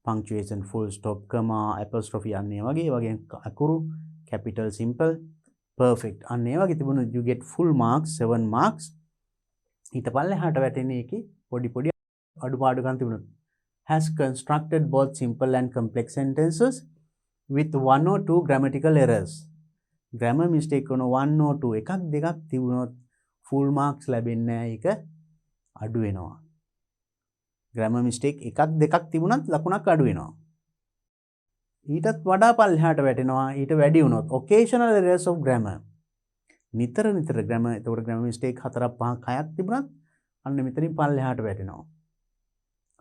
Punctuation, full stop, comma, apostrophe අන්නේ වගේ අකුරු, capital, simple, perfect. අන්නේ වගේ තිබුණොත් you get full marks, 7 marks. ඊට පල්ලෙහාට වැටෙන එකේ පොඩි අඩුපාඩුකම් තිබුණොත් has constructed both simple and complex sentences with 1 or 2 grammatical errors. Grammar mistake වන 1 or 2 එකක් දෙකක් තිබුණොත් full marks ලැබෙන්නේ නැහැ. ඒක අඩු වෙනවා. grammar mistake එකක් දෙකක් තිබුණත් ලකුණක් අඩු වෙනවා. ඊටත් වඩා පල්ලෙහාට වැටෙනවා. ඊට වැඩි වුණොත් occasional errors of grammar. නිතර grammar, එතකොට grammar mistake 4ක් 5ක් 6ක් තිබුණත් අන්න මෙතනින් පල්ලෙහාට වැටෙනවා.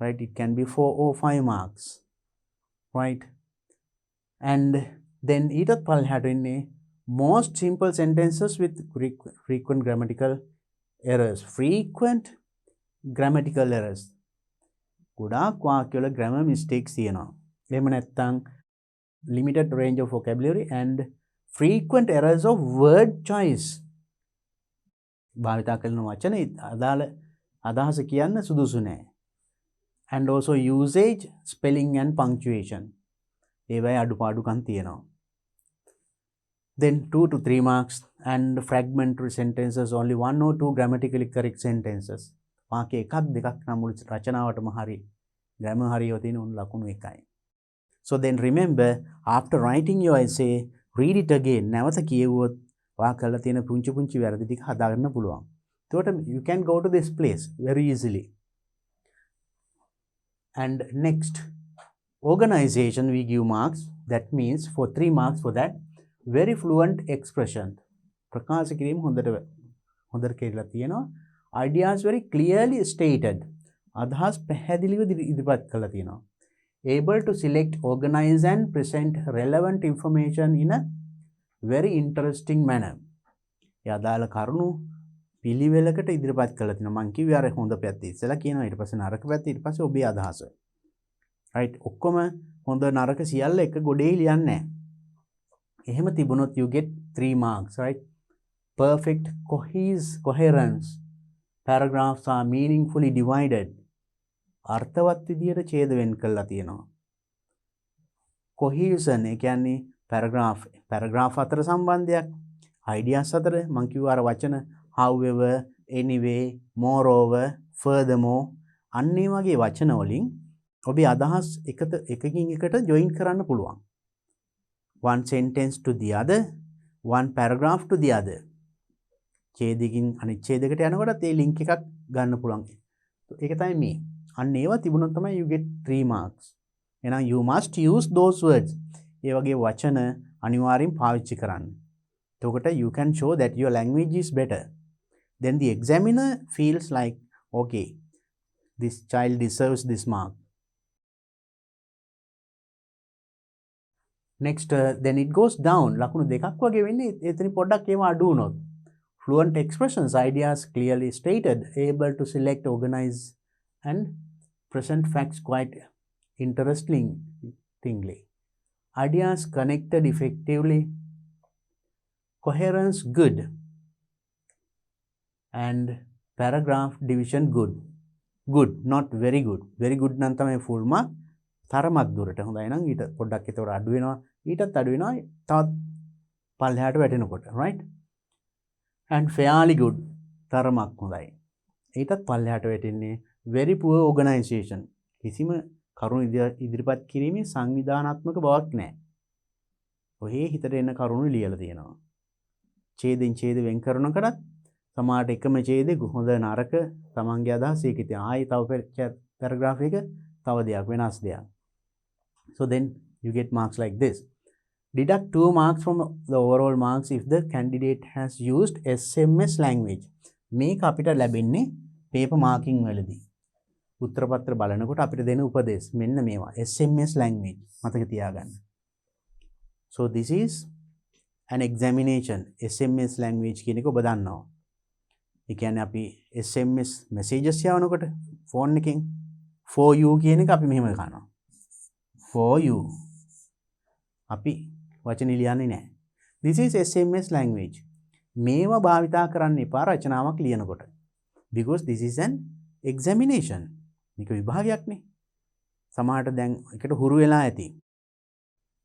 Right, it can be 4 or 5 marks. Right, and then ඊටත් පල්ලෙහාට වෙන්නේ most simple sentences with frequent grammatical errors. Frequent grammatical errors. ගොඩාක් වාක්‍යවල grammar mistakes තියෙනවා. එහෙම නැත්නම් limited range of vocabulary and frequent errors of word choice. භාවිත කරන වචන අදාළ අදහස කියන්න සුදුසු නැහැ. And also usage, spelling and punctuation. ඒවයි අඩුපාඩුකම් තියෙනවා. Then 2 to 3 marks and fragmentary sentences, only 1 or 2 grammatically correct sentences. වාක්‍ය එකක් දෙකක් නම් මුළු රචනාවටම හරි grammar හරියව තියෙන උන් ලකුණු එකයි. So then remember, after writing your essay, read it again. නැවත කියවුවොත් වා කරලා තියෙන පුංචි වැරදි ටික හදාගන්න පුළුවන්. එතකොට you can go to this place very easily. And next, organization we give marks. That means for 3 marks for that. Very fluent expression. ප්‍රකාශ කිරීම හොඳට කියලා තියෙනවා. Ideas very clearly stated. අදහස් පැහැදිලිව ඉදිරිපත් කරලා තියෙනවා. Able to select, organize and present relevant information in a very interesting manner. ඒ අදාළ කරුණු පිළිවෙලකට ඉදිරිපත් කරලා තිනවා. මම කිව්වේ අර හොඳ පැත්ත ඉස්සලා කියනවා, ඊට පස්සේ නරක පැත්ත, ඊට පස්සේ ඔබේ අදහස. right, ඔක්කොම හොඳ නරක සියල්ල එක ගොඩේ ලියන්නේ නැහැ. එහෙම තිබුණොත් you get 3 marks, right? Perfect coherence. Paragraphs are meaningfully divided. අර්ථවත් විදියට ඡේද වෙන් කරලා තියෙනවා. cohesion ඒ කියන්නේ paragraph අතර සම්බන්ධයක්, ideas අතර මම කිව්වා අර වචන however, anyway, moreover, furthermore අන්නේ වගේ වචන වලින් ඔබේ අදහස් එකකින් එකට join කරන්න පුළුවන්. One sentence to the other, one paragraph to the other. ඡේදකින් අනිත් ඡේදයකට යනකොට ඒ link එකක් ගන්න පුළුවන්. ඒක තමයි මේ. අන්න ඒවා තිබුණොත් තමයි you get 3 marks. එහෙනම් you must use those words. ඒ වගේ වචන අනිවාර්යෙන් පාවිච්චි කරන්න. එතකොට you can show that your language is better. Then the examiner feels like, okay, this child deserves this mark. Next, then it goes down. ලකුණු දෙකක් වගේ වෙන්නේ එතන පොඩ්ඩක් ඒවා අඩු වුණොත්. Fluent expressions, ideas clearly stated, able to select, organize and present facts quite interestingly. Ideas connected effectively. Coherence good. And paragraph division good. Good, not very good. Very good නම් තමයි full mark. තරමක් දුරට හොඳයි නම් ඊට පොඩ්ඩක් ඒතකොට අඩු වෙනවා. ඊටත් අඩු වෙනවා තවත් පල්ලෙහාට වැටෙනකොට, right? And fairly good. තරමක් හොඳයි. ඊටත් පල්ලෙහාට වැටෙන්නේ very poor organization. කිසිම කරුණු ඉදිරිපත් කිරීමේ සංවිධානාත්මක බවක් නැහැ. ඔහේ හිතට එන කරුණු ලියලා තියෙනවා. ඡේදෙන් ඡේද වෙන් කරනකොටත් සමහරට එකම ඡේදෙ හොඳ නරක තමන්ගේ අදහස ඒක ඉතින් ආයි තව පැරග්‍රාෆ් එක තව දෙයක් වෙනස් දෙයක්. So then you get marks like this. Deduct 2 marks from the overall marks if the candidate has used SMS language. මේක අපිට ලැබෙන්නේ paper marking වලදී. උත්තර පත්‍ර බලනකොට අපිට දෙන උපදේශ මෙන්න මේවා SMS language මතක තියාගන්න. So this is an examination. SMS language කියන එක ඔබ දන්නවා. ඒ කියන්නේ අපි SMS messages යවනකොට phone එකෙන් for you කියන එක අපි මෙහෙම කරනවා. For you. අපි වචන ලියන්නේ නැහැ. This is SMS language. මේවා භාවිතා කරන්න එපා රචනාවක් ලියනකොට. Because this is an examination. මේක විභාගයක්නේ. සමහරට දැන් එකට හුරු වෙලා ඇති.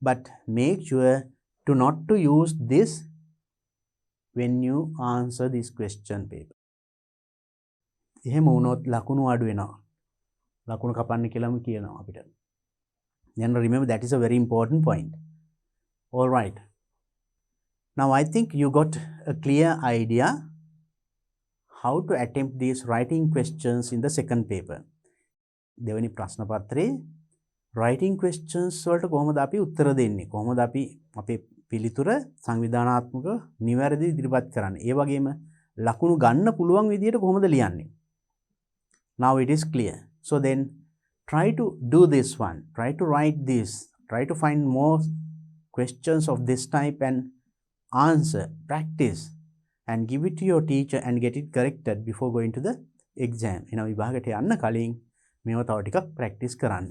But make sure to not to use this when you answer this question paper. එහෙම වුණොත් ලකුණු අඩු වෙනවා. ලකුණු කපන්න කියලාම කියනවා අපිට. Then remember that is a very important point. All right. Now I think you got a clear idea how to attempt these writing questions in the second paper. දෙවෙනි ප්‍රශ්න පත්‍රයේ writing questions වලට කොහොමද අපි උත්තර දෙන්නේ? කොහොමද අපි අපේ පිළිතුර සංවිධානාත්මක නිවැරදි ඉදිරිපත් කරන්නේ? ඒ වගේම ලකුණු ගන්න පුළුවන් විදියට කොහොමද ලියන්නේ? Now it is clear. So then try to do this one. Try to write this. Try to find more questions of this type and answer, practice and give it to your teacher and get it corrected before going to the exam. එන විභාගයට යන්න කලින් මේව තව ටිකක් practice කරන්න.